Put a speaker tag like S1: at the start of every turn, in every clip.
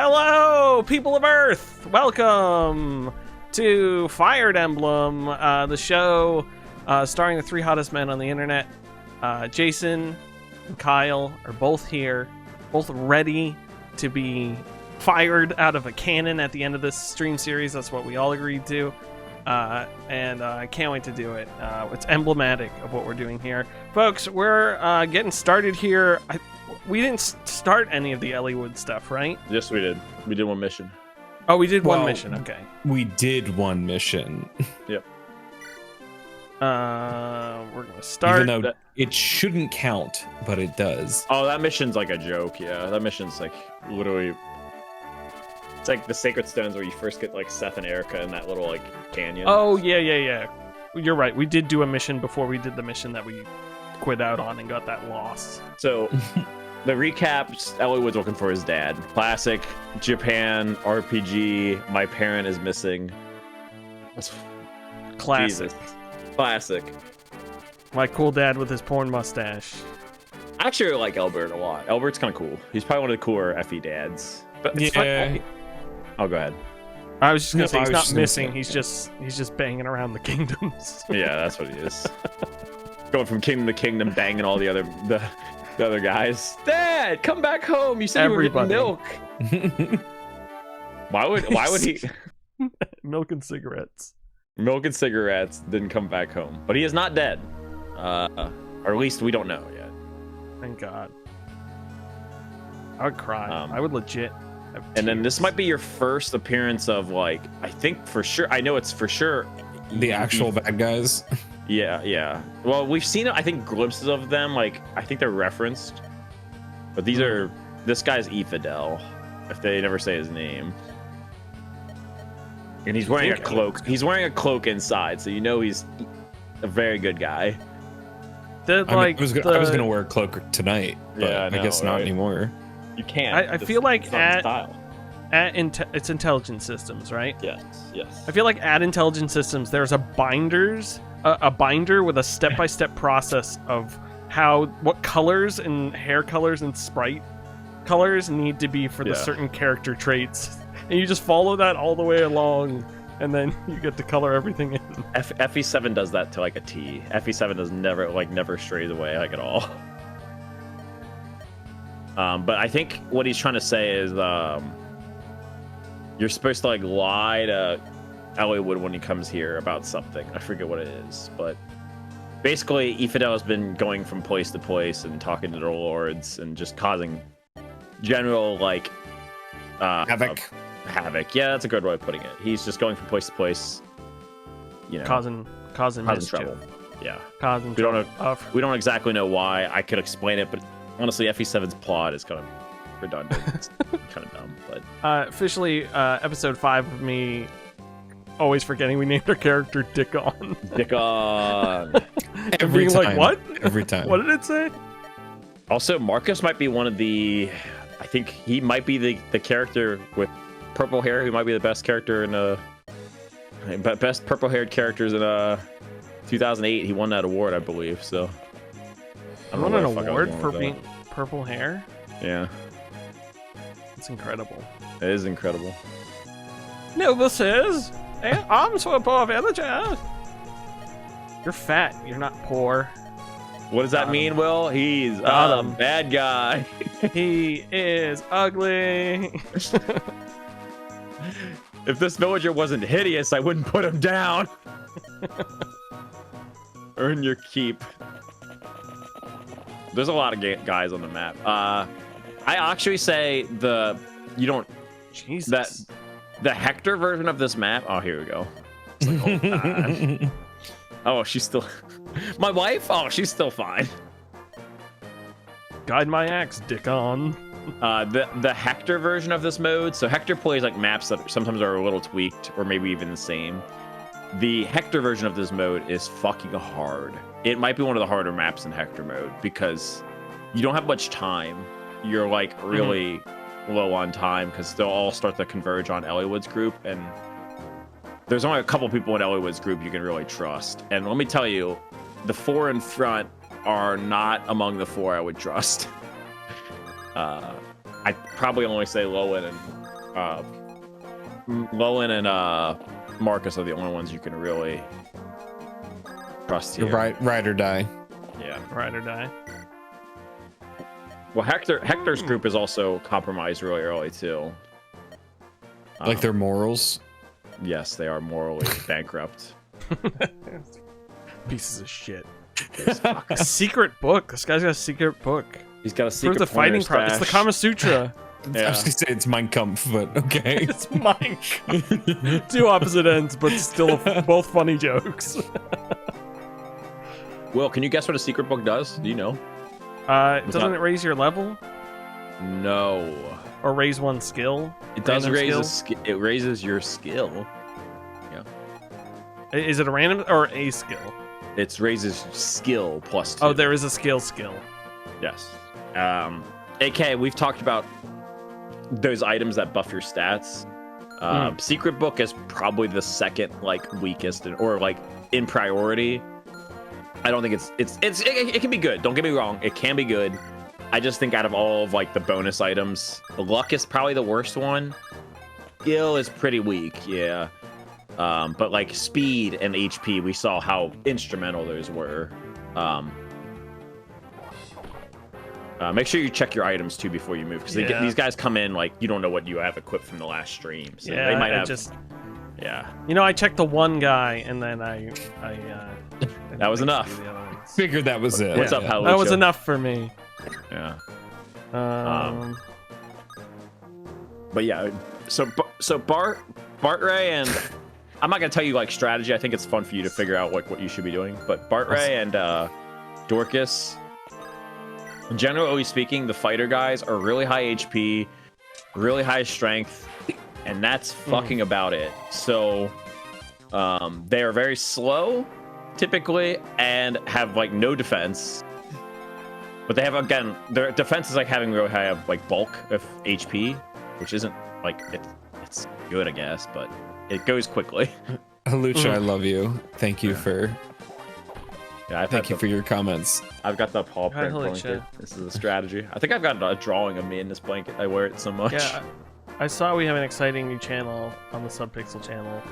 S1: Hello, people of Earth! Welcome to Fired Emblem, the show starring the three hottest men on the internet. Jason and Kyle are both here, both ready to be fired out of a cannon at the end of this stream series. That's what we all agreed to. And I can't wait to do it. It's emblematic of what we're doing here. Folks, we're getting started here. We didn't start any of the Elliewood stuff, right?
S2: Yes, we did. We did one mission.
S1: Oh, we did one mission. Okay.
S3: We did one mission.
S2: Yep.
S1: We're gonna start.
S3: Even though it shouldn't count, but it does.
S2: Oh, that mission's like a joke. Yeah, that mission's like literally. It's like the Sacred Stones where you first get like Seth and Erica in that little like canyon.
S1: Oh yeah. You're right. We did do a mission before we did the mission that we quit out on and got that lost.
S2: So. The recaps, Elliewood's looking for his dad. Classic Japan RPG, my parent is missing.
S1: Classic.
S2: Jesus. Classic.
S1: My cool dad with his porn mustache.
S2: I actually like Elbert a lot. Elbert's kind of cool. He's probably one of the cooler FE dads. But it's
S3: Yeah.
S2: fun. Oh, go ahead.
S1: I was just gonna say
S3: I
S1: he's
S3: was
S1: not
S3: just gonna
S1: missing.
S3: say-
S1: He's just banging around the kingdoms.
S2: Yeah, that's what he is. Going from kingdom to kingdom, banging all the other guys. Dad, come back home. You said
S1: Everybody.
S2: you were getting milk. Why would he
S1: Milk and cigarettes.
S2: milk and cigarettes didn't come back home? But he is not dead. Or at least we don't know yet.
S1: Thank God. I would cry. I would legit. Have
S2: And then this
S1: tears.
S2: might be your first appearance of like, I think for sure, I know it's for sure
S3: The actual bad guys.
S2: Yeah. Well, we've seen, I think, glimpses of them. Like, I think they're referenced. But these are, this guy's Ifidel, if they never say his name. And he's wearing a cloak. He's wearing a cloak inside, so you know he's a very good guy.
S3: I was gonna wear a cloak tonight, but
S2: Yeah, I
S3: I
S2: know,
S3: guess not
S2: right?
S3: anymore.
S2: You can't.
S1: I feel like
S2: it's not style.
S1: it's intelligent systems, right?
S2: Yes.
S1: I feel like at Intelligent Systems, there's a binder with a step-by-step process of what colors and hair colors and sprite colors need to be for the certain character traits, and you just follow that all the way along, and then you get to color everything in.
S2: FE7 does that to like a T. FE7 does never strays away like at all. But I think what he's trying to say is you're supposed to like lie to Elliewood when he comes here about something. I forget what it is, but basically Ifidel has been going from place to place and talking to the lords and just causing general like
S3: Havoc.
S2: havoc. Yeah, that's a good way of putting it. He's just going from place to place, you know,
S1: causing mischief.
S2: trouble. Yeah,
S1: Causing
S2: we don't
S1: trouble.
S2: know. We don't exactly know why. I could explain it, but honestly, FE7's plot is kind of redundant. It's kind of dumb, but
S1: Officially, episode 5 of me always forgetting we named our character Dickon.
S2: Dickon.
S1: And being like, what?
S3: Every time.
S1: What did it say?
S2: Also, Marcus might be one of the. I think he might be the character with purple hair who might be the best character in best purple-haired characters in 2008. He won that award, I believe. So. I
S1: I
S2: don't
S1: won
S2: know
S1: an
S2: where the fuck I was
S1: award
S2: going
S1: for
S2: with
S1: being purple hair.
S2: that. Yeah,
S1: It's incredible.
S2: it is incredible.
S1: No, this is. I'm so poor villager. You're fat. You're not poor.
S2: What does that
S1: Got
S2: mean,
S1: him.
S2: Will? He's
S1: Got
S2: a
S1: him.
S2: bad guy.
S1: He is ugly.
S2: If this villager wasn't hideous, I wouldn't put him down. Earn your keep. There's a lot of guys on the map. I actually say
S1: Jesus.
S2: the Hector version of this map. Oh, here we go. It's like, oh, God. Oh, she's still. My wife? Oh, she's still fine.
S1: Guide my axe, Dickon.
S2: The Hector version of this mode. So Hector plays like maps that sometimes are a little tweaked or maybe even the same. The Hector version of this mode is fucking hard. It might be one of the harder maps in Hector mode because you don't have much time. You're like really low on time because they'll all start to converge on Elliewood's group, and there's only a couple people in Elliewood's group you can really trust. And let me tell you, the 4 in front are not among the 4 I would trust. I'd probably only say Lowen and Lowen and Marcus are the only ones you can really trust here.
S3: Ride or die.
S2: Yeah.
S1: Ride or die.
S2: Well, Hector's group is also compromised really early too.
S3: Like their morals.
S2: Yes, they are morally bankrupt.
S1: Pieces of shit. A secret book. This guy's got a secret book.
S2: He's got a secret.
S1: Prove the fighting process. It's the Kama Sutra.
S2: Yeah.
S3: I was gonna say it's Mein Kampf, but okay.
S1: It's Mein Kampf. Two opposite ends, but still both funny jokes.
S2: Will, can you guess what a secret book does? Do you know?
S1: Doesn't it raise your level
S2: No.
S1: or raise one skill?
S2: It does
S1: Random
S2: raise it raises your skill. Yeah.
S1: Is it a random or a skill?
S2: It raises skill plus 2.
S1: Oh, there is a skill.
S2: Yes. AK, we've talked about those items that buff your stats. Secret book is probably the second weakest or in priority. I don't think it can be good. Don't get me wrong, it can be good. I just think out of all of the bonus items, luck is probably the worst one. Skill is pretty weak, yeah. But speed and HP, we saw how instrumental those were. Make sure you check your items too before you move, because these guys come in you don't know what you have equipped from the last stream. So
S1: yeah,
S2: they might have.
S1: Yeah. I checked the one guy and then I
S2: that was enough.
S3: Figured that was it.
S2: What's up, Palucho?
S1: That was enough for me.
S2: Yeah. But yeah, so Bart Ray and I'm not gonna tell you strategy. I think it's fun for you to figure out what you should be doing. But Bart Ray and Dorcas, generally speaking, the fighter guys are really high HP, really high strength, and that's fucking about it. So they are very slow typically and have no defense. But they have, again, their defense is having really high bulk of HP, which isn't it's good, I guess, but it goes quickly.
S3: Halucha, I love you. Thank you for
S2: thank
S3: you for your comments.
S2: I've got the paw print blanket. This is a strategy. I think I've got a drawing of me in this blanket. I wear it so much.
S1: Yeah, I saw we have an exciting new channel on the Subpixel channel.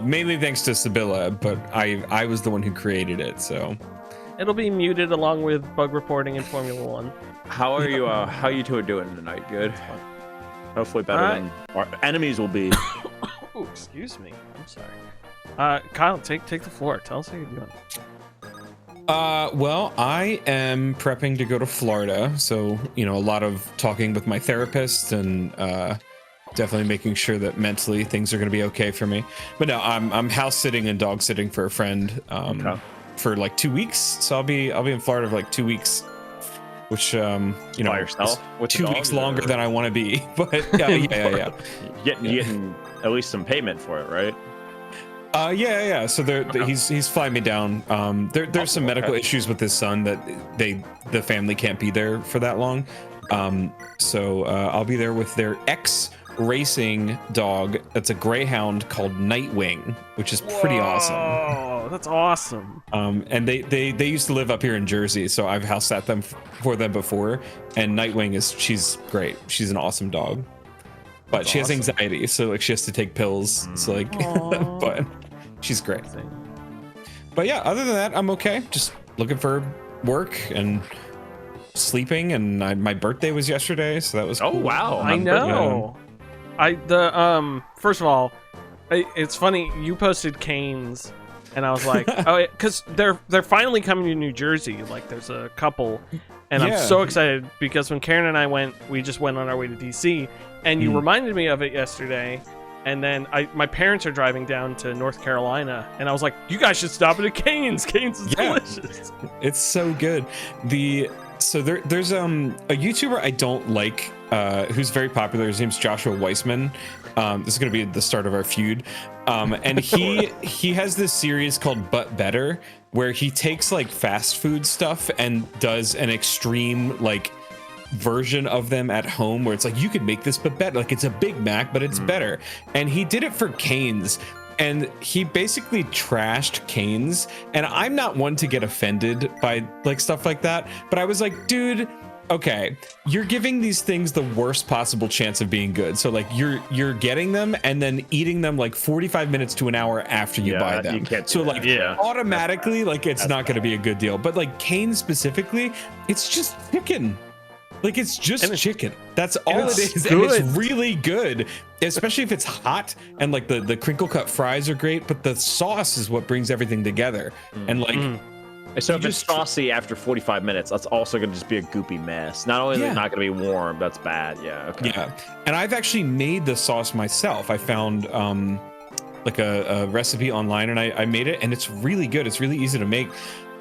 S3: Mainly thanks to Sibylla, but I was the one who created it, so
S1: it'll be muted along with bug reporting and Formula One.
S2: How are you? How you two are doing tonight? Good. Hopefully better than our enemies will be.
S1: Oh, excuse me. I'm sorry. Kyle, take the floor. Tell us how you're doing.
S3: Well, I am prepping to go to Florida, so a lot of talking with my therapist and definitely making sure that mentally things are going to be okay for me. But no, I'm house sitting and dog sitting for a friend for 2 weeks. So I'll be in Florida for 2 weeks, which
S2: by yourself?
S3: 2 weeks longer than I want to be. But yeah.
S2: Getting at least some payment for it, right?
S3: Yeah. So he's flying me down. There's some medical issues with his son that the family can't be there for that long. So I'll be there with their ex-racing dog. That's a greyhound called Nightwing, which is pretty awesome.
S1: Oh, that's awesome.
S3: And they used to live up here in Jersey, so I've house sat them for them before. And Nightwing she's great. She's an awesome dog. But she has anxiety, so she has to take pills. So but she's great. But yeah, other than that, I'm okay. Just looking for work and sleeping. And my birthday was yesterday, so that was cool.
S2: Oh wow!
S1: I know. First of all, it's funny you posted Canes, and I was like, oh, because they're finally coming to New Jersey. There's a couple, and I'm so excited because when Karen and I we just went on our way to DC. And you reminded me of it yesterday, and then my parents are driving down to North Carolina, and I was like, "You guys should stop at a Cane's. Cane's is delicious.
S3: It's so good." So there's a YouTuber I don't like who's very popular. His name's Joshua Weissman. This is gonna be the start of our feud, and he has this series called But Better, where he takes fast food stuff and does an extreme version of them at home where it's you could make this but better. It's a Big Mac, but it's better. And he did it for Cane's, and he basically trashed Cane's. And I'm not one to get offended by stuff like that, but I was like, dude, okay, you're giving these things the worst possible chance of being good. So like you're getting them and then eating them like 45 minutes to an hour after you buy them.
S2: You can't do
S3: so
S2: that.
S3: like
S1: Yeah.
S3: automatically like it's not going to be a good deal. But like Cane specifically, it's just chicken. Like it's just chicken. That's all it is. And it's really good, especially if it's hot and like the crinkle cut fries are great, but the sauce is what brings everything together. And like
S2: So if it's saucy after 45 minutes, that's also going to just be a goopy mess. Not only is it not going to be warm, that's bad. Yeah. Okay.
S3: Yeah. And I've actually made the sauce myself. I found like a recipe online and I made it, and it's really good. It's really easy to make.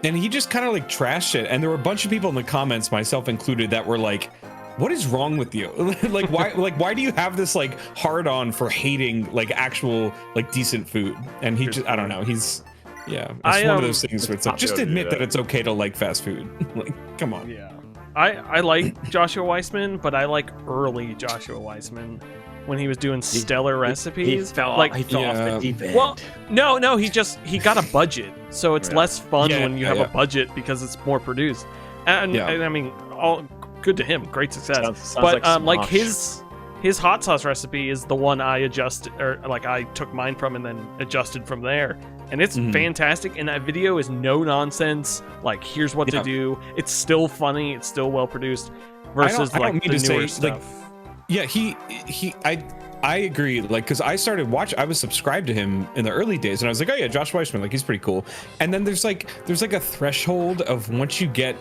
S3: And he just kind of like trashed it. And there were a bunch of people in the comments, myself included, that were like, what is wrong with you? Like why do you have this like hard on for hating like actual like decent food? And he just, I don't know. He's it's one of those things where it's like, just admit that it's okay to like fast food. Like, come on.
S1: Yeah. I like Joshua Weissman, but I like early Joshua Weissman when he was doing stellar recipes.
S2: He fell off the deep end.
S1: Well, no, he got a budget, so it's less fun when you have a budget because it's more produced. And I mean, all good to him, great success.
S2: Sounds
S1: but
S2: like
S1: his hot sauce recipe is the one I adjusted, or like I took mine from and then adjusted from there. And it's fantastic, and that video is no nonsense. Like, here's what to do. It's still funny. It's still well produced. Versus like the newer stuff.
S3: I agree. Like, because I was subscribed to him in the early days, and I was like, oh yeah, Josh Weissman, like he's pretty cool. And then there's like a threshold of once you get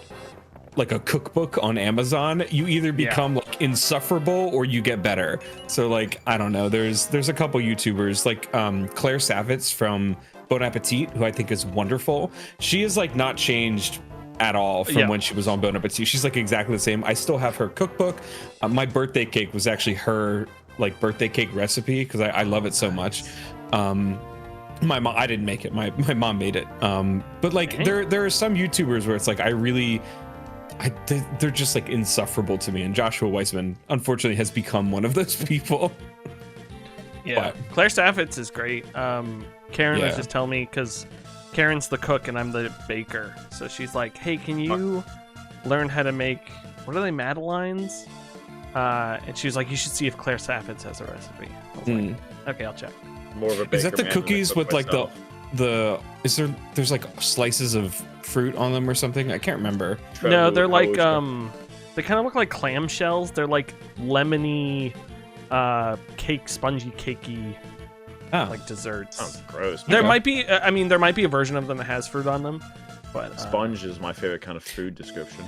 S3: like a cookbook on Amazon, you either become like insufferable or you get better. So like, I don't know. There's a couple YouTubers like Claire Savitz from Bon Appetit, who I think is wonderful. She is like not changed at all from when she was on Bon Appetit. She's like exactly the same. I still have her cookbook. My birthday cake was actually her like birthday cake recipe because I love it so much. My mom, I didn't make it. My mom made it. But like there are some YouTubers where it's like they're just like insufferable to me, and Joshua Weissman unfortunately has become one of those people.
S1: Yeah, but Claire Savitz is great. Karen was just telling me, because Karen's the cook and I'm the baker, so she's like, hey, can you learn how to make, what are they, Madelines? And she was like, you should see if Claire Savitz has a recipe. I was like, okay, I'll check.
S2: More of a baker.
S3: Is that the cookies with like there's like slices of fruit on them or something? I can't remember.
S1: No, they're like they kind of look like clamshells. They're like lemony spongy cakey like desserts.
S2: Sounds gross.
S1: There might be there might be a version of them that has fruit on them, but
S2: sponge is my favorite kind of food description.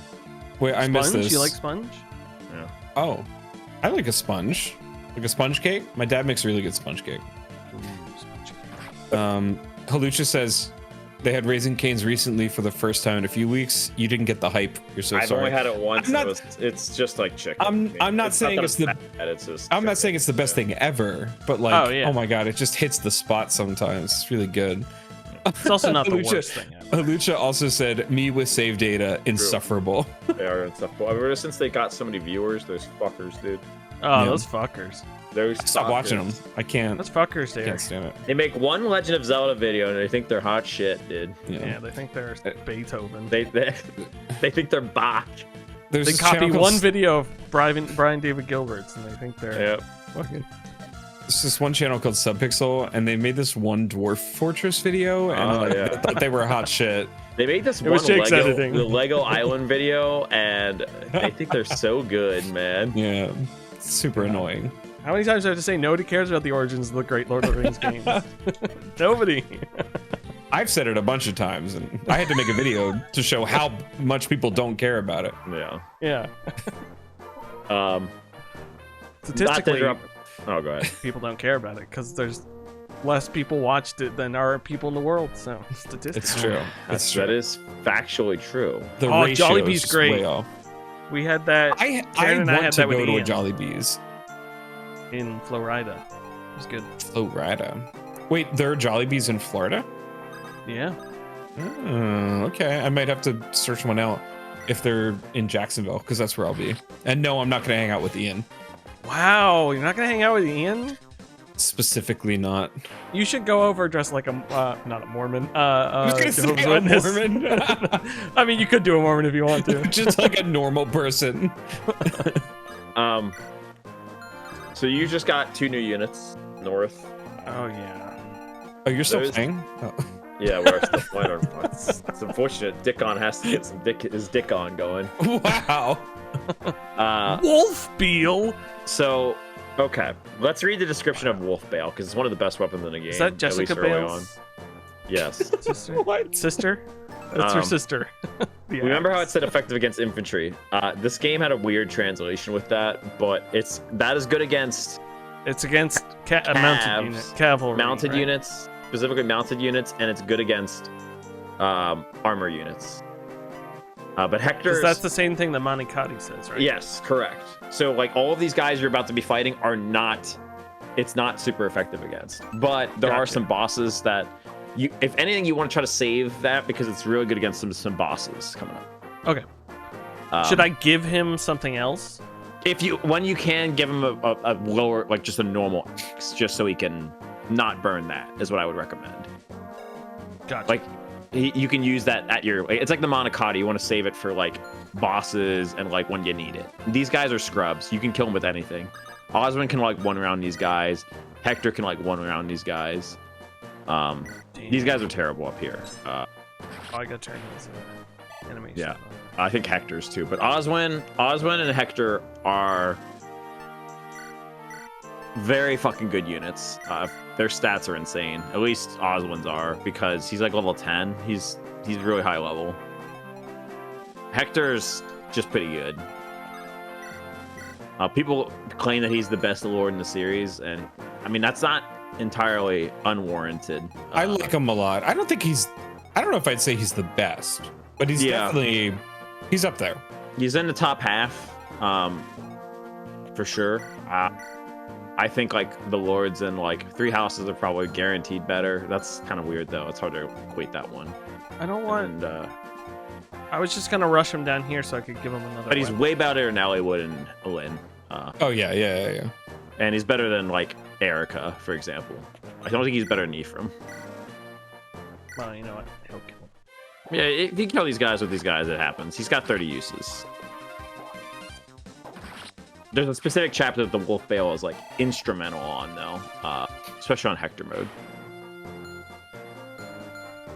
S3: Wait, I missed this.
S1: You like sponge?
S2: Yeah.
S3: Oh, I like a sponge. Like a sponge cake. My dad makes a really good sponge cake.
S1: Ooh, sponge cake.
S3: Halucha says they had Raising Cane's recently for the first time in a few weeks. You didn't get the hype. You're so
S2: I've
S3: sorry.
S2: only had it once. It's just like chicken.
S3: I'm not saying it's the best thing ever, but like, oh my god, it just hits the spot sometimes. It's really good.
S1: It's also not the worst thing ever.
S3: Halucha also said, me with save data, insufferable.
S2: They are insufferable. Ever since they got so many viewers, those fuckers, dude.
S1: Oh, those fuckers.
S3: Stop watching them. I can't.
S1: Those fuckers, dude.
S3: I can't stand it.
S2: They make one Legend of Zelda video and they think they're hot shit, dude.
S1: Yeah, they think they're Beethoven.
S2: They think they're Bach.
S1: They copy one video of Brian David Gilbert's and they think they're fucking.
S3: There's this one channel called Subpixel, and they made this one dwarf fortress video, and they thought they were hot shit.
S2: They made this one the Lego Island video, and they think they're so good, man.
S3: Yeah, it's super annoying.
S1: How many times do I have to say nobody cares about the origins of the Great Lord of the Rings games? Nobody.
S3: I've said it a bunch of times, and I had to make a video to show how much people don't care about it.
S2: Yeah.
S1: Statistically,
S2: oh, go ahead.
S1: People don't care about it because there's less people watched it than are people in the world. So statistically,
S3: it's true.
S2: That is factually true.
S3: The
S1: Jollibee's great. We had that.
S3: I want to go to a Jollibee's
S1: in Florida. It was good.
S3: Florida. Wait, there are Jollibee's in Florida?
S1: Yeah.
S3: Oh, okay. I might have to search one out if they're in Jacksonville, because that's where I'll be. And no, I'm not going to hang out with Ian.
S1: Wow, you're not going to hang out with Ian?
S3: specifically not.
S1: You should go over dressed like a not a Mormon.
S3: I was gonna say
S1: Jehovah's
S3: a
S1: Witness.
S3: Mormon.
S1: I mean, you could do a Mormon if you want to.
S3: Just like a normal person.
S2: So you just got 2 new units north.
S1: Oh yeah.
S3: Oh, you're still
S2: Those-
S3: playing? Oh.
S2: Yeah, we're still playing. It's unfortunate. Dickon has to get his dick on going.
S3: Wow.
S1: Wolfbeal.
S2: So, okay, let's read the description of Wolf Bale because it's one of the best weapons in the game.
S1: Is that
S2: at
S1: Jessica
S2: least early on.
S1: Bale's
S2: Yes.
S1: sister?
S3: What?
S1: Sister? That's her sister. The
S2: Remember how it
S1: axe.
S2: said effective against infantry? This game had a weird translation with that, but that is good against
S1: It's against a mounted unit, cavalry.
S2: mounted
S1: right?
S2: units, specifically mounted units, and it's good against armor units. But
S1: 'Cause
S2: Hector's
S1: that's the same thing that Manikati says, right?
S2: yes, correct. So like all of these guys you're about to be fighting are not, it's not super effective against. But there are
S1: Gotcha.
S2: some bosses that you, if anything, you want to try to save that because it's really good against some bosses coming up.
S1: Okay. Should I give him something else?
S2: When you can give him a lower, like just a normal X, just so he can not burn that is what I would recommend.
S1: Gotcha.
S2: Like you can use that at your, it's like the Monocotti. You want to save it for like bosses and like when you need it. These guys are scrubs. You can kill them with anything. Osmond can like one round these guys. Hector can like one round these guys. These guys are terrible up here.
S1: Oh, I gotta turn his animation.
S2: Yeah. I think Hector's too, but Oswin and Hector are very fucking good units. Their stats are insane. At least Oswin's are because he's like level 10. He's really high level. Hector's just pretty good. People claim that he's the best lord in the series, and I mean that's not entirely unwarranted.
S3: I like him a lot. I don't know if I'd say he's the best, but he's definitely, he's up there.
S2: He's in the top half, for sure. I think like the lords and like 3 houses are probably guaranteed better. That's kind of weird though. It's hard to equate that one.
S1: I don't want.
S2: And,
S1: I was just gonna rush him down here so I could give him another.
S2: but he's
S1: weapon.
S2: way better than Allywood and Lynn.
S3: Oh yeah.
S2: And he's better than like Erica, for example. I don't think he's better than Ephraim.
S1: Well, you know what? He'll kill him.
S2: Yeah, if you kill these guys with these guys, it happens. He's got 30 uses. There's a specific chapter that the Wolf Bale is like instrumental on, though, especially on Hector mode.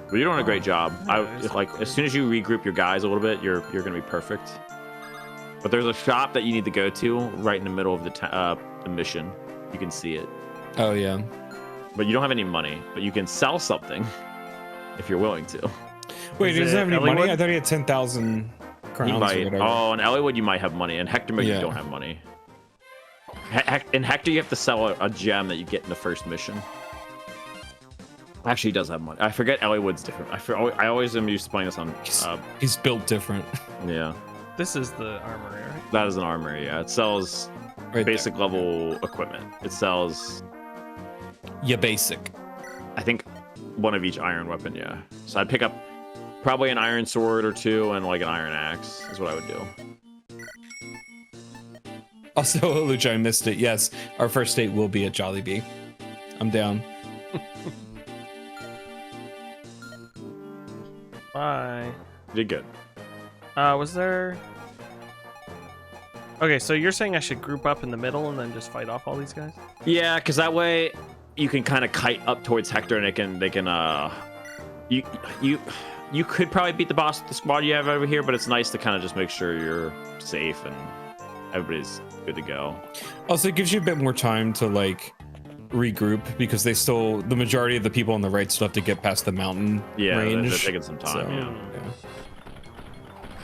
S2: But you're doing a great job. As soon as you regroup your guys a little bit, you're gonna be perfect. But there's a shop that you need to go to right in the middle of the mission. You can see it.
S3: Oh yeah.
S2: But you don't have any money. But you can sell something if you're willing to.
S3: Wait,
S1: Is
S3: he doesn't
S1: it
S3: have any
S1: Elliewood?
S3: money? I thought he had 10,000 crowns
S2: You
S3: or
S2: might.
S3: whatever.
S2: Oh, in Allywood you might have money. In Hector mode you
S3: Yeah.
S2: don't have money. In Hector you have to sell a gem that you get in the first mission. Actually, he does have money. I forget Allywood's different. I always am used to playing this on.
S3: He's built different.
S2: Yeah,
S1: This is the armory, right?
S2: that is an armory. Yeah, it sells
S3: Right
S2: basic level equipment. It sells,
S3: there. Yeah, basic.
S2: I think, one of each iron weapon. Yeah, so I'd pick up probably an iron sword or 2 and like an iron axe is what I would do.
S3: Also, Lucha, I missed it. Yes, our first date will be at Jollibee. I'm down.
S1: Bye.
S2: You did good.
S1: Was there? Okay, so you're saying I should group up in the middle and then just fight off all these guys?
S2: Yeah, because that way you can kind of kite up towards Hector, and they can you could probably beat the boss with the squad you have over here, but it's nice to kind of just make sure you're safe and everybody's good to go.
S3: Also, it gives you a bit more time to like regroup because the majority of the people on the right still have to get past the mountain range.
S2: They're taking some time.
S3: So,
S2: Yeah.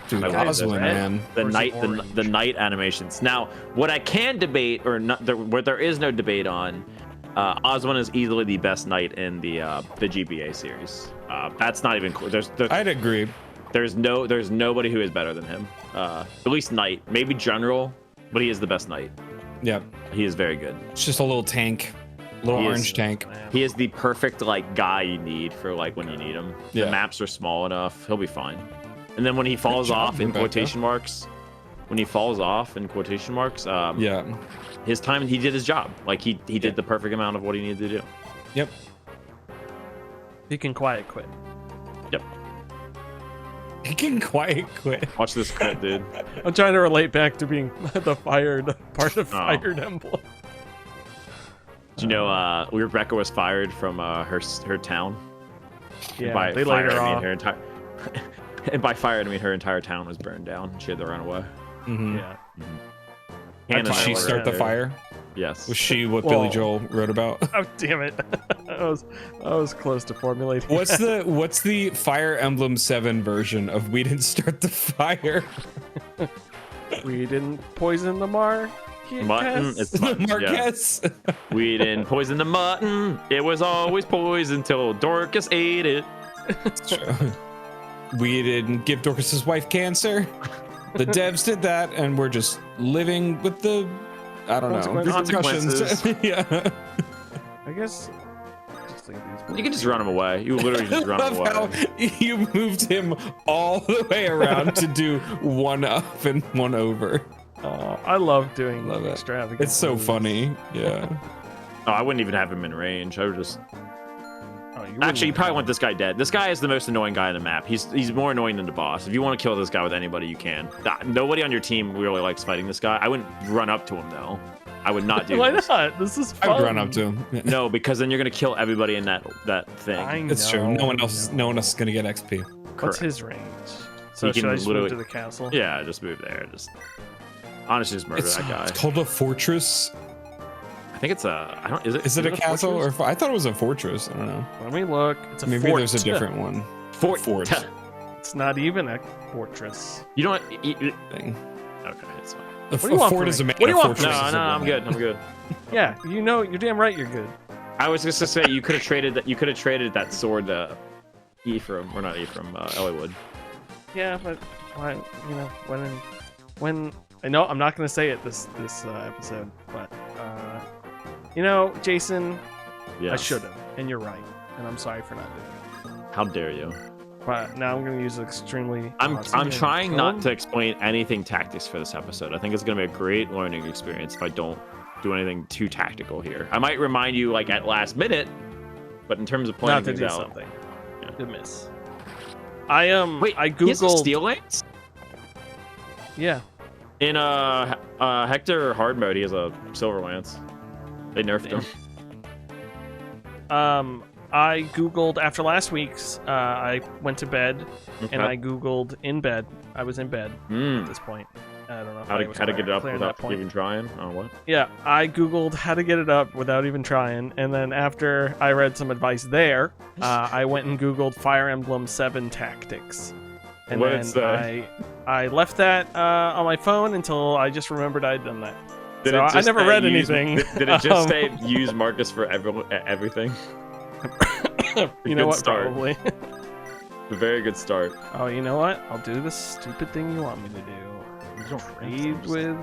S3: Dude,
S2: I love
S3: Oswin,
S2: it.
S3: man.
S2: The
S1: Where's
S2: night,
S1: the
S2: the night animations. Now, what I can debate, or not, where there is no debate on, Oswin is easily the best knight in the GBA series. That's not even.
S3: I'd agree.
S2: There's nobody who is better than him. At least knight, maybe general, but he is the best knight.
S3: Yeah,
S2: He is very good.
S3: it's just a little tank, little
S2: He is-
S3: orange tank.
S2: He is the perfect like guy you need for like when you need him.
S3: Yeah.
S2: The maps are small enough. He'll be fine. And then when he falls
S3: job,
S2: off in
S3: Rebecca.
S2: quotation marks, when he falls off in quotation marks.
S3: Yeah.
S2: His time, he did his job. Like he did the perfect amount of what he needed to do.
S3: Yep.
S1: He can quiet quit.
S2: Yep.
S3: He can quiet quit.
S2: Watch this quit, dude.
S1: I'm trying to relate back to being the fired part of Fired Emblem.
S2: Do you know Rebecca was fired from her town?
S1: Yeah,
S2: by
S1: they
S2: fired,
S1: later
S2: I mean,
S1: on.
S2: her entire and by fired I mean her entire town was burned down. She had to run away.
S3: Mm-hmm.
S1: Yeah.
S3: Did
S2: Hannah
S3: she
S2: and I
S3: start
S2: were
S3: the fire?
S2: Yes.
S3: Was she what
S1: Well-
S3: Billy Joel wrote about?
S1: Oh damn it! I was close to formulating.
S3: What's the Fire Emblem 7 version of "We didn't start the fire"?
S1: We didn't poison the
S2: Mutton. It's mutton. Yeah.
S3: Marquez.
S2: We didn't poison the mutton. It was always poisoned till Dorcas ate it.
S3: We didn't give Dorcas's wife cancer. The devs did that, and we're just living with the, I don't know,
S2: Consequences.
S3: repercussions. Yeah.
S1: I guess. Just think these
S2: You can just run him away. You literally just run him
S3: Love
S2: away.
S3: how you moved him all the way around to do one up and one over.
S1: Oh, I love doing
S3: Love it.
S1: extravagant.
S3: It's so
S1: moves.
S3: funny. Yeah.
S2: Oh, I wouldn't even have him in range. I would just.
S1: Oh, you wouldn't
S2: Actually, you
S1: even
S2: probably
S1: know.
S2: want this guy dead. This guy is the most annoying guy on the map. He's more annoying than the boss. If you want to kill this guy with anybody, you can. Nobody on your team really likes fighting this guy. I wouldn't run up to him though. I would not do
S1: Why
S2: this.
S1: not? This is
S3: I
S1: fun.
S3: would run up to him. Yeah.
S2: No, because then you're gonna kill everybody in that thing.
S1: I
S3: It's true.
S1: know,
S3: No one
S1: I
S3: else.
S1: know.
S3: No one else is gonna get XP.
S1: What's
S2: Correct.
S1: his range? So
S2: He
S1: should
S2: can
S1: I just
S2: literally-
S1: move to the castle?
S2: Yeah, just move there. Just honestly, just murder
S3: It's
S2: that guy.
S3: called a fortress.
S2: I think it's a. I don't.
S3: Is it a castle
S2: fortress?
S3: or? I thought it was a fortress. I don't know.
S1: Let me look. It's a
S3: Maybe
S1: fort.
S3: there's a different one.
S2: Fort?
S3: Fort.
S1: It's not even a fortress.
S2: You don't.
S3: Thing.
S2: Okay, it's fine.
S3: A,
S1: do you want
S3: fort
S1: from
S3: is
S1: me?
S3: a man.
S1: What do you
S3: a
S1: want from
S3: fortress
S2: No,
S3: is
S2: no,
S3: a
S2: I'm
S3: woman.
S2: good. I'm good.
S1: Yeah, you know, you're damn right. You're good.
S2: I was just to say you could have traded that. You could have traded that sword to Ephraim, or not Ephraim, Ellwood.
S1: Yeah, but why? You know, when I know I'm not gonna say it this episode, but you know, Jason,
S2: Yeah.
S1: I should have, and you're right, and I'm sorry for not doing it.
S2: How dare you?
S1: But now I'm gonna use extremely.
S2: I'm
S1: awesome and
S2: trying
S1: kill
S2: not
S1: him.
S2: to explain anything tactics for this episode. I think it's gonna be a great learning experience if I don't do anything too tactical here. I might remind you like at last minute, but in terms of planning
S1: Not to
S2: things
S1: do
S2: out,
S1: something.
S2: Yeah.
S1: Good miss. Wait, I
S2: he has a
S1: googled.
S2: steel lance?
S1: Yeah.
S2: In Hector hard mode, he has a silver lance. They nerfed him.
S1: I googled after last week's. I went to bed and I googled in bed. I was in bed at this point. I don't know if
S2: How
S1: I
S2: to
S1: was
S2: get it up
S1: clear at
S2: without
S1: that point.
S2: even trying? Oh, what?
S1: Yeah, I googled how to get it up without even trying, and then after I read some advice there, I went and googled Fire Emblem 7 tactics, and
S2: What did
S1: then
S2: it say?
S1: I left that on my phone until I just remembered I'd done that.
S2: Did
S1: So
S2: it
S1: I
S2: just
S1: never
S2: say
S1: read
S2: use-
S1: anything.
S2: Did it just say use Marcus for everything?
S1: You know
S2: Good
S1: what?
S2: start.
S1: Probably.
S2: A very good start.
S1: Oh, you know what? I'll do the stupid thing you want me to do. Trade with.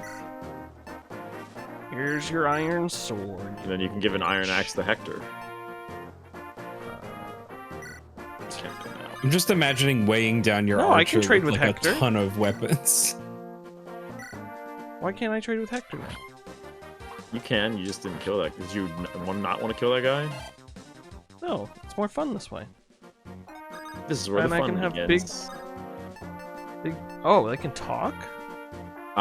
S1: Here's your iron sword.
S2: And then you can give an iron axe to Hector.
S3: I'm just imagining weighing down your
S1: No,
S3: archer
S1: I can trade with
S3: like
S1: Hector.
S3: a ton of weapons.
S1: Why can't I trade with Hector now?
S2: You can. You just didn't kill that. Did you not want to kill that guy?
S1: No, it's more fun this way.
S2: This is where
S1: And
S2: the
S1: I
S2: fun
S1: can have
S2: begins.
S1: Big. Oh, they can talk.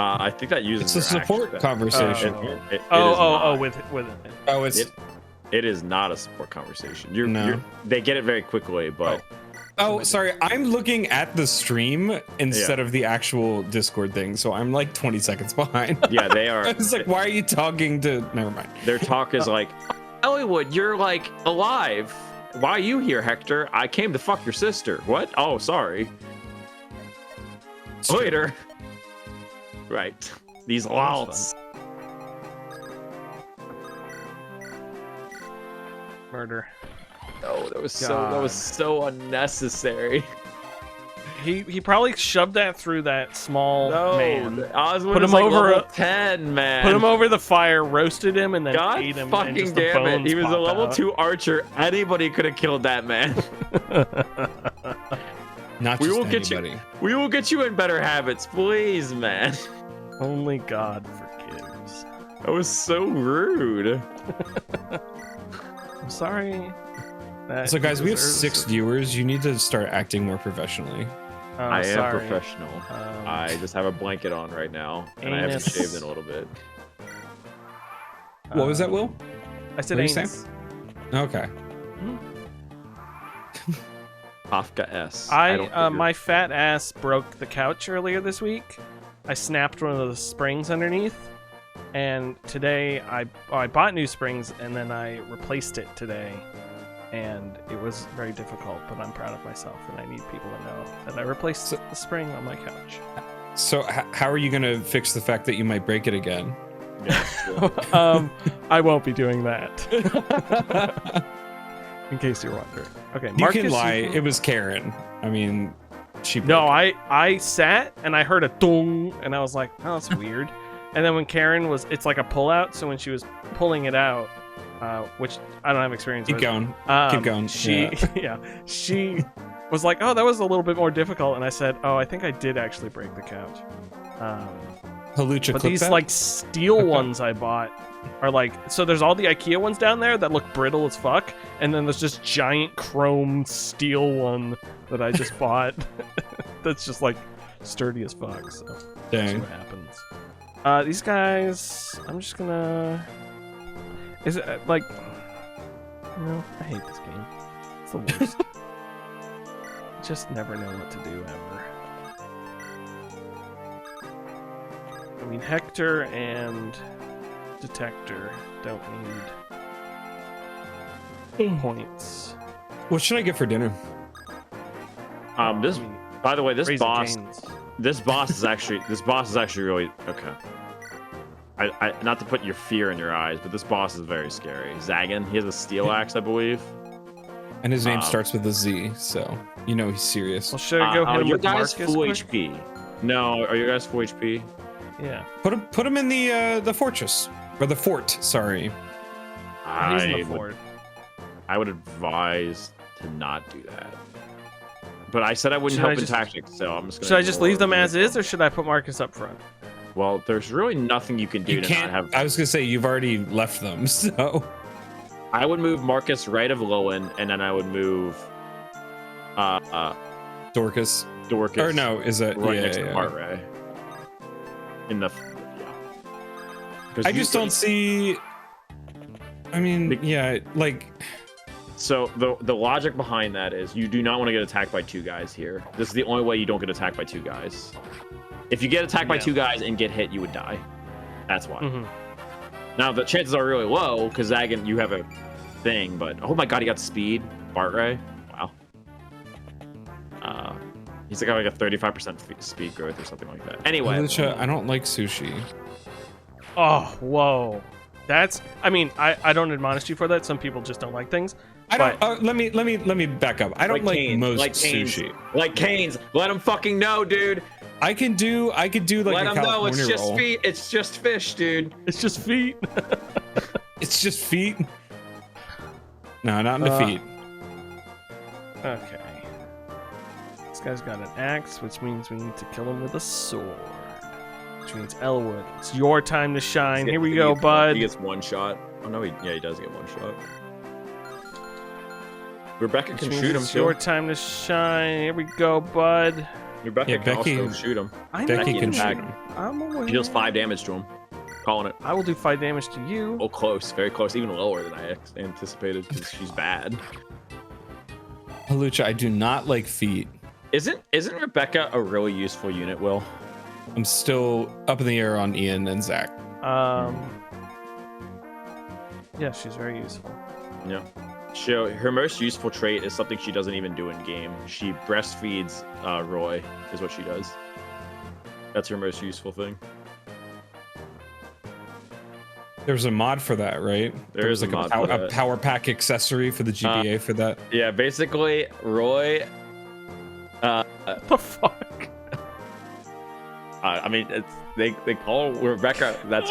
S2: I think that uses.
S3: It's a
S2: their
S3: support
S2: action.
S3: conversation.
S2: It is
S1: Oh,
S2: not.
S1: with
S3: Oh, it's
S2: It is not a support conversation.
S3: No.
S2: They get it very quickly, but
S3: Oh, sorry. I'm looking at the stream instead of the actual Discord thing, so I'm like 20 seconds behind.
S2: yeah, they are.
S3: I was like, why are you talking to? Never mind.
S2: Their talk is like, Ellwood, you're like alive. Why are you here, Hector? I came to fuck your sister. What? Oh, sorry. Later. Right. These lalts.
S1: murder.
S2: Oh, that was
S1: God.
S2: so unnecessary.
S1: He probably shoved that through that small man.
S2: Osmond
S1: Put
S2: is
S1: him
S2: like
S1: over
S2: level
S1: a-
S2: 10, man.
S1: Put him over the fire, roasted him, and then
S2: God
S1: ate him. and
S2: fucking
S1: just the
S2: damn it.
S1: bones
S2: He was a
S1: pop
S2: level
S1: out.
S2: 2 archer. Anybody could have killed that man.
S3: Not
S2: We
S3: just
S2: will get you-
S3: anybody.
S2: We will get you in better habits, please, man.
S1: Only God forgives.
S2: That was so rude.
S1: I'm sorry. that
S3: So guys, we have
S1: deserves
S3: 6
S1: it.
S3: viewers. You need to start acting more professionally.
S1: Oh,
S2: I am
S1: sorry.
S2: professional. I just have a blanket on right now, and I haven't
S1: Anus.
S2: shaved in a little bit.
S3: What was that, Will?
S1: I said
S3: What did you
S1: anus.
S3: Okay.
S2: Kafka S. don't think you're-
S1: My fat ass broke the couch earlier this week. I snapped one of the springs underneath, and today I bought new springs and then I replaced it today, and it was very difficult. But I'm proud of myself, and I need people to know that I replaced the spring on my couch.
S3: So how are you gonna fix the fact that you might break it again?
S2: Yeah, sure.
S1: I won't be doing that. In case you're wondering. Okay,
S3: You
S1: Marcus,
S3: can lie. It was Karen. I mean, she.
S1: No,
S3: broke
S1: I sat and I heard a dong, and I was like, oh, that's weird. And then when Karen was, it's like a pull out. So when she was pulling it out, which I don't have experience
S3: Keep
S1: with.
S3: going. Keep going.
S1: She, she was like, oh, that was a little bit more difficult. And I said, oh, I think I did actually break the couch.
S3: Halucha,
S1: But
S3: clip
S1: these
S3: that?
S1: like steel ones I bought are like, so there's all the IKEA ones down there that look brittle as fuck, and then there's this giant chrome steel one that I just bought that's just like sturdy as fuck. So we'll see
S3: Dang.
S1: what happens. These guys, I'm just gonna. Is it like? No, I hate this game. It's the worst. I just never know what to do ever. I mean, Hector and Detector don't need points.
S3: What should I get for dinner?
S2: This.
S1: I mean,
S2: By the way, this
S1: Raising
S2: boss.
S1: Cane's.
S2: This boss is actually. This boss is actually really okay. I not to put your fear in your eyes, but this boss is very scary. Zagan, he has a steel axe, I believe.
S3: And his name
S2: Um,
S3: starts with a Z, so you know he's serious.
S1: Well, should I go hit him
S2: your
S1: with
S2: guys
S1: Marcus
S2: full
S1: quick?
S2: HP. No, are you guys full HP?
S1: Yeah.
S3: Put him in the fortress or the fort. Sorry.
S1: He's in the
S2: would,
S1: fort.
S2: I would advise to not do that. But I said I wouldn't
S1: Should I
S2: help in
S1: just-
S2: tactics, so I'm just gonna.
S1: Should I just leave
S2: ignore
S1: them as
S2: it.
S1: is, or should I put Marcus up front?
S2: Well, there's really nothing you can do
S3: You
S2: to
S3: can't.
S2: not have.
S3: I was gonna say you've already left them, so
S2: I would move Marcus right of Lowen, and then I would move
S3: Dorcas.
S2: Dorcas.
S3: Or no, is it?
S2: right
S3: yeah,
S2: next
S3: yeah.
S2: to Bartray. In the. Yeah.
S3: I just don't see. I mean,
S2: Be-
S3: yeah, like
S2: So the logic behind that is you do not want to get attacked by 2 guys here. This is the only way you don't get attacked by 2 guys. If you get attacked by
S1: Yeah.
S2: 2 guys and get hit, you would die. That's why.
S1: Mm-hmm.
S2: Now the chances are really low because Zagan, you have a thing, but oh my god, he got speed. Bartray, wow. He's got like a 35% speed growth or something like that. Anyway,
S3: Lucha, I don't like sushi.
S1: Oh, whoa. That's. I mean, I don't admonish you for that. Some people just don't like things.
S3: I don't.
S1: But-
S3: Let me back up. I don't like
S2: Canes,
S3: most
S2: like Canes,
S3: sushi.
S2: Like Canes, let him fucking know, dude.
S3: I could do like
S2: Let
S3: a
S2: him know
S3: California
S2: it's just
S3: roll.
S2: feet. It's just fish, dude.
S1: It's just feet.
S3: It's just feet. No, not in the feet.
S1: Okay. This guy's got an axe, which means we need to kill him with a sword. Which means Elwood, it's your time to shine. Here we go, bud.
S2: He gets 1 shot. Oh no, he does get 1 shot. Rebecca
S1: Which
S2: can
S1: means
S2: shoot him
S1: it's
S2: too.
S1: your time to shine. Here we go, bud.
S2: Rebecca
S3: Yeah,
S2: can
S3: Becky-
S2: also shoot him.
S1: I know.
S3: Becky can shoot
S2: back.
S3: him.
S1: I'm aware.
S2: She deals 5 damage to him. Calling it.
S1: I will do 5 damage to you.
S2: Oh, close, very close, even lower than I anticipated because she's bad.
S3: Halucha, I do not like feet.
S2: Isn't Rebecca a really useful unit, Will?
S3: I'm still up in the air on Ian and Zach.
S1: Yeah, she's very useful.
S2: Yeah. Her most useful trait is something she doesn't even do in game. She breastfeeds Roy, is what she does. That's her most useful thing.
S3: There's a mod for that, right?
S2: There is
S3: was
S2: a mod for
S3: a
S2: that.
S3: power pack accessory for the GBA for that.
S2: Yeah, basically, Roy.
S1: What the fuck?
S2: I mean, they call Rebecca. That's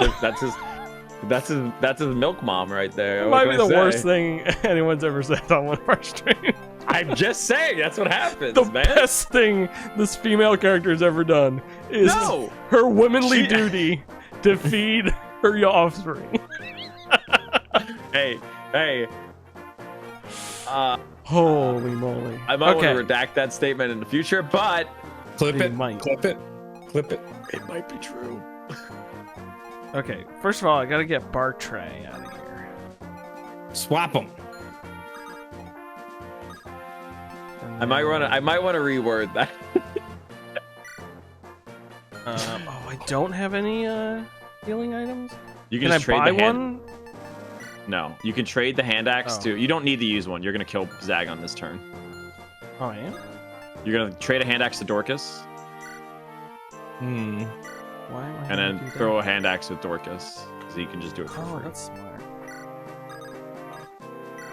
S2: his milk mom right there.
S1: It
S2: What
S1: might be
S2: can I
S1: the
S2: say?
S1: worst thing anyone's ever said on one of our streams.
S2: I'm just saying that's what happens,
S1: The
S2: man.
S1: best thing this female character has ever done is
S2: No.
S1: her womanly
S2: She-
S1: duty to feed her offspring.
S2: Hey.
S1: Holy moly.
S2: I might want to redact that statement in the future, but
S3: Clip
S1: You
S3: it.
S1: might.
S3: Clip it. Clip it.
S2: it might be true.
S1: Okay, first of all, I gotta get Bartray out of here.
S3: Swap them.
S1: And
S2: I might want to reword that.
S1: oh, I don't have any healing items.
S2: You
S1: Can
S2: can
S1: I
S2: just trade
S1: buy
S2: the hand.
S1: one?
S2: No, you can trade the hand axe
S1: Oh.
S2: to. You don't need to use one. You're gonna kill Zag on this turn.
S1: Oh, I am.
S2: You're gonna trade a hand axe to Dorcas,
S3: Hmm.
S1: Why am I?
S2: and
S1: gonna
S2: then
S1: do that?
S2: throw a hand axe with Dorcas, so you can just do it for
S1: Oh,
S2: free.
S1: that's smart.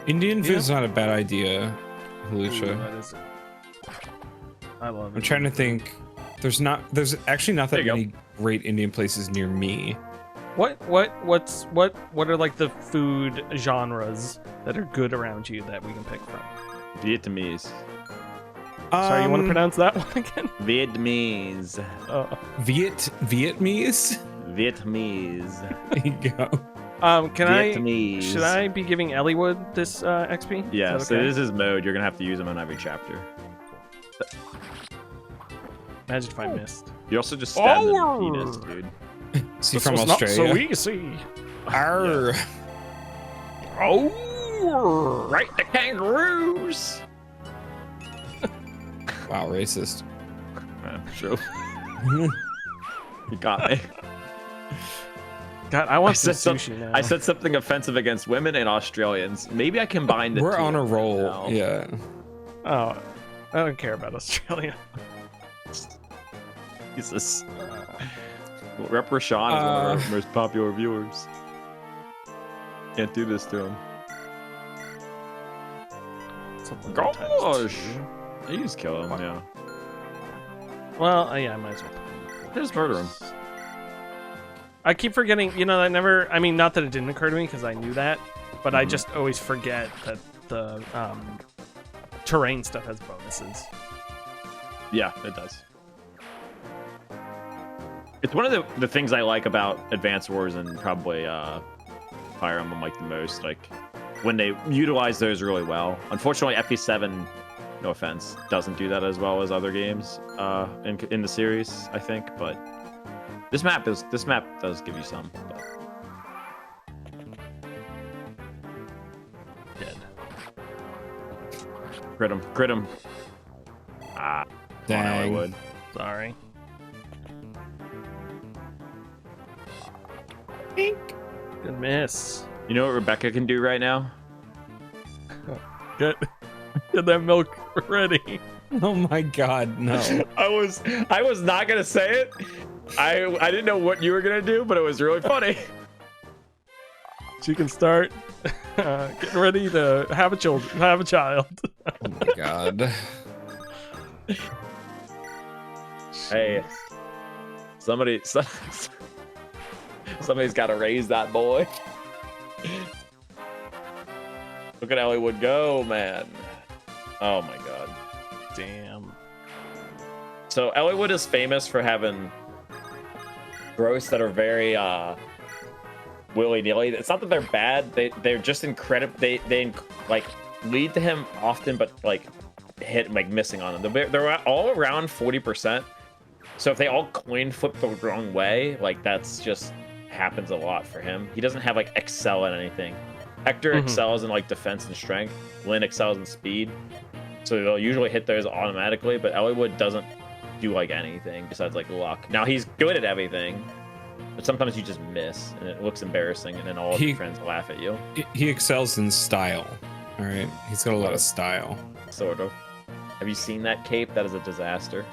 S3: Indian
S1: Yeah.
S3: food's not a bad idea,
S1: Ooh,
S3: Lucia.
S1: that is. I love it.
S3: I'm trying to think. There's actually not that
S2: There you go.
S3: many great Indian places near me.
S1: What are like the food genres that are good around you that we can pick from?
S2: Vietnamese.
S1: Sorry, you want to pronounce that one again?
S2: Vietnamese.
S3: Vietnamese?
S2: Vietnamese.
S3: There you go.
S2: Vietnamese.
S1: Should I be giving Elliewood this XP?
S2: Yeah,
S1: Is
S2: so
S1: that okay?
S2: this is mode. You're gonna have to use them in every chapter.
S1: Imagine if I missed.
S2: You also just stab them
S1: Oh!
S2: in the penis, dude.
S3: Is he
S1: This
S3: from
S1: was not
S3: Australia?
S1: so easy.
S3: Arr.
S1: Oh,
S2: Right, the kangaroos.
S3: Wow, racist.
S2: Yeah, sure. You got me.
S1: God, I want some
S2: some-
S1: sushi now.
S2: I said something offensive against women and Australians. Maybe I combined the
S3: We're
S2: two
S3: on a roll.
S2: now.
S3: Yeah.
S1: Oh, I don't care about Australia.
S2: Jesus. Rep Rashawn is one of our most popular viewers. Can't do this to him.
S1: Something
S2: Gosh.
S1: times two.
S2: You just kill him, yeah.
S1: Well, yeah, I might as well.
S2: Just murder him.
S1: I keep forgetting, you know, I mean, not that it didn't occur to me because I knew that, but I
S2: Mhm.
S1: just always forget that the terrain stuff has bonuses.
S2: Yeah, it does. It's one of the things I like about Advance Wars and probably Fire Emblem like the most, like when they utilize those really well. Unfortunately, FE7, no offense, doesn't do that as well as other games in the series, I think. But this map does give you some. But...
S1: Dead.
S2: Crit him. Ah,
S3: Dang.
S2: I would.
S1: Sorry.
S3: Pink.
S1: Good miss.
S2: You know what Rebecca can do right now?
S1: Get that milk ready.
S3: Oh my god, no.
S2: I was not gonna say it. I didn't know what you were gonna do, but it was really funny.
S1: She can start getting ready to have a child.
S3: Oh my god.
S2: Hey, somebody's got to raise that boy. Look at Elliewood go, man. Oh my god.
S1: Damn.
S2: So Elliewood is famous for having growths that are very willy-nilly. It's not that they're bad. They're just incredible. They like lead to him often, but like hit like missing on them. They're all around 40%. So if they all coin flip the wrong way, like that's just happens a lot for him. He doesn't have like excel at anything. Hector excels in like defense and strength. Lynn excels in speed. So they'll usually hit those automatically, but Elliewood doesn't do like anything besides like luck. Now he's good at everything, but sometimes you just miss and it looks embarrassing, and then all of your friends laugh at you.
S3: He excels in style. All right, he's got a lot of style.
S2: Sort of. Have you seen that cape? That is a disaster.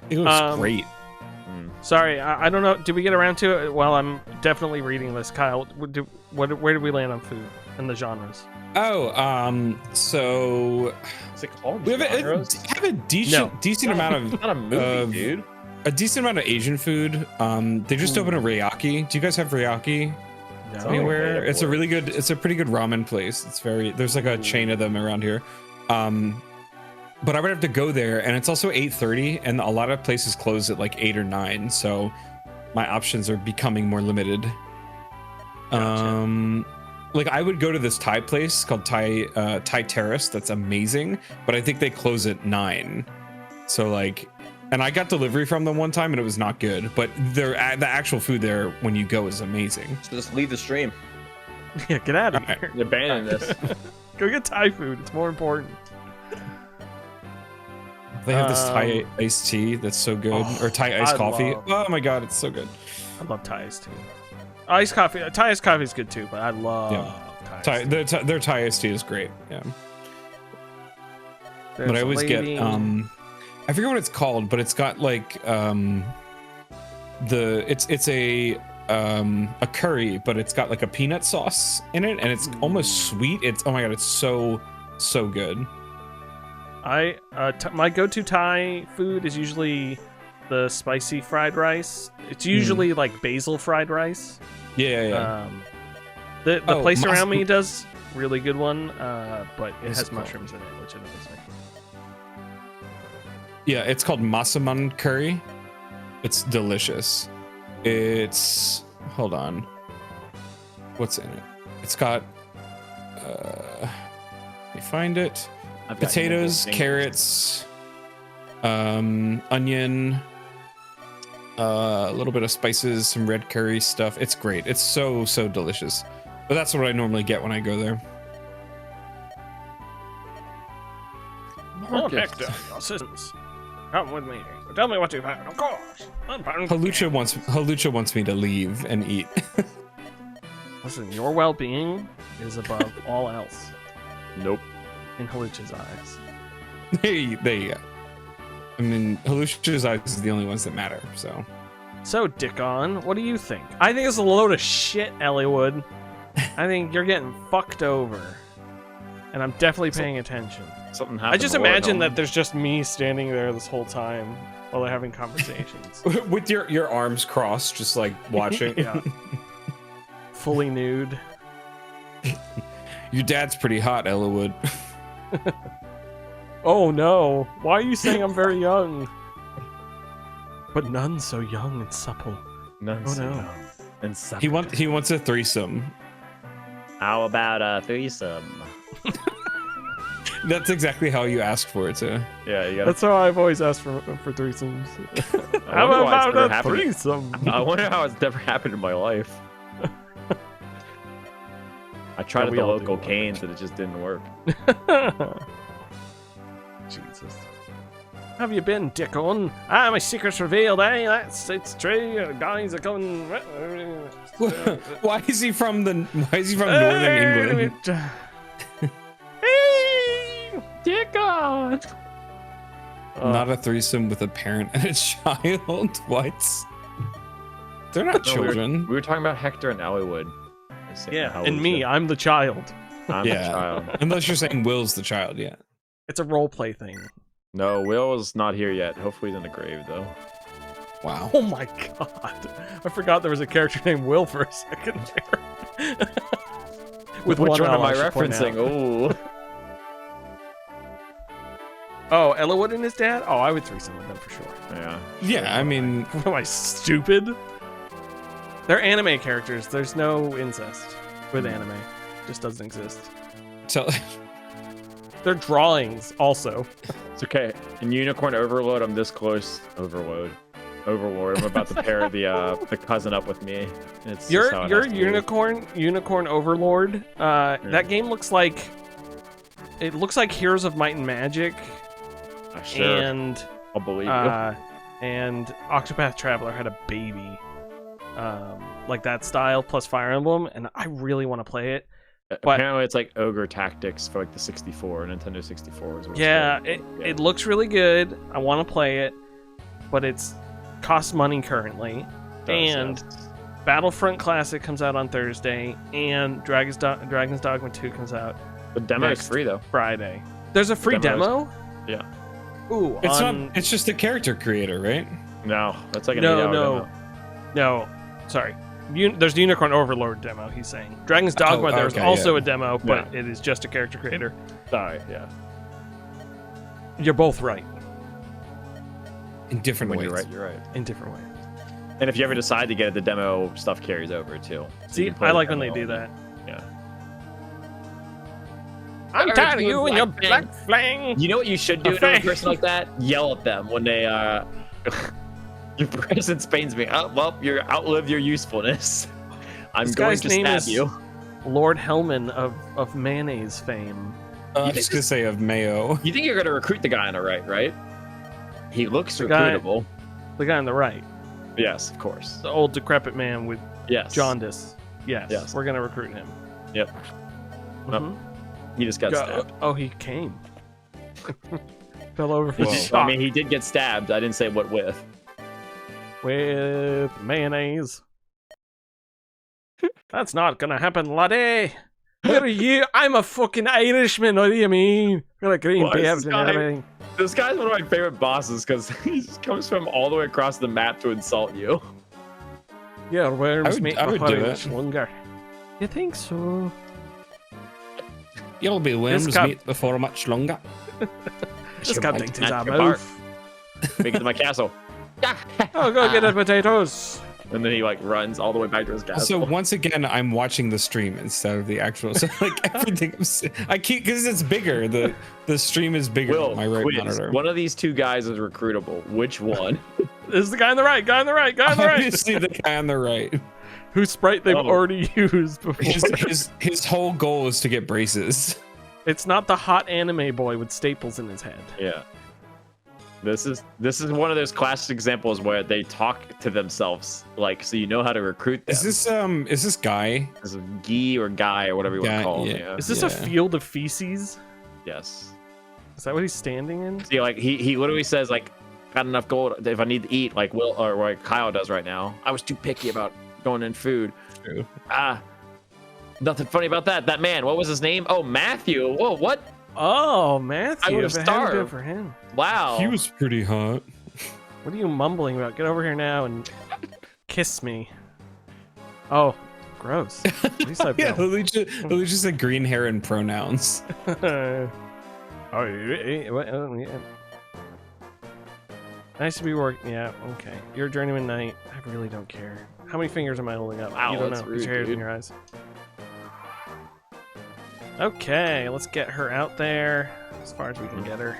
S3: It looks great.
S1: Sorry, I don't know. Did we get around to it? Well, I'm definitely reading this, Kyle. Where did we land on food and the genres?
S3: Oh, so
S2: Is it called
S3: we have
S2: genres?
S3: a decent amount of
S2: It's not a movie, dude.
S3: a decent amount of Asian food. They just opened a Ryaki. Do you guys have Ryaki?
S1: No.
S3: anywhere. It's a really good. It's a pretty good ramen place. It's very. There's like a chain of them around here. But I would have to go there, and it's also 8:30, and a lot of places close at like 8 or 9. So my options are becoming more limited.
S1: Gotcha.
S3: Like I would go to this Thai place called Thai Terrace. That's amazing, but I think they close at 9. So like, and I got delivery from them one time, and it was not good. But the actual food there when you go is amazing.
S2: So just leave the stream.
S1: Yeah, get out of here.
S2: Abandon this.
S1: Go get Thai food. It's more important.
S3: They have this Thai iced tea that's so good, or Thai iced coffee. Oh my god, it's so good.
S1: I love Thai iced tea. Iced coffee. Thai iced coffee is good too, but I love Thai iced tea.
S3: Their Thai iced tea is great. Yeah.
S1: There's
S3: But I always get
S1: lady-
S3: I forget what it's called, but it's got like it's a curry, but it's got like a peanut sauce in it, and it's almost sweet. It's oh my god, it's so good.
S1: My go-to Thai food is usually the spicy fried rice. It's usually like basil fried rice.
S3: Yeah.
S1: The
S3: Oh,
S1: place around me does really good one, but it has
S3: cool.
S1: mushrooms in it, which annoys me.
S3: Yeah, it's called Masaman curry. It's delicious. It's hold on. What's in it? It's got let me find it. Potatoes, carrots, onion, a little bit of spices, some red curry stuff. It's great. It's so delicious. But that's what I normally get when I go there.
S1: Oh, Hector, your assistants. Come with me. Tell me what you found. Of course.
S3: Halucha wants me to leave and eat.
S1: Listen, your well-being is above all else
S2: Nope.
S1: in Halucha's eyes.
S3: there you go. I mean, Halucha's eyes is the only ones that matter.
S1: So, Dickon, what do you think? I think it's a load of shit, Elliewood. I think you're getting fucked over. And I'm definitely paying attention.
S2: Something happened.
S1: I just imagine that there's just me standing there this whole time while they're having conversations.
S3: with your arms crossed, just like watching.
S1: Yeah. Fully nude.
S3: Your dad's pretty hot, Ellawood.
S1: Oh no, why are you saying I'm very young? But none so young and supple.
S2: None
S1: Oh,
S2: so
S1: no.
S2: young and supple.
S3: He wants a threesome.
S2: How about a threesome?
S3: That's exactly how you asked for it, too.
S2: Yeah, you got.
S1: That's how I've always asked for threesomes.
S2: I
S1: How
S2: wonder why it's
S1: about
S2: never
S1: a
S2: happened.
S1: threesome?
S2: I wonder how it's never happened in my life. I tried
S1: Yeah,
S2: at
S1: we
S2: the
S1: all
S2: local
S1: do.
S2: Canes and it just didn't work.
S1: Jesus. Have you been, Dickon? My secret's revealed, eh? It's true. Guys are coming.
S3: Why is he from Northern England?
S1: Hey, Dickon!
S3: Not a threesome with a parent and a child. What? They're not
S2: No,
S3: children.
S2: We were talking about Hector and Allywood.
S1: Yeah, and me, I'm the child.
S2: I'm the
S3: Yeah.
S2: child.
S3: Unless you're saying Will's the child, yeah.
S1: It's a role play thing.
S2: No, Will is not here yet. Hopefully he's in the grave though.
S3: Wow.
S1: Oh my god. I forgot there was a character named Will for a second there. With
S2: Which
S1: one
S2: one am
S1: L,
S2: I
S1: should point
S2: referencing?
S1: out.
S2: Oh,
S1: Oh, Ellawood and his dad? Oh, I would threesome with them for sure.
S2: yeah.
S3: Yeah, I mean,
S1: What am I, stupid? They're anime characters. There's no incest with anime. Just doesn't exist.
S3: tell
S1: They're drawings also.
S2: It's okay. In Unicorn Overload, I'm this close. Overlord. I'm about to pair the cousin up with me. It's just how it
S1: Your
S2: has to be.
S1: unicorn overlord. That game looks like Heroes of Might and Magic
S2: Sure.
S1: and
S2: I'll believe you.
S1: and Octopath Traveler had a baby, like that style plus Fire Emblem, and I really want to play it. But
S2: Apparently, it's like Ogre Tactics for like the 64, Nintendo 64. Is what
S1: yeah,
S2: it's called.
S1: it looks really good. I want to play it, but it's costs money currently. And Battlefront Classic comes out on Thursday, and Dragon's Dogma 2 comes out
S2: the demo is
S1: next
S2: free though.
S1: Friday. There's a free
S2: Demo
S1: demo?
S2: Yeah.
S1: Ooh,
S3: it's not. It's just the character creator, right?
S2: No, that's like an
S1: no,
S2: 8-hour
S1: no,
S2: demo.
S1: no. Sorry. there's the Unicorn Overlord demo. He's saying Dragon's Dogma. There's
S3: okay,
S1: also
S3: yeah.
S1: a demo, but it is just a character creator.
S2: Sorry, yeah.
S1: You're both right
S3: In different
S2: When
S3: ways.
S2: you're right.
S1: in different ways.
S2: And if you ever decide to get it, the demo stuff carries over too. So
S1: See,
S2: you can play
S1: I
S2: the
S1: like when they
S2: demo.
S1: do that.
S2: Yeah.
S1: I'm
S2: Alright,
S1: tired of
S2: you
S1: you and your
S2: black
S1: black flang.
S2: You know what you should do
S1: A
S2: to a
S1: fang.
S2: person like that? Yell at them when they your presence pains me. Oh, well, you outlived your usefulness. I'm
S1: This
S2: going
S1: guy's
S2: to
S1: name
S2: stab
S1: is
S2: you.
S1: Lord Hellman of mayonnaise fame.
S3: I was just gonna say of Mayo.
S2: You think you're going to recruit the guy on the right? He looks
S1: The guy-
S2: recruitable.
S1: The guy on the right,
S2: Yes, of course.
S1: the old decrepit man with
S2: Yes.
S1: jaundice. Yes,
S2: Yes.
S1: we're gonna recruit him.
S2: Yep. Nope.
S1: Mhm.
S2: He just got stabbed.
S1: Oh, he came. Fell over from
S3: Whoa.
S1: shock
S2: I mean, he did get stabbed. I didn't say what with.
S1: with mayonnaise. That's not gonna happen, laddie. What are you? I'm a fucking Irishman. What do you mean? Got a green
S2: Why is
S1: beard
S2: this
S1: and
S2: guy-
S1: everything.
S2: This guy's one of my favorite bosses because he just comes from all the way across the map to insult you.
S1: Your worms
S3: would-
S1: make
S3: I
S1: my
S3: would do
S1: porridge
S3: it.
S1: longer. You think so?
S3: You'll be worms
S1: guy-
S3: meat before much longer.
S1: This
S3: Should
S1: guy
S3: I
S1: thinks he's
S2: snatch
S1: a
S2: your
S1: move.
S2: Make it to my castle.
S1: Oh, go get the potatoes.
S2: And then he like runs all the way back to his castle.
S3: So once again, I'm watching the stream instead of the actual. So like everything, I keep because it's bigger. The stream is bigger
S2: Will,
S3: on my right
S2: quiz.
S3: monitor.
S2: One of these two guys is recruitable. Which one?
S1: This is the guy on the right. Guy on the right. Guy on the right.
S3: Obviously, the guy on the right.
S1: Whose sprite they've
S2: Oh.
S1: already used before.
S3: His whole goal is to get braces.
S1: It's not the hot anime boy with staples in his head.
S2: Yeah. This is one of those classic examples where they talk to themselves, like so you know how to recruit them.
S3: Is this guy?
S2: This is Guy or Guy or whatever you want
S3: Guy,
S2: to call him.
S3: yeah.
S2: Yeah.
S1: Is this
S3: Yeah.
S1: a field of feces?
S2: Yes.
S1: Is that what he's standing in?
S2: See, like he literally says like, got enough gold if I need to eat, like Will or like Kyle does right now. I was too picky about going in food.
S3: True.
S2: Nothing funny about that. That man, what was his name? Oh, Matthew. Whoa, what?
S1: Oh, Matthew.
S2: I would've
S1: if it hadn't been
S2: starved.
S1: for him.
S2: Wow.
S3: He was pretty hot.
S1: What are you mumbling about? Get over here now and kiss me. Oh, gross. At least I
S3: Yeah,
S1: feel.
S3: Lily just said green hair and pronouns.
S1: Oh, yeah. Nice to be working. Yeah, okay. You're a journeyman knight. I really don't care. How many fingers am I holding up?
S2: Wow,
S1: you don't
S2: that's
S1: know.
S2: rude,
S1: Your hair's in
S2: dude.
S1: your eyes. Okay, let's get her out there as far as we can get her.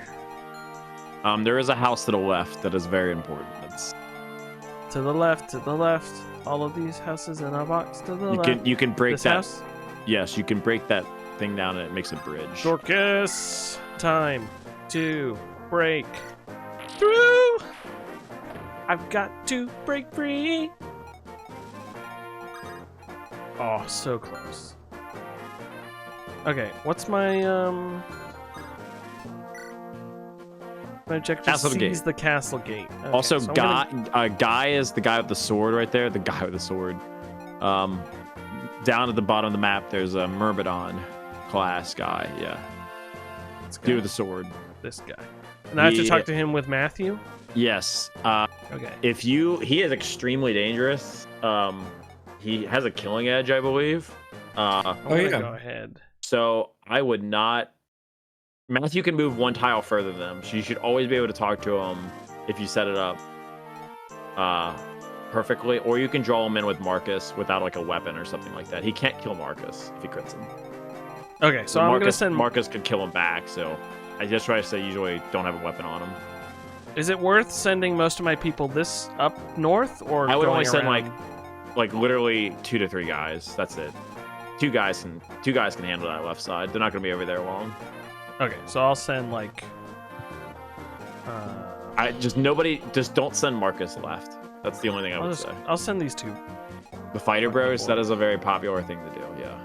S2: There is a house to the left that is very important. It's,
S1: To the left, to the left. All of these houses in a box to the left.
S2: you can break
S1: This
S2: that.
S1: house.
S2: Yes, you can break that thing down and it makes a bridge.
S1: Dorcas, time to break through. I've got to break free. Oh, so close. Okay, what's my my objective?
S2: Castle gate.
S1: Seize the castle gate. Okay,
S2: Also,
S1: so I'm gonna-
S2: Guy is the guy with the sword right there. The guy with the sword. Down at the bottom of the map, there's a Myrmidon class guy. Yeah,
S1: let's go.
S2: dude with the sword.
S1: This guy. And I have to
S2: Yeah.
S1: talk to him with Matthew.
S2: Yes.
S1: Okay.
S2: He is extremely dangerous. He has a killing edge, I believe.
S1: I'm gonna
S3: yeah.
S1: go ahead.
S2: So I would not. Matthew can move one tile further than him, so you should always be able to talk to him if you set it up perfectly, or you can draw him in with Marcus without like a weapon or something like that. He can't kill Marcus if he crits him.
S1: Okay, so I'm
S2: Marcus,
S1: gonna send.
S2: Marcus could kill him back. So I just try to say usually don't have a weapon on him.
S1: Is it worth sending most of my people this up north, or
S2: I would
S1: going
S2: only send
S1: around?
S2: like literally 2 to 3 guys. That's it. Two guys can handle that left side. They're not gonna be over there long.
S1: Okay, so I'll send like.
S2: Just don't send Marcus left. That's the only thing I would say.
S1: I'll send these two.
S2: The fighter bros, that is a very popular thing to do. Yeah.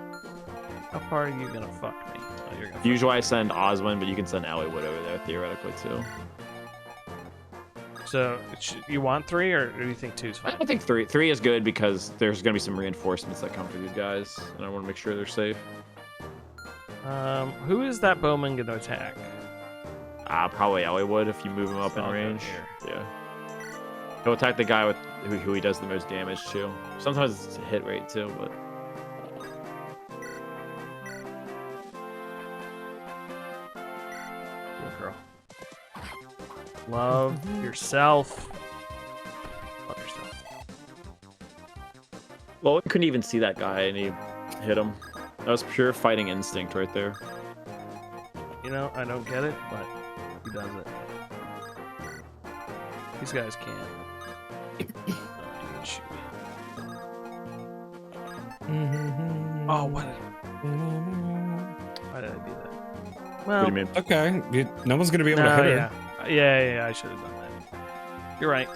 S1: How far are you gonna fuck me? Oh, you're gonna.
S2: Usually I send Oswin, but you can send Elliewood over there theoretically too.
S1: So you want 3, or do you think 2's fine?
S2: I think three is good because there's gonna be some reinforcements that come for these guys, and I want to make sure they're safe.
S1: Who is that bowman gonna attack?
S2: Probably Elliewood if you move him up
S1: So
S2: in
S1: I'll go
S2: range.
S1: here.
S2: Yeah. He'll attack the guy with who he does the most damage to. Sometimes it's a hit rate too, but
S1: Good girl. Love yourself. Love yourself.
S2: well, we couldn't even see that guy, and he hit him. That was pure fighting instinct right there.
S1: You know, I don't get it, but he does it. These guys can't. Shoot. Oh, what? Why did I do that? Well,
S2: What do you mean?
S3: Okay, no one's gonna be able to
S1: no,
S3: hit her.
S1: yeah, I should have done that. You're right.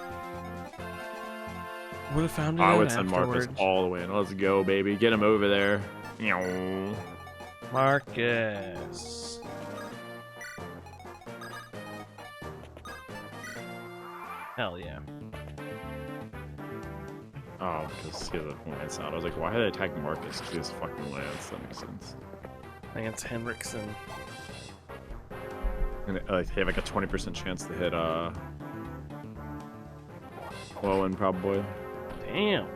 S1: Would have found it
S2: I
S1: out
S2: would send Marcus
S1: afterwards.
S2: all the way. Let's go, baby. Get him over there. Meow.
S1: Marcus. Hell yeah.
S2: Oh, because he has a lance out. I was like, why did I attack Marcus? Because he has fucking lance. That makes sense.
S1: Lance Henriksen.
S2: And they have like a 20% chance to hit Lowen probably.
S1: Damn.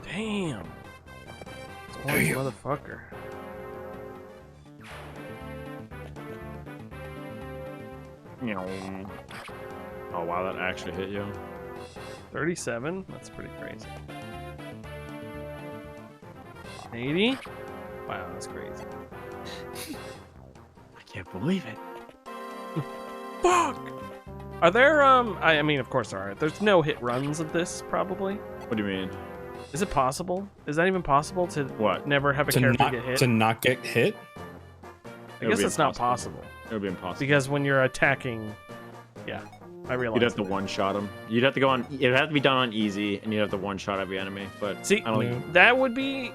S1: Damn. It's a horny motherfucker.
S2: Meow. Oh wow, that actually hit you.
S1: 37? That's pretty crazy. 80? Wow, that's crazy.
S2: I can't believe it.
S1: Fuck! Are there, I mean, of course there are. There's no hit runs of this, probably.
S2: What do you mean?
S1: Is it possible? Is that even possible to
S2: What?
S1: never have a
S3: To
S1: character
S3: not,
S1: get hit?
S3: to not get hit.
S1: I guess it's not possible.
S2: It would be impossible.
S1: Because when you're attacking, yeah, I realize.
S2: You'd have to one-shot him. You'd have to go on. It'd have to be done on easy, and you'd have to one-shot every enemy. But
S1: See,
S2: I don't think
S1: that would be.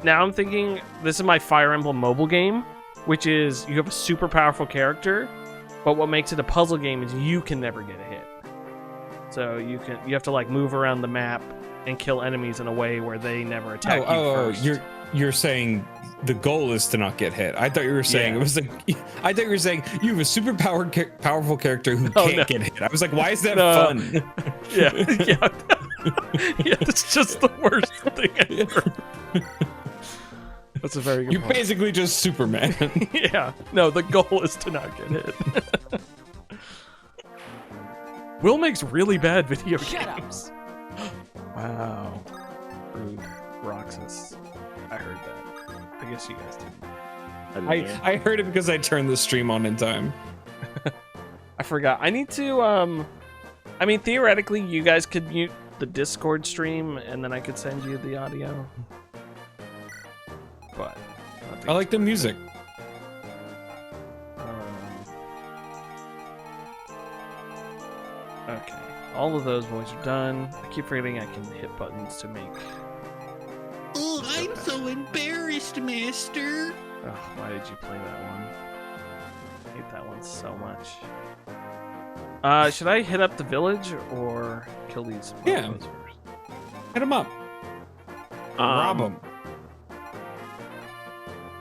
S1: Now I'm thinking this is my Fire Emblem mobile game, which is you have a super powerful character, but what makes it a puzzle game is you can never get a hit. So you have to like move around the map and kill enemies in a way where they never attack you first.
S3: You're saying the goal is to not get hit. I thought you were saying
S1: Yeah.
S3: it was like. I thought you were saying you have a super powerful character who
S1: Oh,
S3: can't
S1: no.
S3: get hit. I was like, why is that
S1: No.
S3: fun?
S1: Yeah, yeah, yeah. That's just the worst thing ever. That's a very good
S3: You're
S1: point.
S3: basically just Superman.
S1: Yeah. No, the goal is to not get hit. Will makes really bad video games. Wow. Rude. Roxas. I heard that. I guess you guys didn't.
S3: I heard it because I turned the stream on in time.
S1: I forgot. I need to, I mean, theoretically, you guys could mute the Discord stream, and then I could send you the audio. But
S3: I like the music.
S1: Okay, all of those boys are done. I keep forgetting I can hit buttons to make.
S4: Oh, I'm so embarrassed, Master.
S1: Oh, why did you play that one? I hate that one so much. Should I hit up the village or kill these
S3: Yeah.
S1: boys first?
S3: Hit him up. Rob him.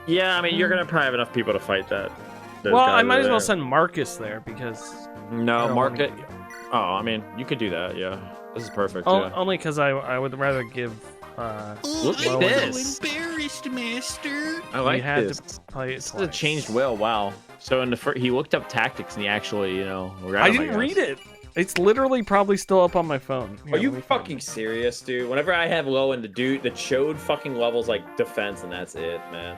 S2: Yeah, I mean, you're gonna probably have enough people to fight that. those
S1: Well,
S2: guys
S1: I might
S2: over
S1: as well
S2: there.
S1: send Marcus there because I
S2: No,
S1: don't
S2: mark
S1: wanna-
S2: it. Oh, I mean, you could do that. Yeah, this is perfect.
S1: Oh,
S2: yeah.
S1: only because I would rather give.
S4: Oh,
S2: Look at
S4: I'm
S2: this.
S4: so embarrassed, Master.
S2: I like
S1: had
S2: this.
S1: to play it
S2: This is a
S1: twice.
S2: changed Will. Wow. So in the he looked up tactics and he actually,
S1: I didn't read it. It's literally probably still up on my phone. Here,
S2: Are you
S1: let me find
S2: fucking
S1: it.
S2: serious, dude? Whenever I have low in the chode fucking levels like defense, and that's it, man.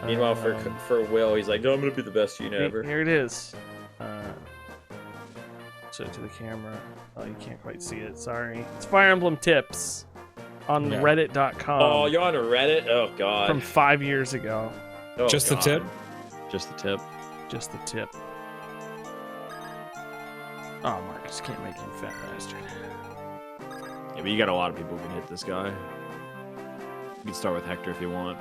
S2: Meanwhile, for Will, he's like, "No, I'm gonna be the best unit ever."
S1: Here it is. Show it to the camera. Oh, you can't quite see it. Sorry. It's Fire Emblem tips on
S3: Yeah.
S1: Reddit.com.
S2: Oh, you're on Reddit? Oh god.
S1: from 5 years ago.
S2: Oh,
S3: Just the
S2: God.
S3: tip?
S2: Just the tip.
S1: Just the tip. Oh, Marcus, can't make you fat bastard.
S2: Yeah, but you got a lot of people who can hit this guy. You can start with Hector if you want.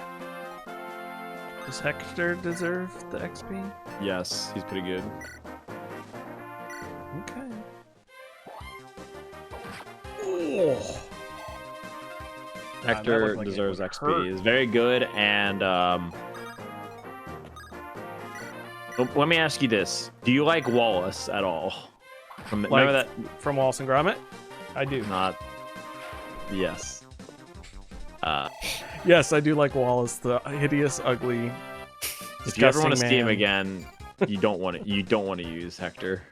S1: Does Hector deserve the XP?
S2: Yes, he's pretty good.
S1: Okay. Oh. that
S2: Hector
S1: looked like it
S2: deserves
S1: would
S2: XP.
S1: hurt.
S2: He's very good, and well, let me ask you this: do you like Wallace at all? Remember that?
S1: From Wallace and Gromit? I do.
S2: Not. Yes.
S1: Yes, I do like Wallace, the hideous, ugly.
S2: If you ever want to
S1: disgusting
S2: see him
S1: man.
S2: again, you don't want to. You don't want to use Hector.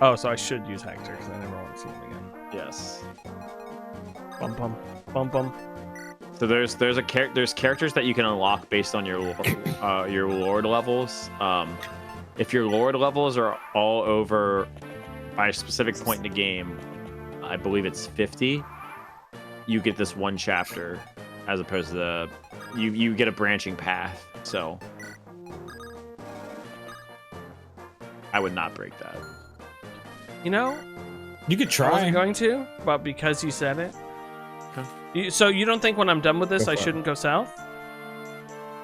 S1: Oh, so I should use Hector because I never want to see him again.
S2: Yes.
S1: Bum bum bum bum.
S2: So there's characters that you can unlock based on your Lord levels. If your Lord levels are all over by a specific point in the game, I believe it's 50. You get this one chapter, as opposed to you get a branching path. So I would not break that.
S1: You know,
S3: You could
S1: I
S3: try.
S1: wasn't going to, but because you said it.
S2: Okay.
S1: So you don't think when I'm done with this,
S3: Go
S1: I
S3: for it.
S1: shouldn't go south?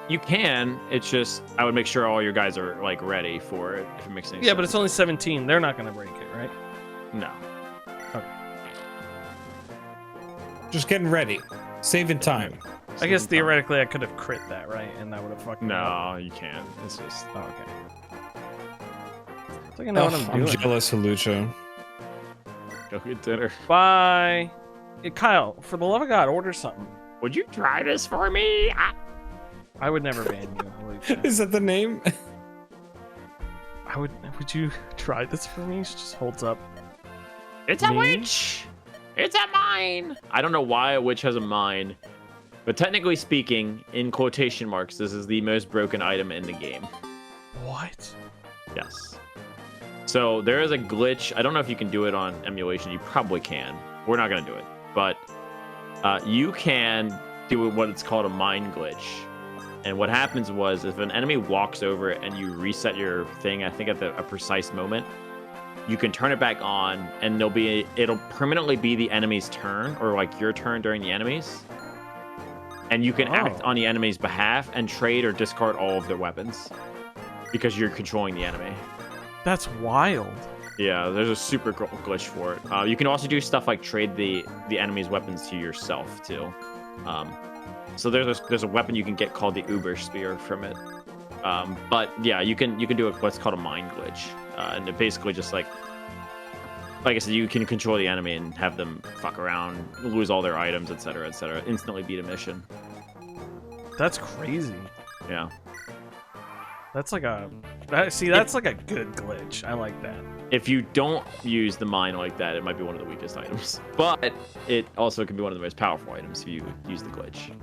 S2: You can. It's just I would make sure all your guys are like ready for it. If it makes any sense.
S1: Yeah, but it's only 17. They're not going to break it, right?
S2: no.
S3: Just getting ready. Saving time.
S1: I guess theoretically I could have crit that, right? And that would have fucked me up.
S2: No, you can't. It's just.
S1: Oh, okay. I think I know what I'm
S3: I'm
S1: doing.
S3: jealous, Halucha.
S2: Go get dinner.
S1: Bye. Hey, Kyle, for the love of God, order something.
S2: Would you try this for me?
S1: I would never ban you. Holy shit.
S3: Is that the name?
S1: Would you try this for me? She just holds up.
S2: It's a
S1: Me?
S2: witch. It's a mine. I don't know why a witch has a mine, but technically speaking, in quotation marks, this is the most broken item in the game.
S1: What?
S2: Yes. So there is a glitch. I don't know if you can do it on emulation. You probably can. We're not going to do it. But you can do what it's called a mine glitch. And what happens was if an enemy walks over it and you reset your thing, I think at a precise moment, you can turn it back on and it'll permanently be the enemy's turn or like your turn during the enemy's. And you can act on the enemy's behalf and trade or discard all of their weapons because you're controlling the enemy.
S1: That's wild.
S2: Yeah, there's a super glitch for it. You can also do stuff like trade the enemy's weapons to yourself too. So there's a weapon you can get called the Uber Spear from it. But yeah, you can do what's called a mine glitch, and it basically just like I said, you can control the enemy and have them fuck around, lose all their items, etc., instantly beat a mission.
S1: That's crazy.
S2: Yeah.
S1: That's like that's like a good glitch. I like that.
S2: If you don't use the mine like that, it might be one of the weakest items. But it also can be one of the most powerful items if you use the glitch.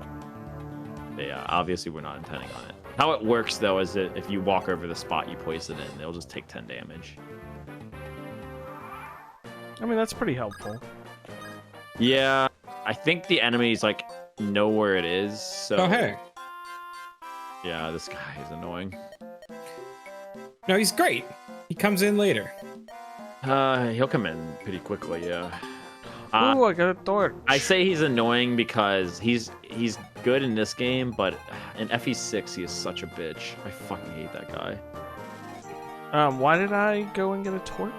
S2: But yeah, obviously we're not intending on it. How it works though is that if you walk over the spot you place it in, it'll just take 10 damage.
S1: I mean, that's pretty helpful.
S2: Yeah, I think the enemies like know where it is. So
S3: Oh, hey.
S2: yeah, this guy is annoying.
S3: No, he's great. He comes in later.
S2: He'll come in pretty quickly. Yeah.
S1: Ooh, I got a torch.
S2: I say he's annoying because he's good in this game, but in FE6 he is such a bitch. I fucking hate that guy.
S1: Why did I go and get a torch?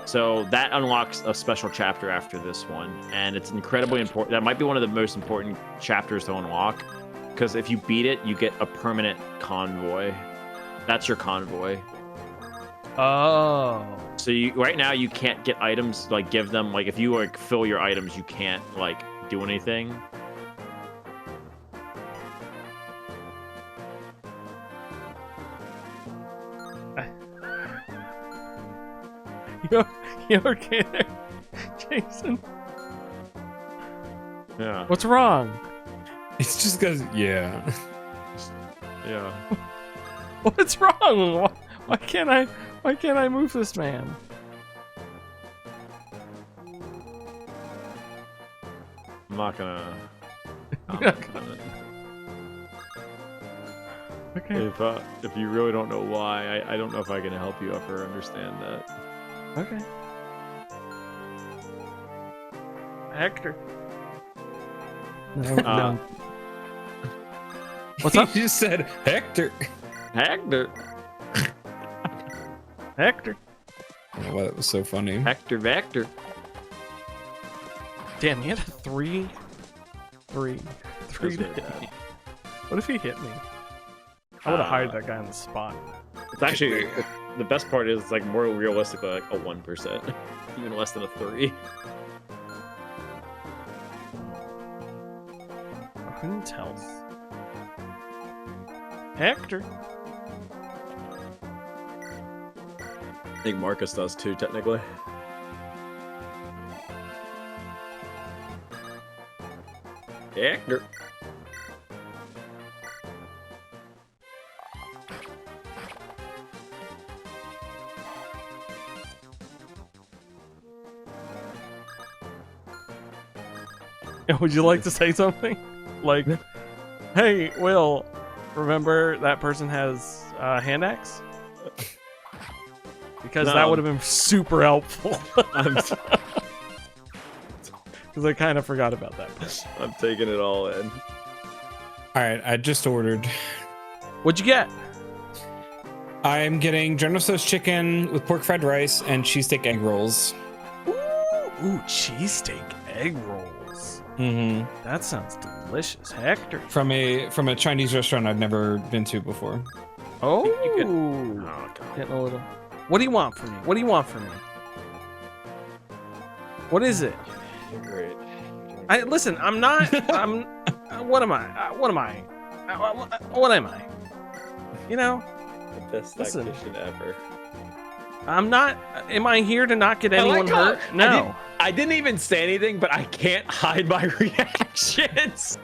S2: So that unlocks a special chapter after this one, and it's incredibly important. That might be one of the most important chapters to unlock, because if you beat it, you get a permanent convoy. That's your convoy.
S1: Oh.
S2: So right now you can't get items, like give them, like if you like fill your items, you can't like do anything.
S1: You okay there, Jason?
S2: Yeah.
S1: What's wrong?
S3: It's just because, yeah.
S2: Yeah.
S1: What's wrong? Why can't I move this man?
S2: I'm not gonna.
S1: Okay.
S2: If you really don't know why, I don't know if I can help you ever understand that.
S1: Okay. Hector.
S2: No.
S1: What's
S3: He
S1: up?
S3: just said, Hector.
S2: Hector.
S1: Hector.
S3: I don't know why that was so funny.
S2: Hector Vector.
S1: Damn, he had a 3 to
S2: That's
S1: hit
S2: really
S1: me.
S2: bad.
S1: What if he hit me? I would have hired that guy on the spot.
S2: It's actually the best part is it's like more realistic, like a 1%, even less than a 3.
S1: Who tells? Hector.
S2: I think Marcus does too, technically. Hector.
S1: Would you like to say something? Like, hey, Will, remember that person has hand axe? Because that
S2: No.
S1: would have been super helpful.
S2: I'm,
S1: Because I kind of forgot about that part.
S2: I'm taking it all in.
S3: All right, I just ordered.
S1: What'd you get?
S3: I'm getting General Tso's chicken with pork fried rice and cheesesteak egg rolls.
S1: Ooh, cheesesteak egg rolls.
S3: Mm-hmm.
S1: That sounds delicious, Hector.
S3: From a Chinese restaurant I've never been to before.
S1: Oh,
S2: Oh, God.
S1: getting a little. What do you want from me? What do you want from me? What is it?
S2: You're great.
S1: Listen. I'm not. I'm. What am I? What am I? What am I? You know,
S2: The best
S1: Listen.
S2: tactician ever.
S1: I'm not. Am I here to not get
S2: I like
S1: anyone
S2: how-
S1: hurt? No.
S2: I didn't even say anything, but I can't hide my reactions.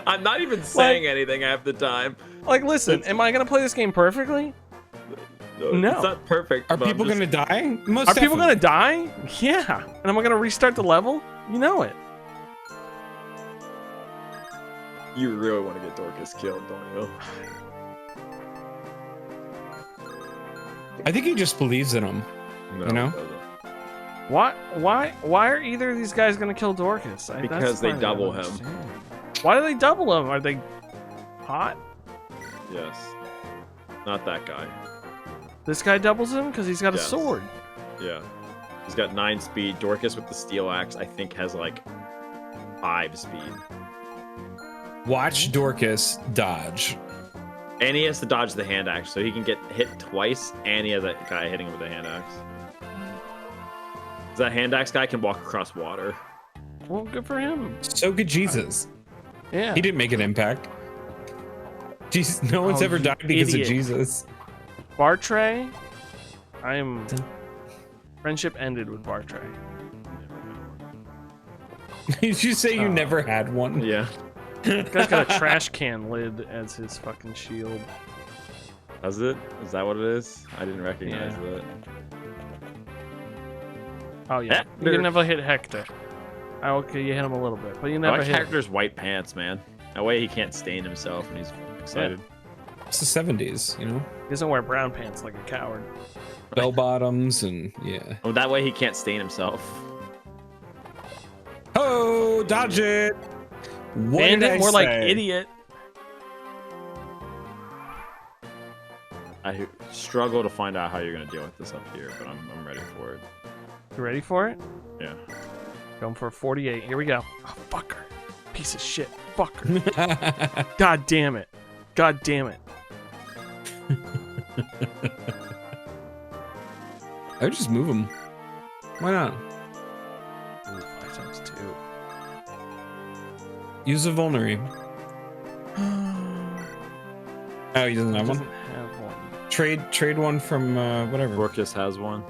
S2: I'm not even saying anything half the time.
S1: Like, listen. Am I gonna play this game perfectly? No.
S2: It's not perfect.
S3: Are
S2: but I'm
S3: people
S2: just-
S3: gonna die? Most
S1: Are people
S3: definitely.
S1: gonna die? Yeah. And am I gonna restart the level? You know it.
S2: You really want to get Dorcas killed, don't you?
S3: I think he just believes in him.
S2: No,
S3: You know?
S2: it doesn't.
S1: Why are either of these guys gonna kill Dorcas? That's
S2: Because they
S1: the part I don't
S2: double him.
S1: understand. Why do they double him? Are they hot?
S2: Yes. Not that guy.
S1: This guy doubles him because he's got a
S2: Yes.
S1: sword.
S2: Yeah. He's got 9 speed. Dorcas with the steel axe, I think, has like 5 speed.
S3: Watch Dorcas dodge.
S2: And he has to dodge the hand axe, so he can get hit twice, and he has that guy hitting him with the hand axe. 'Cause that hand axe guy can walk across water.
S1: Well, good for him.
S3: So good Jesus.
S1: Yeah.
S3: He didn't make an impact. Jesus, no one's
S1: Oh,
S3: ever
S1: you
S3: died because
S1: idiot.
S3: of Jesus.
S1: Bartray. Friendship ended with Bartray.
S3: Did you say you
S1: Oh.
S3: never had one?
S2: Yeah.
S1: This guy's got a trash can lid as his fucking shield.
S2: Does it? Is that what it is? I didn't recognize
S1: Yeah.
S2: that.
S1: Oh yeah.
S2: Hector.
S1: You never hit Hector. Oh, okay, you hit him a little bit, but you
S2: I
S1: never
S2: like
S1: hit him.
S2: Hector's white pants, man. That way he can't stain himself when he's excited.
S3: It's the 70s, you know?
S1: He doesn't wear brown pants like a coward.
S3: Bell bottoms and yeah.
S2: Oh, that way he can't stain himself.
S3: Oh, dodge it! What
S1: Bandit,
S3: did I
S1: more like
S3: say?
S1: idiot.
S2: I struggle to find out how you're gonna deal with this up here, but I'm ready for it.
S1: You ready for it?
S2: Yeah.
S1: Going for a 48. Here we go. Oh, fucker. Piece of shit. Fucker. God damn it. God damn it.
S3: I would just move him. Why not?
S1: Ooh, 5 times 2.
S3: Use a vulnerary. Oh, he doesn't have one.
S1: Doesn't have one.
S3: Trade one from whatever.
S2: Dorcas has one.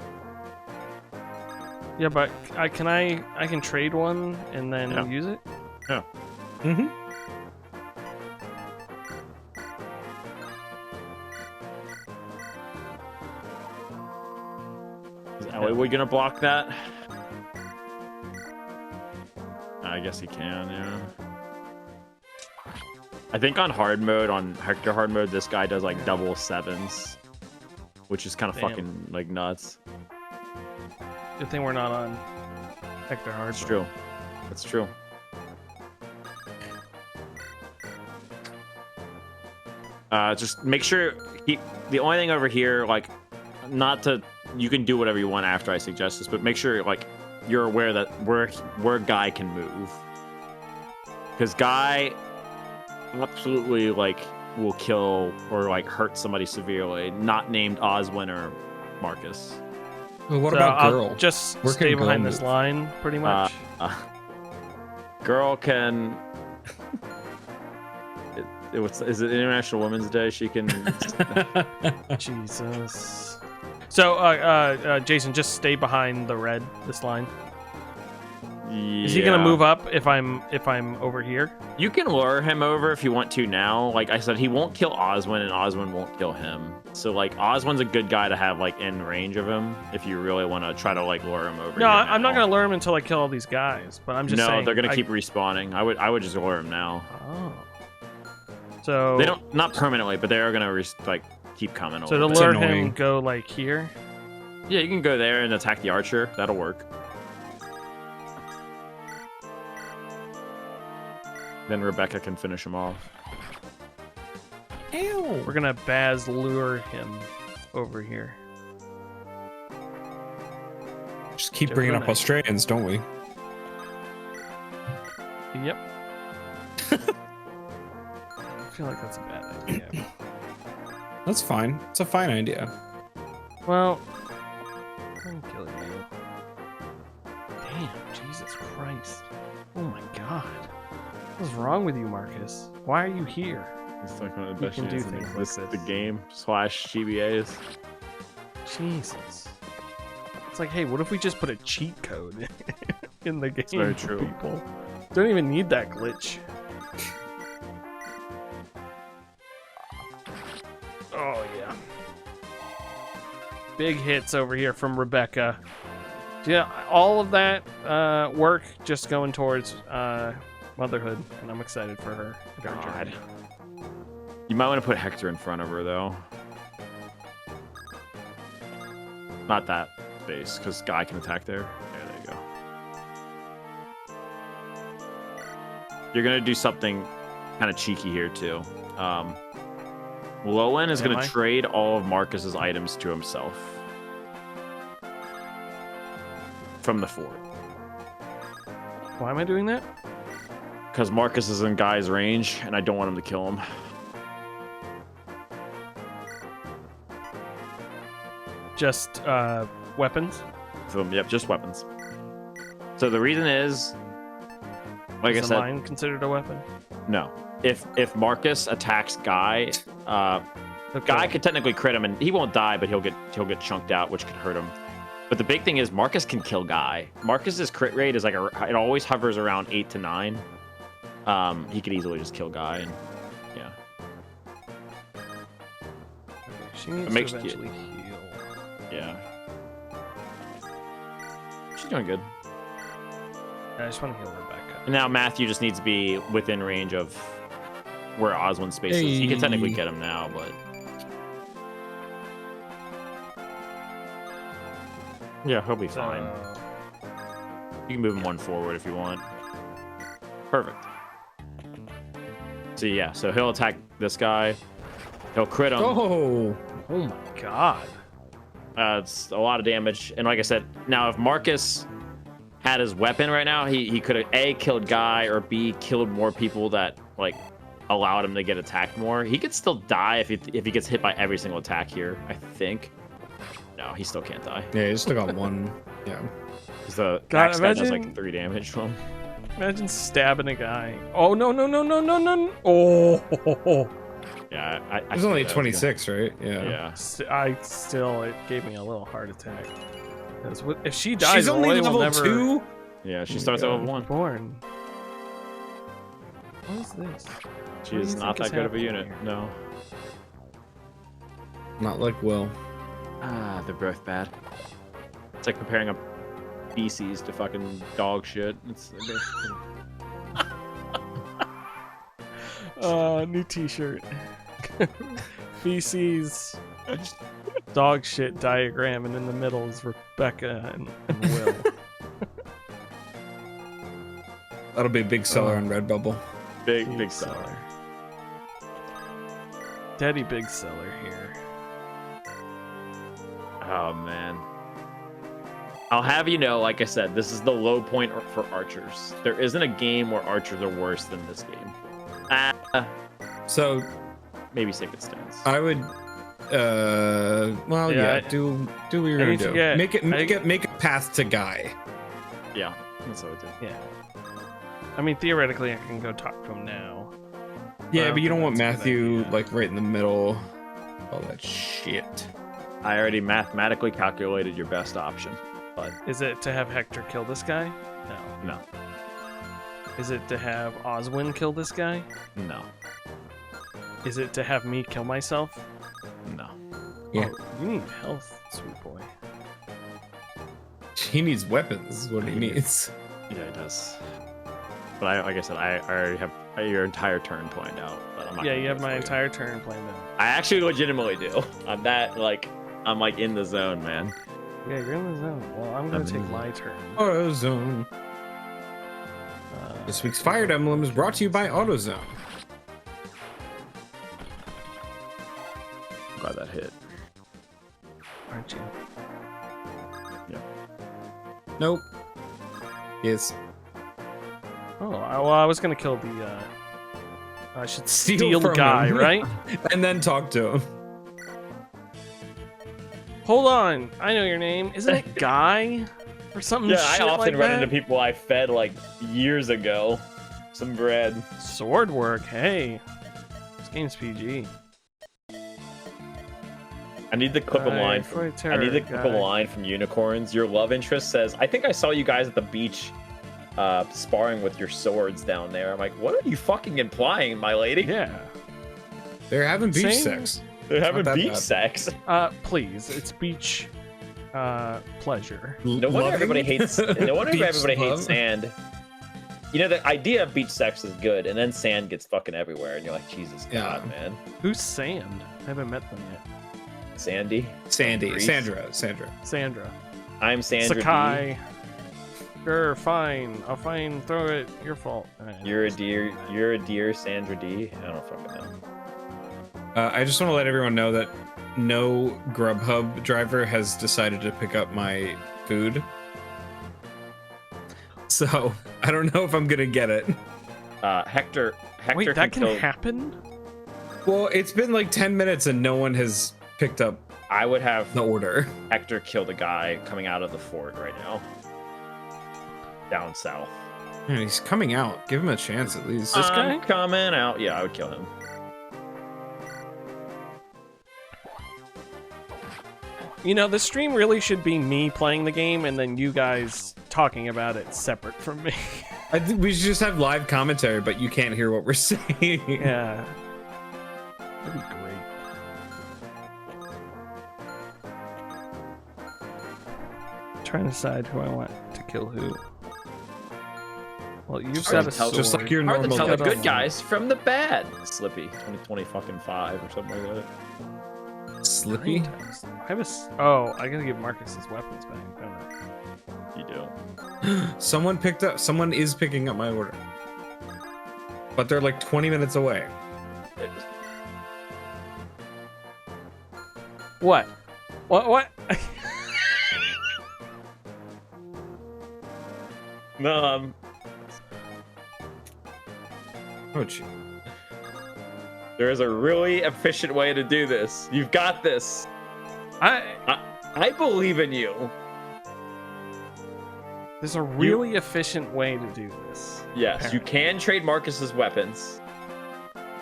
S1: Yeah, but I can trade one and then
S2: Yeah.
S1: use it.
S3: Mm-hmm.
S2: Are we gonna block that? I guess he can, yeah. I think on hard mode, on Hector hard mode, this guy does like double 7s, which is kind of
S1: Damn.
S2: fucking like nuts.
S1: Good thing we're not on Hector hard.
S2: It's true. It's true. Just make sure the only thing over here, like, not to, you can do whatever you want after I suggest this, but make sure like you're aware that where Guy can move, because Guy absolutely like will kill or like hurt somebody severely. Not named Oswin or Marcus.
S3: Well, what
S1: So
S3: about
S1: I'll
S3: girl?
S1: just
S3: Where
S1: stay
S3: can girl
S1: behind this
S3: move?
S1: line, pretty much.
S2: Girl can. Is it International Women's Day? She can.
S1: Jesus. So, Jason, just stay behind the red. This line. Is he gonna move up if I'm over here?
S2: You can lure him over if you want to now. Like I said, he won't kill Oswin, and Oswin won't kill him. So like Oswin's a good guy to have like in range of him if you really want to try to like lure him over.
S1: No,
S2: here
S1: I'm not
S2: now.
S1: gonna lure him until I kill all these guys. But I'm just
S2: No,
S1: saying.
S2: they're gonna keep respawning. I would just lure him now.
S1: Oh. So
S2: They don't, not permanently, but they are gonna like keep coming. A
S1: So to
S2: little bit.
S1: lure him,
S3: annoying.
S1: go like here.
S2: Yeah, you can go there and attack the archer. That'll work. Then Rebecca can finish him off.
S3: Ew.
S1: We're gonna Baz lure him over here.
S3: Just keep bringing up
S1: Different.
S3: Australians, don't we?
S1: Yep. I feel like that's a bad idea.
S3: That's fine. It's a fine idea.
S1: Well, I'm killing you. Damn, Jesus Christ. Oh my God. What's wrong with you, Marcus? Why are you here?
S2: It's like one of the
S1: You
S2: best
S1: can do
S2: units in
S1: things like
S2: the
S1: this.
S2: game / GBAs.
S1: Jesus. It's like, hey, what if we just put a cheat code in the game
S2: very
S1: for
S2: true.
S1: people? Don't even need that glitch. Oh, yeah. Big hits over here from Rebecca. Yeah, all of that work just going towards motherhood, and I'm excited for her.
S2: God. You might want to put Hector in front of her, though. Not that base, because Guy can attack there. There you go. You're going to do something kind of cheeky here, too. Lowen is
S1: Am
S2: going
S1: I?
S2: to trade all of Marcus's items to himself. From the fort.
S1: Why am I doing that?
S2: Because Marcus is in Guy's range, and I don't want him to kill him.
S1: Just weapons?
S2: So, yep, just weapons. So the reason is, like
S1: Is
S2: I
S1: the
S2: said,
S1: mine considered a weapon?
S2: no. If Marcus attacks Guy,
S1: Okay.
S2: Guy could technically crit him, and he won't die, but he'll get chunked out, which could hurt him. But the big thing is Marcus can kill Guy. Marcus's crit rate is like it always hovers around 8 to 9. He could easily just kill Guy, and yeah.
S1: She needs to
S2: makes you-
S1: eventually heal.
S2: Yeah. She's doing good.
S1: I just want to heal Rebecca.
S2: And now Matthew just needs to be within range of where Oswin's space is. He can technically
S3: Hey.
S2: get him now, but yeah, he'll be fine. You can move him one forward if you want. Perfect. So yeah, so he'll attack this guy. He'll crit him.
S3: Oh,
S1: Oh my God.
S2: It's a lot of damage. And like I said, now if Marcus had his weapon right now, he could have A, killed Guy, or B, killed more people that like allowed him to get attacked more. He could still die if he gets hit by every single attack here, I think. No, he still can't die.
S3: yeah, you still got one. Yeah.
S2: 'Cause the
S1: God,
S2: axe guy does
S1: imagine-
S2: like 3 damage to him.
S1: Imagine stabbing a guy. Oh, no, no, no, no, no, no. Oh.
S2: Yeah, I
S3: He's only
S2: think that was
S3: 26, right? Yeah.
S2: good. Yeah.
S1: It gave me a little heart attack. 'Cause if she dies,
S3: She's only
S1: Roy will
S3: level
S1: never
S3: 2.
S2: Yeah, she
S3: Oh my
S2: starts at
S3: God.
S2: level 1.
S1: born. What is this?
S2: She
S1: What do
S2: is
S1: you
S2: not
S1: think
S2: that
S1: is
S2: good of a
S1: happening
S2: unit.
S1: here?
S2: No.
S3: Not like Will.
S2: Ah, they're both bad. It's like comparing a feces to fucking dog shit. It's
S1: New T-shirt. Feces, dog shit diagram, and in the middle is Rebecca and Will.
S3: That'll be a big seller on Redbubble.
S2: big seller.
S1: seller. Daddy big seller here.
S2: Oh man. I'll have you know, like I said, this is the low point for archers. There isn't a game where archers are worse than this game.
S3: So
S2: Maybe Sacred Stones.
S3: I would Well,
S1: Yeah,
S3: yeah. Do what you're
S1: I
S3: gonna
S1: need to
S3: do.
S1: get-
S3: Make a path to Guy.
S2: Yeah, that's what I do.
S1: Yeah. I mean, theoretically, I can go talk to him now.
S3: Yeah,
S1: I
S3: but you don't
S1: think
S3: want
S1: that's a good
S3: Matthew
S1: idea.
S3: like right in the middle. All that shit.
S2: I already mathematically calculated your best option, but
S1: Is it to have Hector kill this guy? No.
S2: no,
S1: Is it to have Oswin kill this guy?
S2: no,
S1: Is it to have me kill myself?
S2: no.
S3: Yeah.
S1: Oh, you need health, sweet boy.
S3: He needs weapons. Is what he needs.
S2: Yeah, it does. But I, like I said, I already have your entire turn planned out. But I'm not
S1: Yeah,
S2: gonna
S1: you
S2: do
S1: have
S2: it
S1: my
S2: for
S1: entire turn planned out.
S2: I actually legitimately do. I'm that like I'm like in the zone, man.
S1: Yeah, you're in the zone. Well, I'm gonna
S3: I'm in
S1: take
S3: the
S1: my turn.
S3: AutoZone. This week's Fire Emblem is brought to you by AutoZone.
S2: I'm glad that hit.
S1: Aren't you?
S3: Nope. Yes.
S1: Oh, I was gonna kill the. I should
S3: Steal
S1: steal
S3: from
S1: guy,
S3: him.
S1: right?
S3: And then talk to him.
S1: Hold on, I know your name. Isn't it Guy? Or something
S2: Yeah, I
S1: shit
S2: often
S1: like
S2: run
S1: that?
S2: into people I fed like years ago. Some bread.
S1: Sword work, hey. This game's PG.
S2: I need the clip a line. I need the clip a
S1: guy.
S2: line from Unicorns. Your love interest says, "I think I saw you guys at the beach, sparring with your swords down there." I'm like, what are you fucking implying, my lady?
S1: Yeah.
S3: They're having beach
S1: Same.
S3: sex.
S2: They're having
S3: not that
S2: beach
S3: bad.
S2: sex.
S1: Please, it's beach pleasure.
S2: No wonder everybody hates. No wonder
S3: Beach
S2: everybody
S3: love.
S2: hates sand. You know, the idea of beach sex is good, and then sand gets fucking everywhere, and you're like, Jesus
S3: Yeah.
S2: God, man.
S1: Who's Sand? I haven't met them yet.
S2: Sandy.
S3: Sandy.
S2: Grease.
S3: Sandra.
S1: Sandra.
S2: I'm Sandra D.
S1: Sakai. Sure, fine. I'll fine. Throw it. Your fault.
S2: You're a dear. You're a dear, Sandra D. I don't fucking know.
S3: I just want to let everyone know that no Grubhub driver has decided to pick up my food. So I don't know if I'm gonna get it.
S2: Hector.
S1: Wait, that can
S2: kill-
S1: happen?
S3: Well, it's been like 10 minutes and no one has picked up
S2: I would have
S3: the order.
S2: Hector kill the guy coming out of the fort right now. Down south.
S3: Man, he's coming out. Give him a chance at least.
S1: This
S2: I'm
S1: guy?
S2: coming out. Yeah, I would kill him.
S1: You know, the stream really should be me playing the game and then you guys talking about it separate from me.
S3: I think we should just have live commentary, but you can't hear what we're saying.
S1: Yeah. That'd be great. Trying to decide who I want to kill who. Well, you've got a
S2: tell-
S1: sword.
S3: just like your
S2: Hard to
S3: normal.
S2: tell the
S1: Get
S2: good
S1: on.
S2: guys from the bad. Slippy, 2020 fucking 5 or something like that.
S3: Slippy.
S1: I have a. Oh, I gotta give Marcus his weapons back, don't I?
S2: You do.
S3: Someone picked up. Someone is picking up my order, but they're like 20 minutes away.
S1: What? What?
S2: No,
S3: Oh, gee.
S2: there is a really efficient way to do this. You've got this. I believe in you.
S1: There's a really efficient way to do this.
S2: Yes, you can trade Marcus's weapons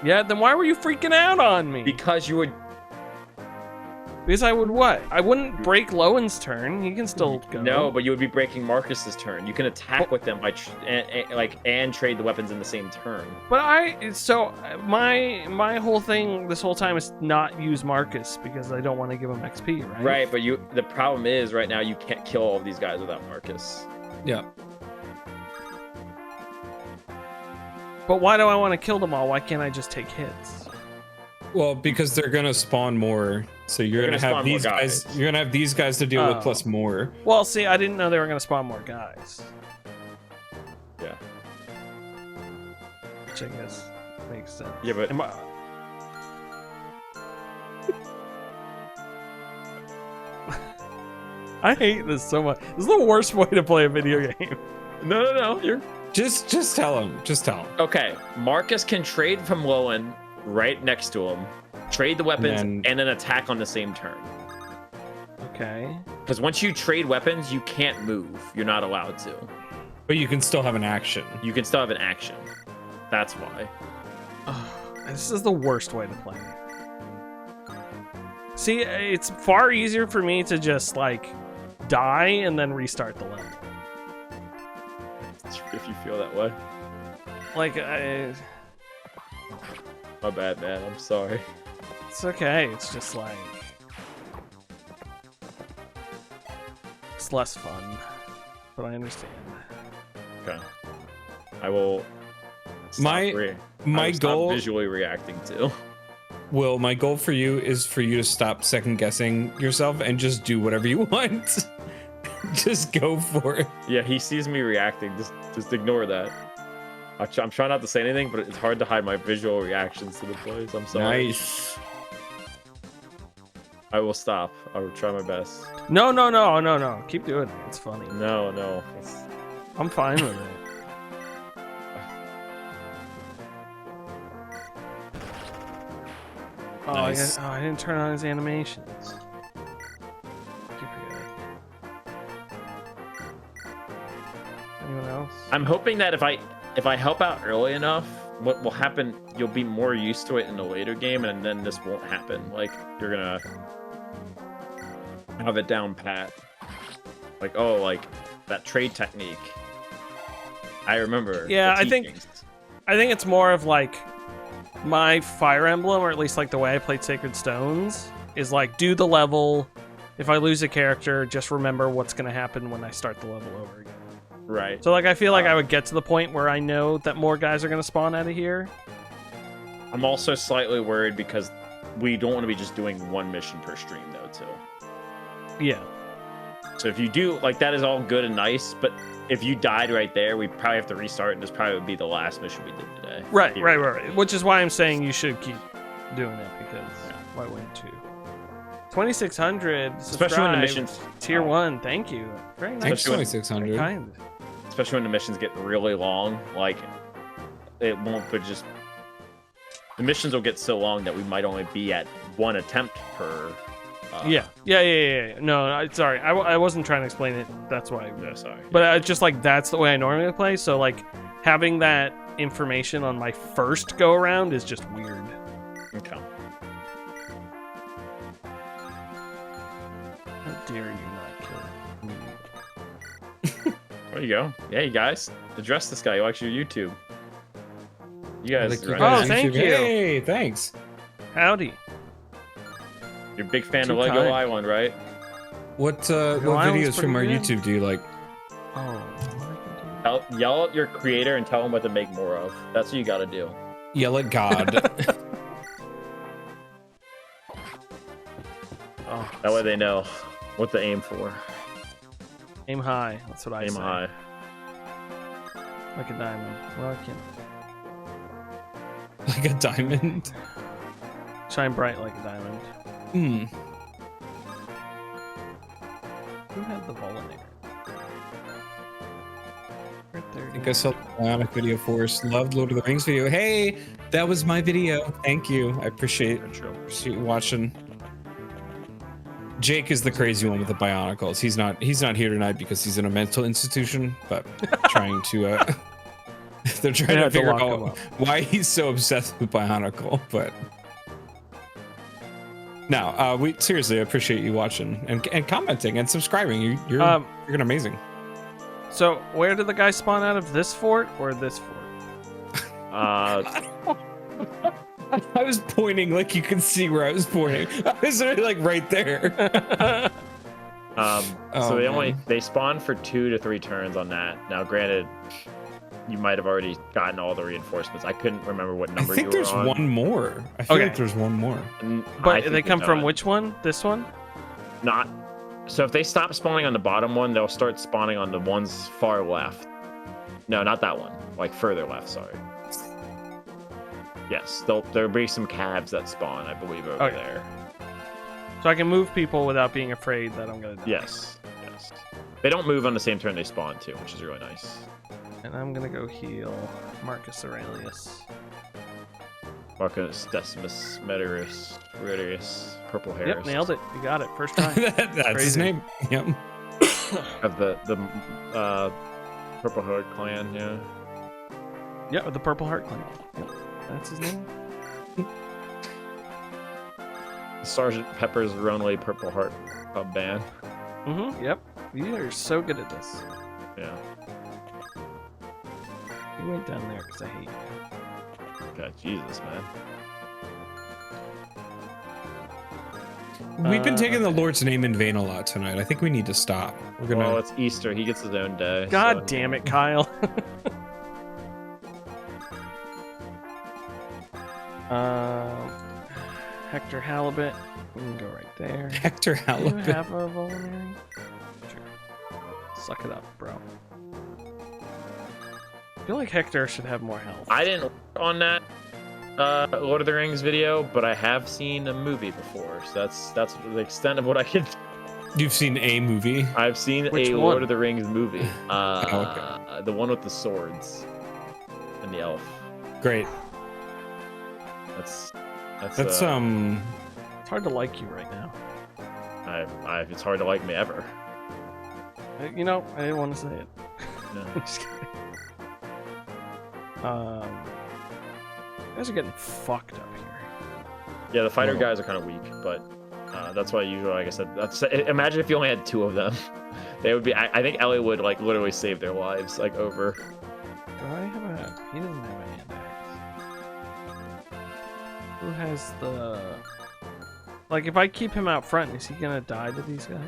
S1: Yeah, then why were you freaking out on me?
S2: because you would.
S1: Because I would what? I wouldn't break Lowen's turn. He can still go.
S2: No, but you would be breaking Marcus's turn. You can attack with them by and trade the weapons in the same turn.
S1: But my whole thing this whole time is not use Marcus because I don't want to give him XP, right?
S2: Right, but the problem is right now you can't kill all of these guys without Marcus.
S3: Yeah.
S1: But why do I want to kill them all? Why can't I just take hits?
S3: Well, because they're gonna spawn more, so you're
S2: They're
S3: gonna
S2: gonna
S3: have
S2: spawn more
S3: these guys.
S2: guys.
S3: You're gonna have these guys to deal
S1: Oh.
S3: with plus more.
S1: Well, see, I didn't know they were going to spawn more guys.
S2: Yeah.
S1: Which I guess makes sense.
S2: Yeah, but
S1: Am I- I hate this so much. This is the worst way to play a video game.
S2: no. You're
S3: Just tell him. Just tell him.
S2: okay. Marcus can trade from Lowen right next to him, Trade the weapons
S3: then-
S2: and then attack on the same turn.
S1: Okay.
S2: Because once you trade weapons, you can't move. You're not allowed to.
S3: But you can still have an action.
S2: You can still have an action. That's why.
S1: This is the worst way to play. See, it's far easier for me to just like die and then restart the level.
S2: If you feel that way.
S1: Like,
S2: My bad, man. I'm sorry.
S1: it's okay. It's just like it's less fun, but I understand.
S2: Okay. I will.
S3: My
S2: I will stop
S3: goal,
S2: visually reacting to.
S3: Will, my goal for you is for you to stop second guessing yourself and just do whatever you want. Just go for it.
S2: Yeah, he sees me reacting. Just ignore that. I'm trying not to say anything, but it's hard to hide my visual reactions to the plays. I'm sorry.
S3: Nice.
S2: I will stop. I will try my best.
S1: No. Keep doing it. It's funny.
S2: No.
S1: I'm fine with it. Oh,
S3: Nice.
S1: I didn't turn on his animations. Keep forgetting. Anyone else?
S2: I'm hoping that if I help out early enough, what will happen, you'll be more used to it in a later game, and then this won't happen. Like, you're gonna have it down pat. Like, oh, like, that trade technique. I remember.
S1: Yeah,
S2: the
S1: I think
S2: teachings.
S1: it's more of like my Fire Emblem, or at least like the way I played Sacred Stones, is like do the level. If I lose a character, just remember what's gonna happen when I start the level over again.
S2: Right.
S1: So like I feel like I would get to the point where I know that more guys are gonna spawn out of here.
S2: I'm also slightly worried because we don't want to be just doing one mission per stream, though, too.
S1: Yeah.
S2: So if you do, like, that is all good and nice, but if you died right there, we probably have to restart, and this probably would be the last mission we did today.
S1: Right. Which is why I'm saying you should keep doing it, because why wouldn't you? 2,600
S2: Especially when the
S1: subscribed,
S2: missions...
S1: Tier 1, thank you. Very nice.
S3: Thanks,
S2: Especially when-
S3: 2600.
S1: Kind.
S2: Especially when the missions get really long, like, it won't but just... The missions will get so long that we might only be at one attempt per...
S1: Yeah. No, sorry. I wasn't trying to explain it. That's why.
S2: No, sorry.
S1: But just like that's the way I normally play. So like having that information on my first go around is just weird.
S2: Okay.
S1: How dare you not kill me?
S2: There you go. Yeah, you guys. Address this guy who likes your YouTube. You guys,
S3: Like you
S2: right?
S3: guys
S1: Oh, thank
S3: YouTube.
S1: you.
S3: Hey, thanks.
S1: Howdy.
S2: You're a big fan
S1: Too
S2: of Lego
S1: kind.
S2: Island, right?
S3: What
S1: Island's
S3: videos from our
S1: pretty good.
S3: YouTube do you like?
S1: Oh. what I can do?
S2: Yell at your creator and tell him what to make more of. That's what you gotta do.
S3: Yell at God.
S1: Oh,
S2: That way they know what to aim for.
S1: aim high. That's what I
S2: Aim
S1: say.
S2: high.
S1: Like a diamond. Well, I can
S3: Like a diamond.
S1: shine bright like a diamond.
S3: Hmm.
S1: Who had the Volanator? Right there.
S3: I think I saw the Bionic video first. Loved Lord of the Rings video. Hey, that was my video. Thank you. I appreciate you watching. Jake is the crazy one with the Bionicles. He's not here tonight because he's in a mental institution, but trying to they're trying to
S1: have to
S3: figure
S1: lock him
S3: out
S1: up.
S3: why he's so obsessed with Bionicle, but no, we seriously appreciate you watching and commenting and subscribing. You're amazing.
S1: So, where did the guy spawn out of? This fort or this fort?
S3: I was pointing like you can see where I was pointing. I was really like right there.
S2: So they
S3: man.
S2: they spawn for 2 to 3 turns on that. Now, granted, you might have already gotten all the reinforcements. I couldn't remember what
S3: I
S2: number you
S3: think
S2: were
S3: there's
S2: on.
S3: one more. I feel
S1: Okay.
S3: like there's one more.
S2: I
S1: But
S2: think
S1: they come
S2: you're
S1: from
S2: done.
S1: which one? This one?
S2: Not. So if they stop spawning on the bottom one, they'll start spawning on the ones far left. No, not that one. Like further left. Sorry. Yes, there'll be some calves that spawn, I believe, over
S1: Okay.
S2: there.
S1: So I can move people without being afraid that I'm gonna die.
S2: Yes. They don't move on the same turn they spawn too, which is really nice.
S1: And I'm gonna go heal Marcus Aurelius.
S2: Marcus Decimus Meteorus Radius Purple Hairs.
S1: Yep, nailed it. You got it. First time.
S3: That's his
S1: Crazy.
S3: name. Yep.
S2: Of the Purple Heart clan, yeah.
S1: Yeah, with the Purple Heart Clan. Yep, that's his name.
S2: Sergeant Pepper's Lonely Purple Heart Club Band.
S1: Mm-hmm. Yep. You are so good at this.
S2: Yeah.
S1: You went down there because I hate you.
S2: God, Jesus, man.
S3: We've been taking the Lord's name in vain a lot tonight. I think we need to stop. We're gonna.
S2: Well, it's Easter. He gets his own day.
S1: God
S2: so-
S1: damn it, Kyle. Hector Halibut. We can go right there.
S3: Hector
S1: Do you
S3: Halibut.
S1: have a vulnerary? Sure. Suck it up, bro. I feel like Hector should have more health.
S2: I didn't work on that Lord of the Rings video, but I have seen a movie before, so that's the extent of what I can.
S3: You've seen a movie.
S2: I've seen
S1: Which
S2: a
S1: one?
S2: Lord of the Rings movie.
S3: Okay.
S2: The one with the swords and the elf.
S3: Great.
S2: That's
S3: That's
S1: It's hard to like you right now.
S2: it's hard to like me ever.
S1: You know, I didn't want to say it.
S2: No.
S1: I'm just kidding. You guys are getting fucked up here.
S2: Yeah, the fighter
S3: Well-
S2: guys are kind of weak, but that's why usually, like I said, imagine if you only had 2 of them. They would be. I think Ellie would like literally save their lives like over.
S1: Do I have a? He doesn't have a hand axe. Who has the? Like, if I keep him out front, is he gonna die to these guys?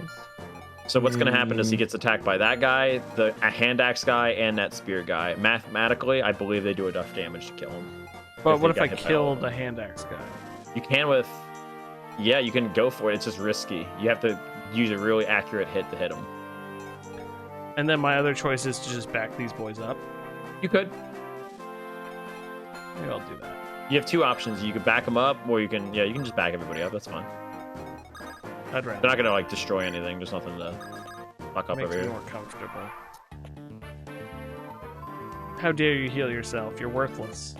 S2: So what's gonna happen is he gets attacked by that guy, a hand axe guy, and that spear guy. Mathematically, I believe they do enough damage to kill him.
S1: But what
S2: they
S1: if I
S2: got hit by
S1: kill
S2: all of
S1: the
S2: them.
S1: hand axe guy?
S2: You can with, yeah, you can go for it. It's just risky. You have to use a really accurate hit to hit him.
S1: And then my other choice is to just back these boys up.
S2: You could.
S1: Maybe I'll do that.
S2: You have 2 options. You could back them up, or you can just back everybody up. That's fine.
S1: I'd rather.
S2: They're not gonna like destroy anything. There's nothing to fuck up
S1: Makes
S2: over
S1: me
S2: here.
S1: more comfortable. How dare you heal yourself? You're worthless.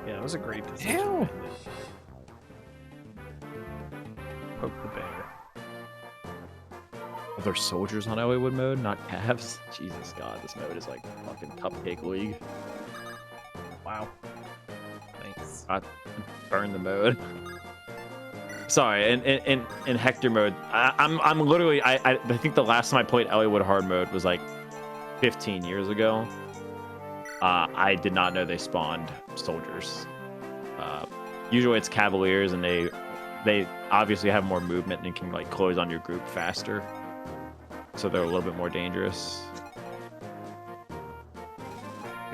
S1: Yeah, it was a great decision.
S3: Ew.
S1: Poke the bear.
S2: Are there soldiers on Hollywood mode, not calves? Jesus God, this mode is like fucking Cupcake League.
S1: Wow. Thanks.
S2: Burn the mode. Sorry, in Hector mode, I'm literally I think the last time I played Hollywood hard mode was like 15 years ago. I did not know they spawned soldiers. Usually it's cavaliers, and they obviously have more movement and can like close on your group faster, so they're a little bit more dangerous.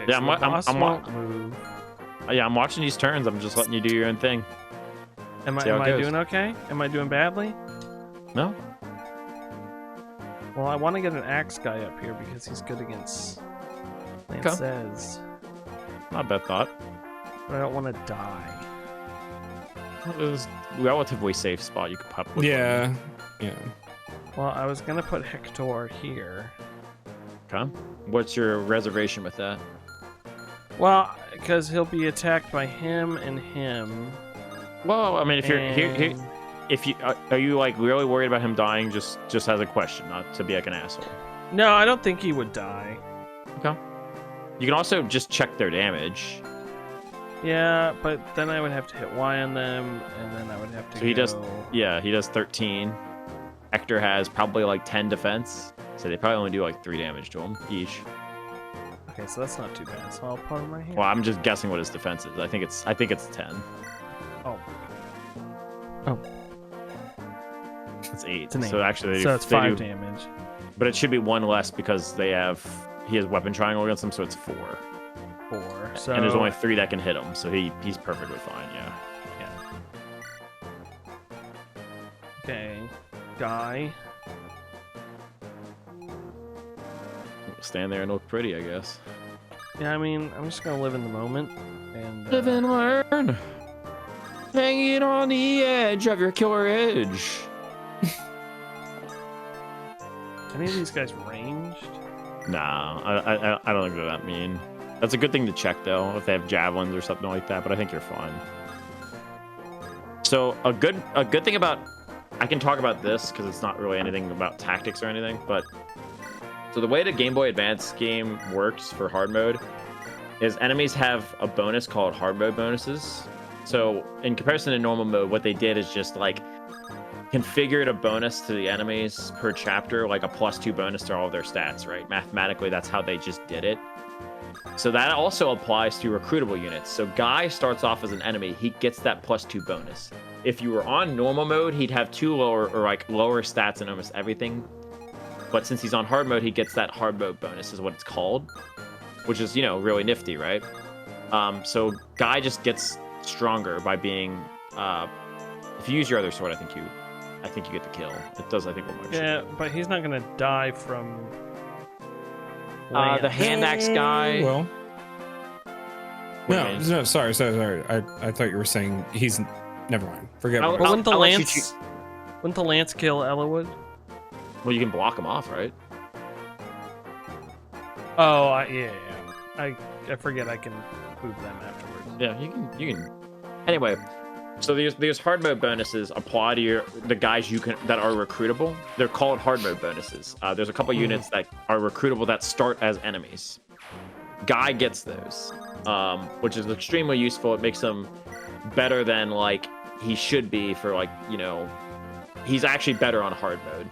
S1: Okay,
S2: Yeah,
S1: so the boss
S2: I'm
S1: won't move.
S2: Yeah, I'm watching these turns. I'm just letting you do your own thing.
S1: Am
S2: See how
S1: I
S2: it goes.
S1: doing okay? Am I doing badly?
S2: No,
S1: Well, I want to get an axe guy up here because he's good against Lances,
S2: not a bad thought.
S1: but I don't want to die.
S2: It was a relatively safe spot. You could pop. which one.
S3: Yeah. Yeah.
S1: Well, I was gonna put Hector here.
S2: Okay. What's your reservation with that?
S1: Well, because he'll be attacked by him and him.
S2: Well, I mean, if you're here,
S1: and-
S2: if you are you like really worried about him dying? Just as a question, not to be like an asshole.
S1: No, I don't think he would die.
S2: Okay. You can also just check their damage.
S1: Yeah, but then I would have to hit Y on them, and then I would have to.
S2: So he does.
S1: go-
S2: Yeah, he does 13. Hector has probably like 10 defense, so they probably only do like 3 damage to him each.
S1: Okay, so that's not too bad. So I'll put him right here.
S2: Well, I'm just guessing what his defense is. I think it's 10.
S1: Oh,
S2: It's 8.
S1: it's an 8.
S2: So actually,
S1: so it's
S2: they
S1: 5
S2: do,
S1: damage.
S2: but it should be 1 less because he has weapon triangle against him, so it's 4.
S1: 4. So
S2: And there's only 3 that can hit him, so he's perfectly fine. Yeah.
S1: okay, guy.
S2: Stand there and look pretty, I guess.
S1: Yeah, I mean, I'm just gonna live in the moment and
S2: Live and learn. Hanging on the edge of your killer edge.
S1: any of these guys ranged?
S2: No, I don't think they're that mean. That's a good thing to check though, if they have javelins or something like that. But I think you're fine. So a good thing about, I can talk about this because it's not really anything about tactics or anything. But so the way the Game Boy Advance game works for hard mode is enemies have a bonus called hard mode bonuses. So in comparison to normal mode, what they did is just like configured a bonus to the enemies per chapter, like a +2 bonus to all of their stats, right? Mathematically, that's how they just did it. So that also applies to recruitable units. So Guy starts off as an enemy, he gets that +2 bonus. If you were on normal mode, he'd have lower stats in almost everything. But since he's on hard mode, he gets that hard mode bonus, is what it's called, which is, you know, really nifty, right? So Guy just gets stronger by being, if you use your other sword, I think you get the kill. It does, I think, one more.
S1: Yeah, but he's not gonna die from
S2: the hand axe guy.
S3: Well,
S2: What do you mean?
S3: no, sorry. I thought you were saying he's. Never mind. Forget
S2: I'll-
S3: about
S1: But
S3: it.
S1: wouldn't the
S2: I'll let you
S1: lance? Wouldn't the lance kill Ellawood?
S2: Well, you can block him off, right?
S1: Oh, yeah. I forget I can move them afterwards.
S2: Yeah, you can. Anyway, so these hard mode bonuses apply to the guys that are recruitable. They're called hard mode bonuses. There's a couple units that are recruitable that start as enemies. Guy gets those, which is extremely useful. It makes him better than like he should be for, like, you know, he's actually better on hard mode.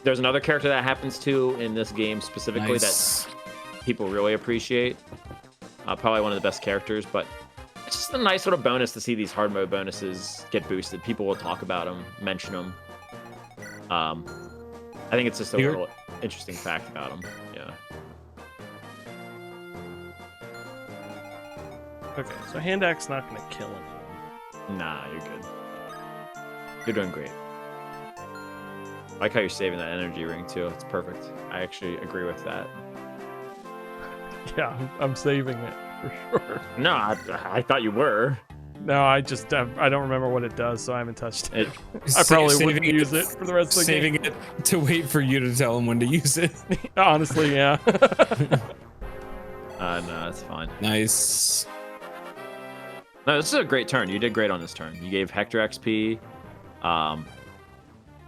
S2: There's another character that happens to in this game specifically
S3: Nice.
S2: that people really appreciate. Probably one of the best characters, but it's just a nice little bonus to see these hard mode bonuses get boosted. People will talk about them, mention them. I think it's just a little interesting fact about them. Yeah.
S1: Okay, so hand axe not gonna kill anyone.
S2: Nah, you're good. You're doing great. I like how you're saving that energy ring too. It's perfect. I actually agree with that.
S1: Yeah, I'm saving it for sure.
S2: No, I thought you were.
S1: No, I don't remember what it does, so I haven't touched it.
S2: It,
S1: I probably
S3: Saving
S1: wouldn't use it for the rest of the game.
S3: Saving it to wait for you to tell him when to use it.
S1: Honestly, yeah.
S2: no, it's fine.
S3: Nice.
S2: No, this is a great turn. You did great on this turn. You gave Hector XP.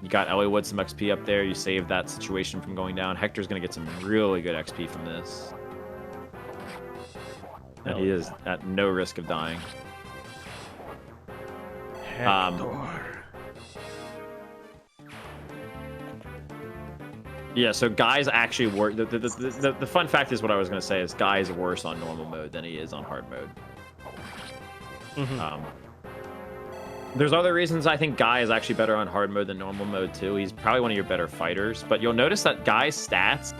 S2: You got Eliwood some XP up there. You saved that situation from going down. Hector's going to get some really good XP from this. And he is at no risk of dying. Yeah, so Guy's actually worse. The fun fact is what I was going to say is Guy's worse on normal mode than he is on hard mode.
S1: Mhm.
S2: There's other reasons I think Guy is actually better on hard mode than normal mode too. He's probably one of your better fighters, but you'll notice that Guy's stats,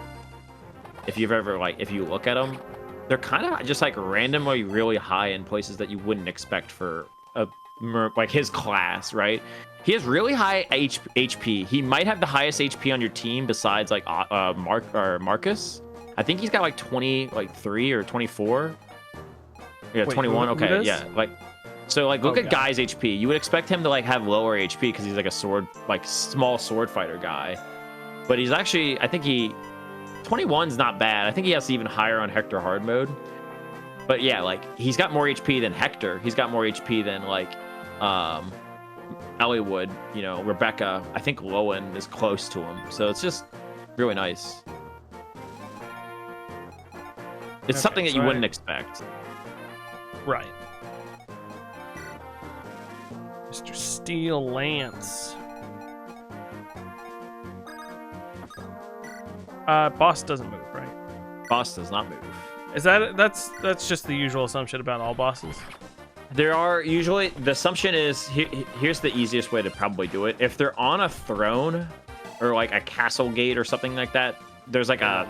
S2: if you look at them, they're kind of just like randomly really high in places that you wouldn't expect for like his class, right? He has really high HP. He might have the highest HP on your team besides like Marcus. I think he's got like 23 or 24. Yeah,
S1: Wait,
S2: 21.
S1: who
S2: Okay,
S1: does?
S2: yeah, like. So like look at
S1: God.
S2: Guy's HP. You would expect him to like have lower HP because he's like a small sword fighter guy. But he's actually, I think 21's not bad. I think he has even higher on Hector hard mode. But yeah, like he's got more HP than Hector. He's got more HP than like Eliwood, you know, Rebecca. I think Lowen is close to him. So it's just really nice. It's
S1: Okay,
S2: something that
S1: so
S2: you wouldn't expect.
S1: Right. Mr. Steel Lance. Boss doesn't move, right?
S2: Boss does not move.
S1: Is that's just the usual assumption about all bosses?
S2: There are usually, the assumption is, here's the easiest way to probably do it. If they're on a throne or like a castle gate or something like that, there's like a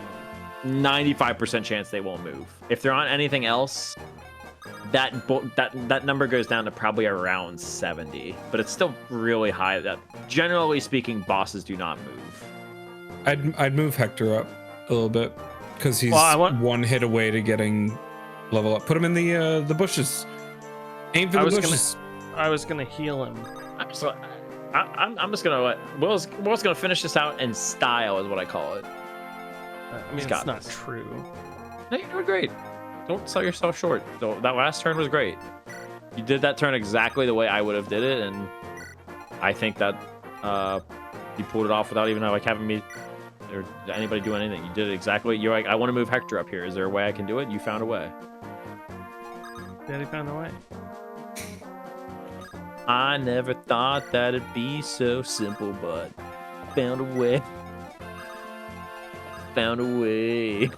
S2: 95% chance they won't move. If they're on anything else, that number goes down to probably around 70, but it's still really high. That generally speaking, bosses do not move.
S3: I'd move Hector up a little bit because he's one hit away to getting level up. Put him in the bushes. Aim for the bushes.
S1: I was gonna heal him.
S2: I'm just gonna let Will's gonna finish this out in style, is what I call it.
S1: I mean,
S2: He's
S1: it's
S2: got
S1: not
S2: this.
S1: true.
S2: No, you're doing great. Don't sell yourself short. That last turn was great. You did that turn exactly the way I would have did it, and I think that you pulled it off without even like having me or anybody do anything. You did it exactly. You're like, I want to move Hector up here. Is there a way I can do it? You found a way.
S1: Daddy found a way.
S2: I never thought that it'd be so simple, but found a way. Found a way.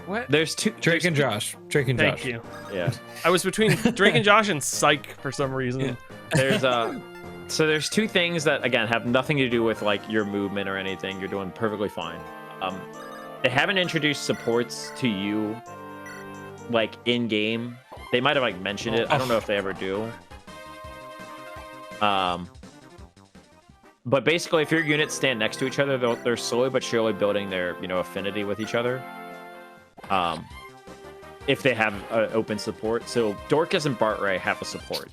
S1: What?
S2: There's two.
S3: Drake and Josh. Drake and
S1: Thank
S3: Josh.
S1: you.
S2: Yeah.
S1: I was between Drake and Josh and Psych for some reason.
S2: There's so there's two things that again have nothing to do with like your movement or anything. You're doing perfectly fine. They haven't introduced supports to you like in game. They might have like mentioned it. I don't know if they ever do. But basically, if your units stand next to each other, they're slowly but surely building their affinity with each other. If they have open support, so Dorcas and Bartray have a support.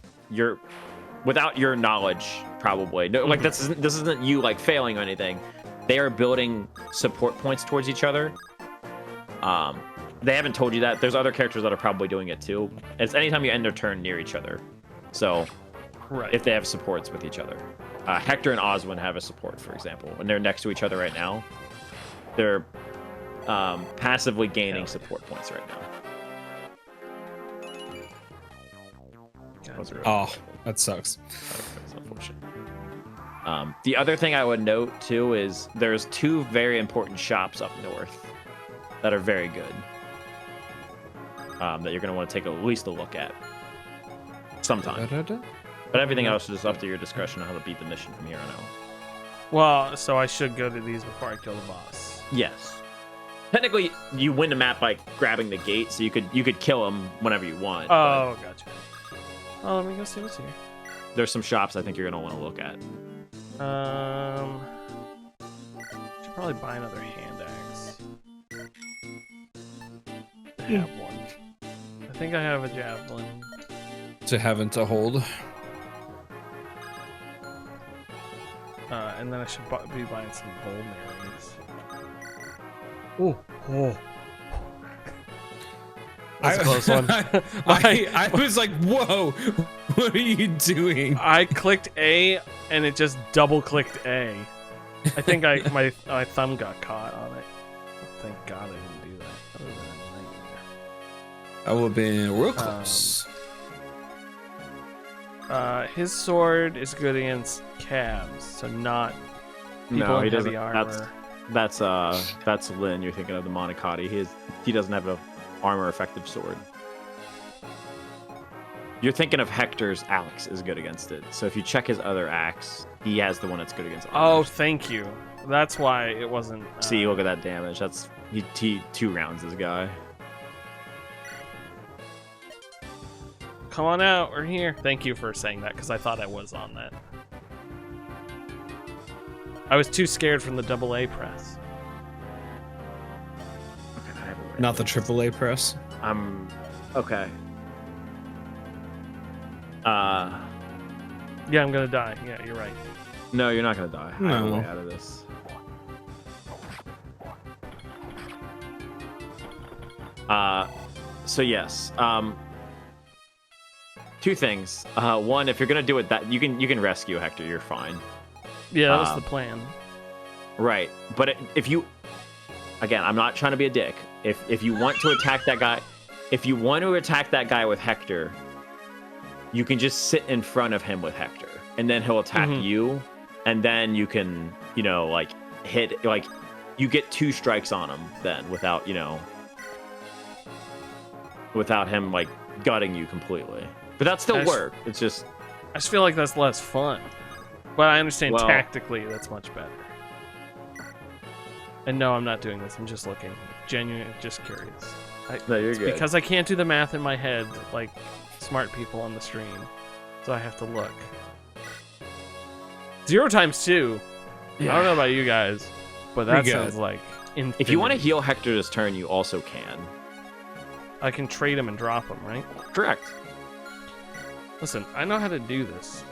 S2: Without your knowledge, probably no, like this isn't you like failing or anything. They are building support points towards each other. They haven't told you that. There's other characters that are probably doing it too. It's anytime you end their turn near each other. So,
S1: Right.
S2: if they have supports with each other, Hector and Oswin have a support, for example, when they're next to each other right now. They're passively gaining support points right now. Those are-
S3: Oh, that sucks.
S2: That's unfortunate. The other thing I would note too is there's two very important shops up north that are very good. That you're going to want to take at least a look at sometime. But everything else is up to your discretion on how to beat the mission from here on out.
S1: Well, so I should go to these before I kill the boss.
S2: Yes. Technically, you win the map by grabbing the gate, so you could kill him whenever you want.
S1: Oh, gotcha. Oh, let me go see what's here.
S2: but there's some shops I think you're going to want to look at.
S1: Should probably buy another hand axe. I have one. I think I have a javelin.
S3: To have and to hold.
S1: And then I should be buying some vulnerings. Oh, oh. That's a close one.
S3: I was like, whoa, what are you doing?
S1: I clicked A and it just double clicked A. I think my thumb got caught on it. Thank God I didn't do that. That would have been a nightmare.
S3: I would have been real close.
S1: His sword is good against cabs, so not people
S2: No,
S1: in
S2: he
S1: heavy
S2: doesn't.
S1: armor.
S2: That's Lin. You're thinking of the Monocotti. He doesn't have a armor effective sword. You're thinking of Hector's axe is good against it. So if you check his other axe, he has the one that's good against armor.
S1: Oh, thank you. That's why it wasn't.
S2: See, look at that damage. That's he 2 rounds this guy.
S1: Come on out, we're here. Thank you for saying that, because I thought I was on that. I was too scared from the AA press.
S2: Okay, I have a way.
S3: Not the AAA press.
S2: Okay.
S1: Yeah, I'm gonna die. Yeah, you're right.
S2: No, you're not gonna die. I have a
S3: No.
S2: way out of this. So yes. 2 things. One, if you're gonna do it, that you can rescue Hector. You're fine.
S1: Yeah, that was the plan.
S2: Right, but if you, again, I'm not trying to be a dick. If you want to attack that guy, with Hector, you can just sit in front of him with Hector, and then he'll attack you, and then you can, like hit, like you get 2 strikes on him then without him like gutting you completely. But that still work. It's just
S1: I just feel like that's less fun. But I understand
S2: Well-
S1: tactically that's much better. And no, I'm not doing this. I'm just looking. Genuinely, just curious.
S2: no, you're
S1: It's
S2: good.
S1: because I can't do the math in my head like smart people on the stream. So I have to look. 0 times 2. I don't know about you guys, but that
S3: Pretty good.
S1: sounds like infinity.
S2: If you want to heal Hector this turn, you also can.
S1: I can trade him and drop him, right?
S2: Correct.
S1: Listen, I know how to do this.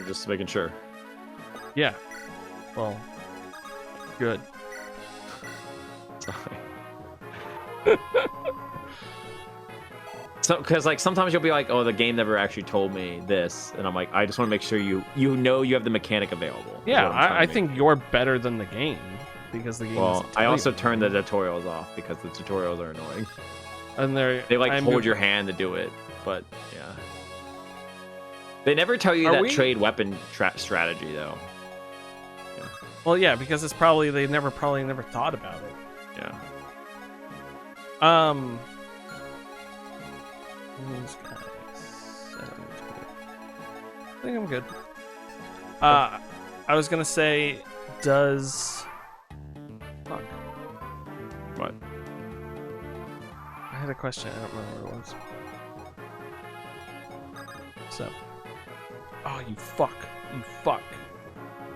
S2: Just making sure.
S1: Yeah. Well, good.
S2: Sorry. So, because like sometimes you'll be like, oh, the game never actually told me this, and I'm like, I just want to make sure you know you have the mechanic available. is
S1: Yeah,
S2: what I'm trying to
S1: I
S2: make
S1: think you're better than the game because the game.
S2: Well,
S1: doesn't
S2: I
S1: tell
S2: also
S1: you.
S2: turned the tutorials off because the tutorials are annoying.
S1: And
S2: They like hold your hand to do it, but yeah. They never tell you
S1: Are
S2: that
S1: we-
S2: trade weapon strategy though.
S1: Well, yeah, because it's they probably never thought about it.
S2: Yeah.
S1: These guys. I think I'm good. I was gonna say, does. Fuck.
S2: What?
S1: I had a question. I don't remember what it was. So. Oh, you fuck. You fuck.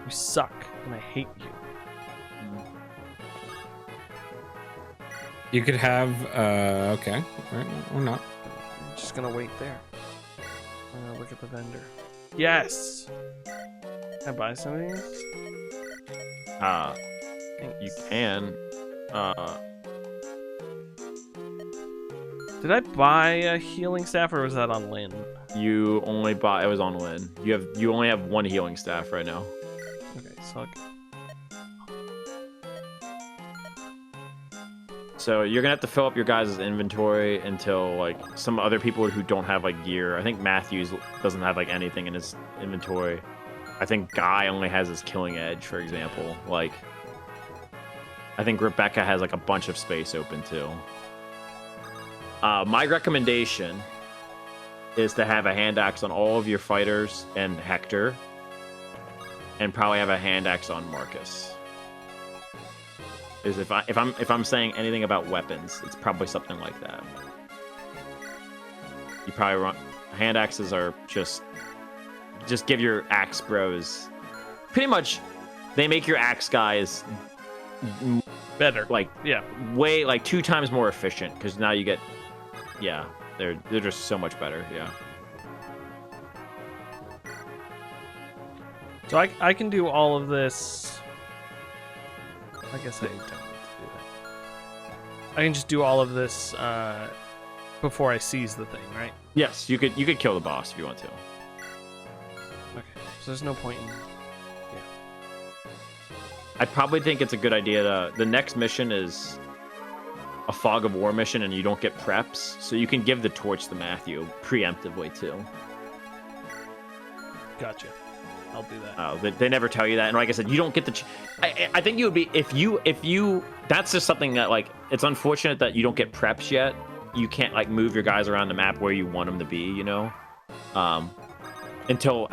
S1: You suck, and I hate you.
S3: You could have okay, right, or not.
S1: I'm just gonna wait there. I'm gonna look at the vendor. Yes! Can I buy some of these?
S2: You can.
S1: Did I buy a healing staff or was that on Lynn?
S2: You only bought. It was on Lynn. You only have one healing staff right now.
S1: Okay, so
S2: So you're gonna have to fill up your guys' inventory until like some other people who don't have like gear. I think Matthews doesn't have like anything in his inventory. I think Guy only has his killing edge, for example. Like, I think Rebecca has like a bunch of space open too. My recommendation is to have a hand axe on all of your fighters and Hector, and probably have a hand axe on Marcus. Is if I'm saying anything about weapons, it's probably something like that. You probably run hand axes are just give your axe bros. Pretty much, they make your axe guys
S1: better.
S2: like
S1: Yeah.
S2: way like 2 times more efficient because now you get they're just so much better. Yeah.
S1: So I can do all of this. I guess I don't need to do that. I can just do all of this before I seize the thing, right?
S2: Yes, you could kill the boss if you want to.
S1: Okay. So there's no point in.
S2: I probably think it's a good idea to. The next mission is a fog of war mission, and you don't get preps, so you can give the torch to Matthew preemptively too.
S1: Gotcha. I'll do that.
S2: They never tell you that, and like I said, you don't get the. I think you would be if you. That's just something that like it's unfortunate that you don't get preps yet. You can't like move your guys around the map where you want them to be, you know. Until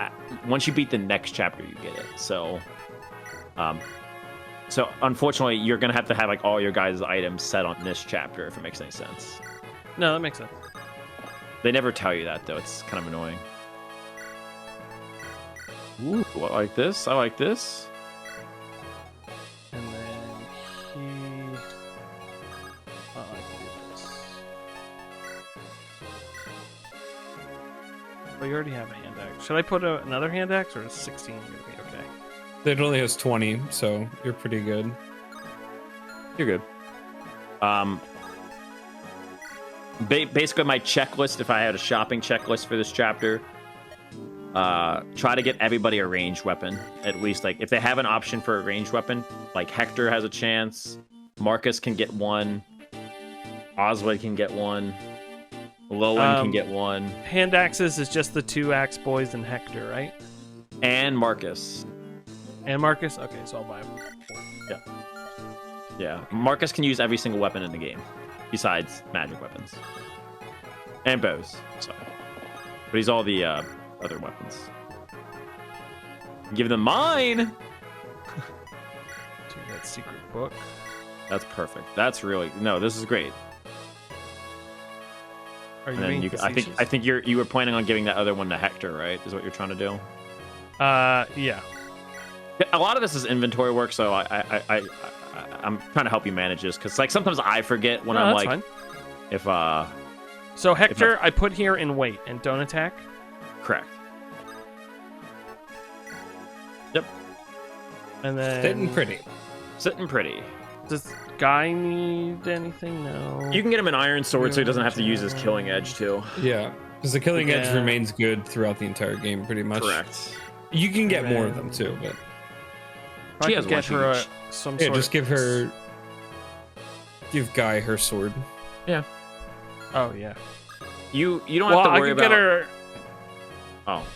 S2: once you beat the next chapter, you get it. So, so unfortunately, you're gonna have to have like all your guys' items set on this chapter if it makes any sense.
S1: No, that makes sense.
S2: They never tell you that though. It's kind of annoying. Ooh, I like this. I like this.
S1: And then he. Oh, I can do this. Oh, you already have a hand axe. Should I put another hand axe, or is 16 going to be okay?
S3: It only has 20, so you're pretty good.
S2: You're good. Basically, my checklist. If I had a shopping checklist for this chapter. Try to get everybody a ranged weapon. At least, like, if they have an option for a ranged weapon, like Hector has a chance, Marcus can get one, Oswald can get one, Lowen can get one.
S1: Hand axes is just the 2 axe boys and Hector, right?
S2: And Marcus.
S1: And Marcus? Okay, so I'll buy one.
S2: Yeah. Yeah. Marcus can use every single weapon in the game, besides magic weapons. And bows. Sorry. But he's all the, other weapons. Give them mine!
S1: So that secret book.
S2: That's perfect. That's really no. This is great.
S1: Are you
S2: And then
S1: being
S2: you,
S1: facetious?
S2: I think you were planning on giving that other one to Hector, right? Is what you're trying to do.
S1: Yeah.
S2: A lot of this is inventory work, so I'm trying to help you manage this because like sometimes I forget when
S1: No,
S2: I'm
S1: that's
S2: like
S1: fine.
S2: if
S1: So Hector, I put here in wait and don't attack.
S2: correct. Yep.
S1: And then
S3: Sitting pretty.
S2: Sitting pretty.
S1: Does Guy need anything? No.
S2: You can get him an iron sword so he doesn't have to use his killing edge too.
S3: Yeah, because the killing edge
S1: Yeah.
S3: remains good throughout the entire game, pretty much.
S2: Correct.
S3: You can get more of them too, but
S1: I
S2: She
S1: could
S2: has
S1: get
S2: one
S1: her
S2: each.
S1: some
S3: yeah,
S1: sort
S3: just
S1: of...
S3: give Guy her sword.
S1: Oh yeah.
S2: You don't
S1: Well,
S2: have to
S1: I
S2: worry
S1: could
S2: about.
S1: get her.
S2: Oh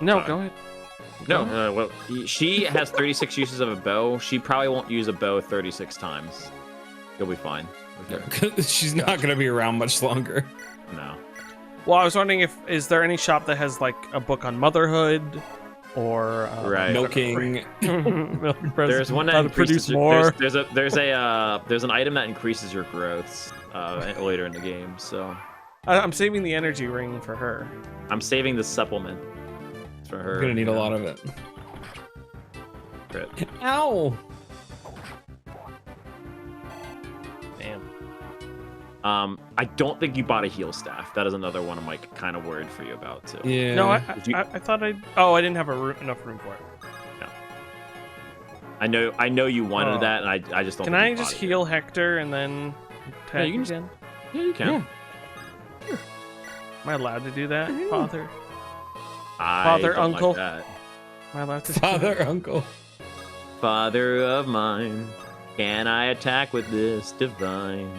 S1: No,
S2: Sorry.
S1: go ahead.
S2: no, well, she has 36 uses of a bow. She probably won't use a bow 36 times. You'll be fine with her.
S3: She's not gonna be around much longer.
S2: No.
S1: Well, I was wondering is there any shop that has like a book on motherhood or
S2: Right.
S3: Milking.
S2: There's one that
S1: how to produce
S2: increases
S1: more.
S2: there's an item that increases your growths later in the game. So
S1: I'm saving the energy ring for her.
S2: I'm saving the supplement for her.
S3: You're gonna need a lot of it.
S2: Crit.
S3: Ow!
S1: Damn.
S2: I don't think you bought a heal staff. That is another one I'm like kind of worried for you about too.
S3: Yeah.
S1: No,
S2: Did you-
S1: I thought I. Oh, I didn't have enough room for it.
S2: I know you wanted
S1: Oh.
S2: that, and I just don't.
S1: Can
S2: think
S1: I
S2: you
S1: just
S2: bought it
S1: heal Hector and then tag
S2: you can just-
S1: again?
S2: yet. Yeah, you can.
S3: Yeah.
S1: Am I allowed to do that, Father?
S2: I
S1: Father,
S2: don't
S1: uncle.
S2: Like that.
S1: Am I allowed to? do
S3: Father,
S1: that?
S3: uncle.
S2: Father of mine, can I attack with this divine?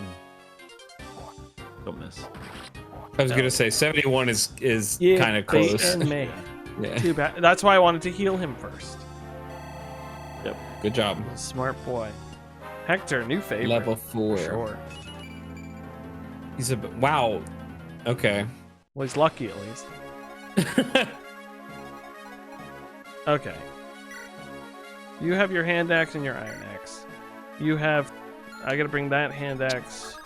S2: Don't miss.
S3: I was gonna say 71 is
S1: Yeah,
S3: kind of
S1: bait
S3: close.
S1: and may.
S3: Yeah.
S1: Too bad. That's why I wanted to heal him first.
S3: Good job.
S1: Smart boy. Hector, new favorite.
S3: Level 4.
S1: Sure.
S3: He's a wow. Okay.
S1: Well, he's lucky at least. Okay. You have your hand axe and your iron axe. You have. I gotta bring that hand axe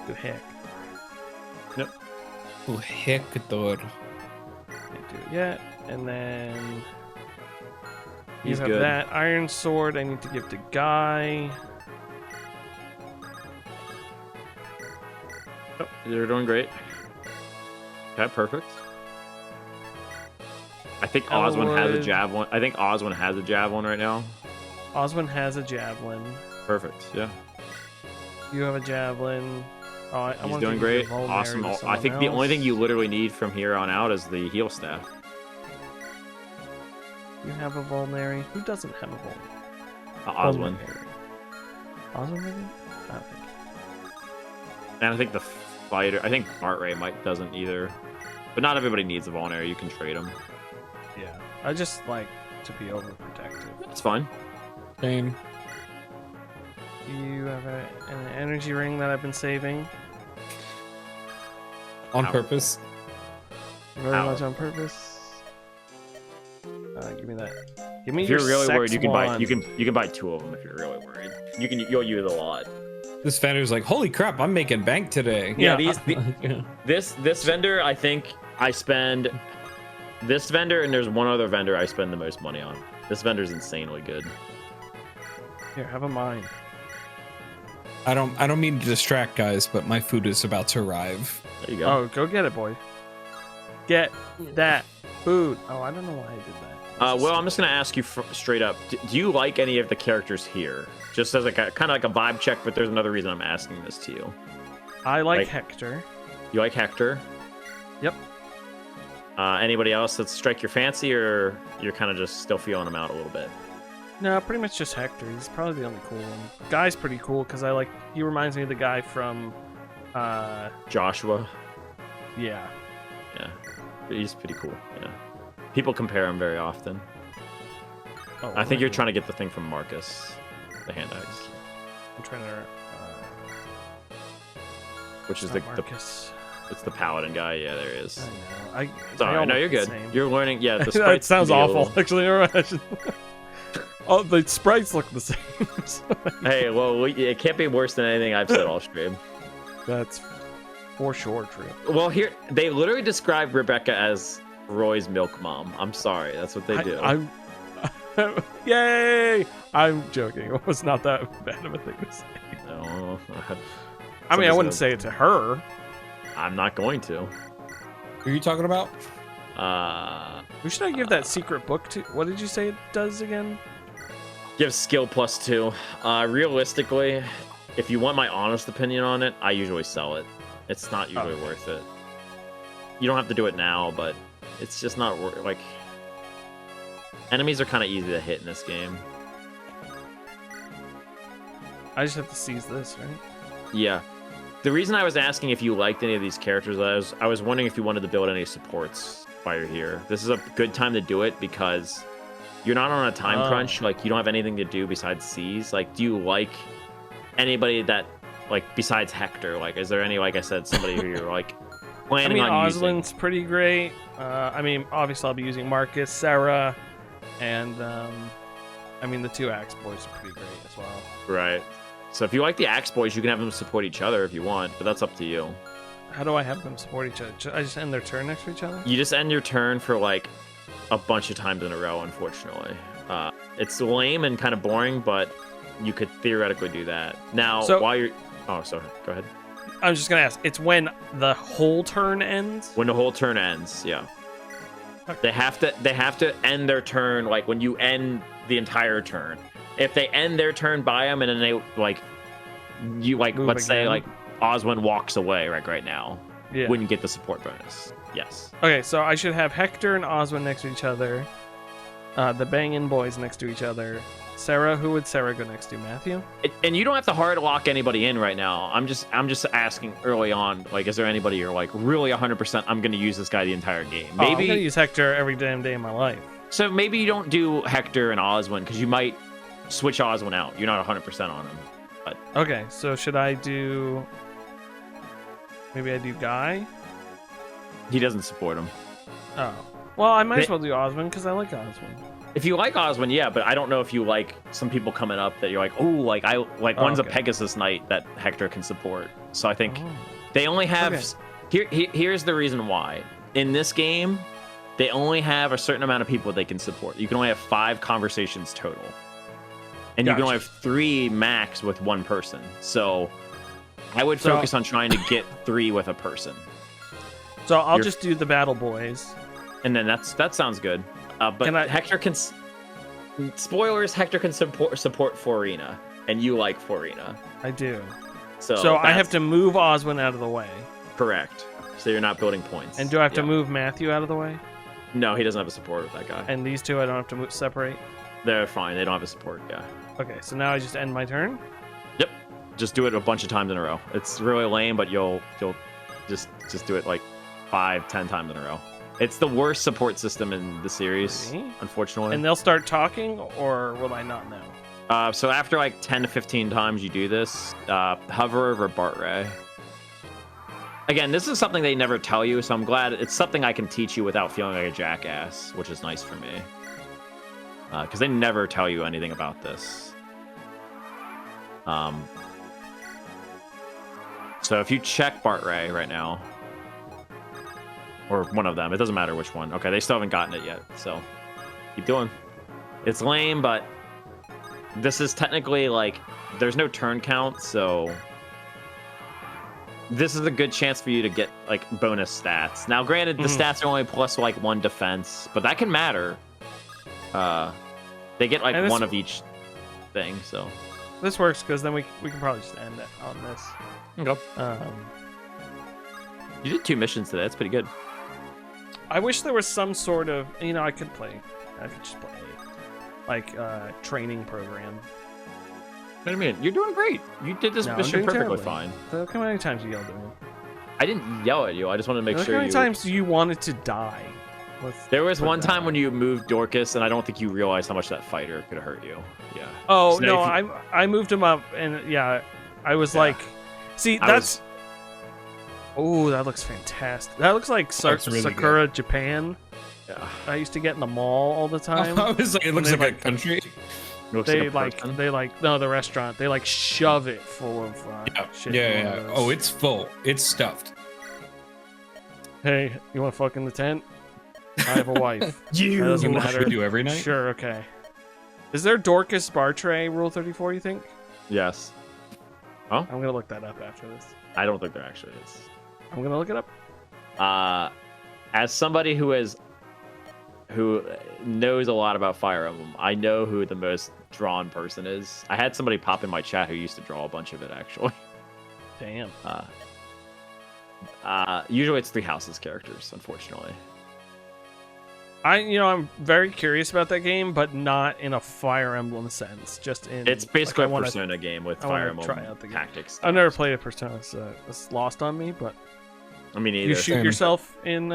S1: to Heck.
S3: Oh, Hector.
S1: Can't do it yet. And then. You
S2: He's
S1: have
S2: good.
S1: that iron sword I need to give to Guy.
S2: Oh, you're doing great. Okay, perfect. I think Oswin has a
S1: Elwood.
S2: javelin. I think Oswin has a javelin right now.
S1: Oswin has a javelin.
S2: Perfect. Yeah,
S1: You have a javelin. Oh, I
S2: he's
S1: wanted to
S2: doing
S1: give
S2: great.
S1: Volnary to
S2: Awesome. I
S1: someone
S2: think the only thing
S1: else.
S2: you literally need from here on out is the heal staff.
S1: You have a Volnary. Who doesn't have a Volnary?
S2: Oswin.
S1: Oswin, maybe? I don't think.
S2: And I think the fighter. I think Bartray might doesn't either. But not everybody needs a vulnerary. You can trade them.
S1: Yeah. I just like to be overprotective.
S2: It's fine.
S3: Same.
S1: You have an energy ring that I've been saving.
S3: On
S2: Ow.
S3: purpose.
S1: Very
S2: Ow.
S1: much on purpose. Give me that. Give me
S2: If
S1: your
S2: you're really
S1: sex
S2: worried, you can buy.
S1: wand.
S2: You can buy 2 of them if you're really worried. You'll use a lot.
S3: This vendor's like, holy crap, I'm making bank today.
S2: Yeah,
S3: Yeah.
S2: This vendor, I think I spend. This vendor and there's one other vendor I spend the most money on. This vendor's insanely good.
S1: Here, have a mine.
S3: I don't mean to distract guys, but my food is about to arrive.
S2: There you go.
S1: Oh, go get it, boy. Get that food. Oh, I don't know why I did that.
S2: Well, I'm just gonna ask you straight up. Do you like any of the characters here? Just as like a kind of like a vibe check, but there's another reason I'm asking this to you.
S1: I like
S2: like-
S1: Hector.
S2: You like Hector?
S1: Yep.
S2: Anybody else that strike your fancy, or you're kind of just still feeling him out a little bit?
S1: No, pretty much just Hector. He's probably the only cool one. Guy's pretty cool because I like. He reminds me of the guy from.
S2: Joshua,
S1: Yeah.
S2: yeah, he's pretty cool. Yeah, people compare him very often.
S1: Oh,
S2: I think you're trying to get the thing from Marcus, the hand axe,
S1: I'm trying to.
S2: which is
S1: Not
S2: the
S1: Marcus.
S2: it's the paladin guy. Yeah, there he
S1: I
S2: is.
S1: know.
S2: It's alright. No, you're good. You're learning. Yeah, the
S1: that
S2: sprites
S1: sounds
S2: can be a
S1: awful.
S2: little-
S1: Actually, never mind. Oh, the sprites look the same. So,
S2: Hey, well, it can't be worse than anything I've said all stream.
S1: that's for sure true.
S2: Well, here they literally describe Rebecca as Roy's milk mom. I'm sorry, that's what they do.
S1: I'm yay! I'm joking. It was not that bad of a thing to say.
S2: No,
S1: I mean, I wouldn't
S2: Somebody's
S1: say it to her.
S2: I'm not going to.
S3: Who are you talking about?
S1: Who should I give that secret book to? What did you say it does again?
S2: Give skill +2. Realistically, if you want my honest opinion on it, I usually sell it. It's not usually worth it. You don't have to do it now, but it's just not worth. Like, enemies are kind of easy to hit in this game.
S1: I just have to seize this, right?
S2: Yeah. The reason I was asking if you liked any of these characters, I was wondering if you wanted to build any supports while you're here. This is a good time to do it because you're not on a time crunch. Like, you don't have anything to do besides seize. Like, do you like anybody that, like, besides Hector? Like, is there any, like I said, somebody who you're, like, planning on using?
S1: Oslin's pretty great. I mean, obviously I'll be using Marcus, Sarah, and, I mean, the 2 Axe Boys are pretty great as well.
S2: Right. So if you like the Axe Boys, you can have them support each other if you want, but that's up to you.
S1: How do I have them support each other? I just end their turn next to each other?
S2: You just end your turn for, like, a bunch of times in a row, unfortunately. It's lame and kind of boring, but you could theoretically do that. Now, while you're... Oh, sorry. Go ahead.
S1: I was just going to ask. It's when the whole turn ends?
S2: When the whole turn ends, yeah. Okay. They have to end their turn, like, when you end the entire turn. If they end their turn by them and then they, like... You, like,
S1: Move
S2: let's say,
S1: again.
S2: like, Oswin walks away, like, right now.
S1: Yeah.
S2: Wouldn't get the support bonus. Yes.
S1: Okay, so I should have Hector and Oswin next to each other. The Bangin' Boys next to each other. Sarah, who would Sarah go next to? Matthew?
S2: And you don't have to hard lock anybody in right now. I'm just asking early on, like, is there anybody you're like really 100% I'm going to use this guy the entire game? Maybe
S1: I'm going to use Hector every damn day of my life.
S2: So maybe you don't do Hector and Oswin because you might switch Oswin out. You're not 100% on him. But
S1: okay, so should I do... Maybe I do Guy?
S2: He doesn't support him.
S1: Oh. Well, I might as well do Oswin because I like Oswin.
S2: If you like Oswin, yeah, but I don't know if you like some people coming up that you're like, oh, like one's a Pegasus Knight that Hector can support. So I think they only have here's the reason why. In this game, they only have a certain amount of people they can support. You can only have 5 conversations total. And you can only have 3 max with one person. So I would focus on trying to get 3 with a person.
S1: So I'll just do the Battle Boys.
S2: And then that sounds good. But Hector can... Spoilers, Hector can support Forina. And you like Forina.
S1: I do.
S2: So
S1: I have to move Oswin out of the way.
S2: Correct. So you're not building points.
S1: And do I have to move Matthew out of the way?
S2: No, he doesn't have a support with that guy.
S1: And these 2 I don't have to separate?
S2: They're fine. They don't have a support, yeah.
S1: Okay, so now I just end my turn?
S2: Yep. Just do it a bunch of times in a row. It's really lame, but you'll just do it like 5-10 times in a row. It's the worst support system in the series, unfortunately.
S1: And they'll start talking, or will I not know?
S2: So after like 10 to 15 times you do this, hover over Bart Ray. Again, this is something they never tell you, so I'm glad it's something I can teach you without feeling like a jackass, which is nice for me. Because they never tell you anything about this. So if you check Bart Ray right now, or one of them, it doesn't matter which one. Okay, they still haven't gotten it yet, so keep doing. It's lame, but this is technically like there's no turn count, so this is a good chance for you to get like bonus stats. Now, granted, the stats are only plus like 1 defense, but that can matter. They get like 1 of each thing, so
S1: this works because then we can probably just end it on this.
S2: Okay. You did 2 missions today. That's pretty good.
S1: I wish there was some sort of, I could just play like training program.
S2: What do you mean? You're doing great. You did this mission perfectly fine.
S1: Look how many times you yelled at me.
S2: I didn't yell at you. I just wanted to make sure
S1: how many times you wanted to die.
S2: There was one time when you moved Dorcas, and I don't think you realized how much that fighter could hurt you. Yeah.
S1: Oh, so no, I moved him up, and yeah, I was like... See, that's... Oh, that looks fantastic. That looks like
S3: really
S1: Sakura,
S3: good.
S1: Japan.
S2: Yeah.
S1: I used to get in the mall all the time.
S3: I was like, it looks like a country.
S1: They the restaurant. They like shove it full of shit.
S3: Yeah. Oh, it's full. It's stuffed.
S1: Hey, you want to fuck in the tent? I have a wife.
S3: That doesn't matter. We do every night.
S1: Sure. Okay. Is there Dorcas bar tray Rule 34? You think?
S2: Yes. Oh.
S1: I'm gonna look that up after this.
S2: I don't think there actually is.
S1: I'm gonna look it up.
S2: As somebody who has who knows a lot about Fire Emblem, I know who the most drawn person is. I had somebody pop in my chat who used to draw a bunch of it, actually.
S1: Damn.
S2: Usually it's Three Houses characters, unfortunately.
S1: I'm very curious about that game, but not in a Fire Emblem sense. Just in
S2: It's basically
S1: like,
S2: a Persona game with
S1: I wanna
S2: Fire Emblem
S1: try out the game.
S2: tactics.
S1: I've never played a Persona, so it's lost on me. But
S2: I mean, either.
S1: you shoot
S3: Same.
S1: yourself in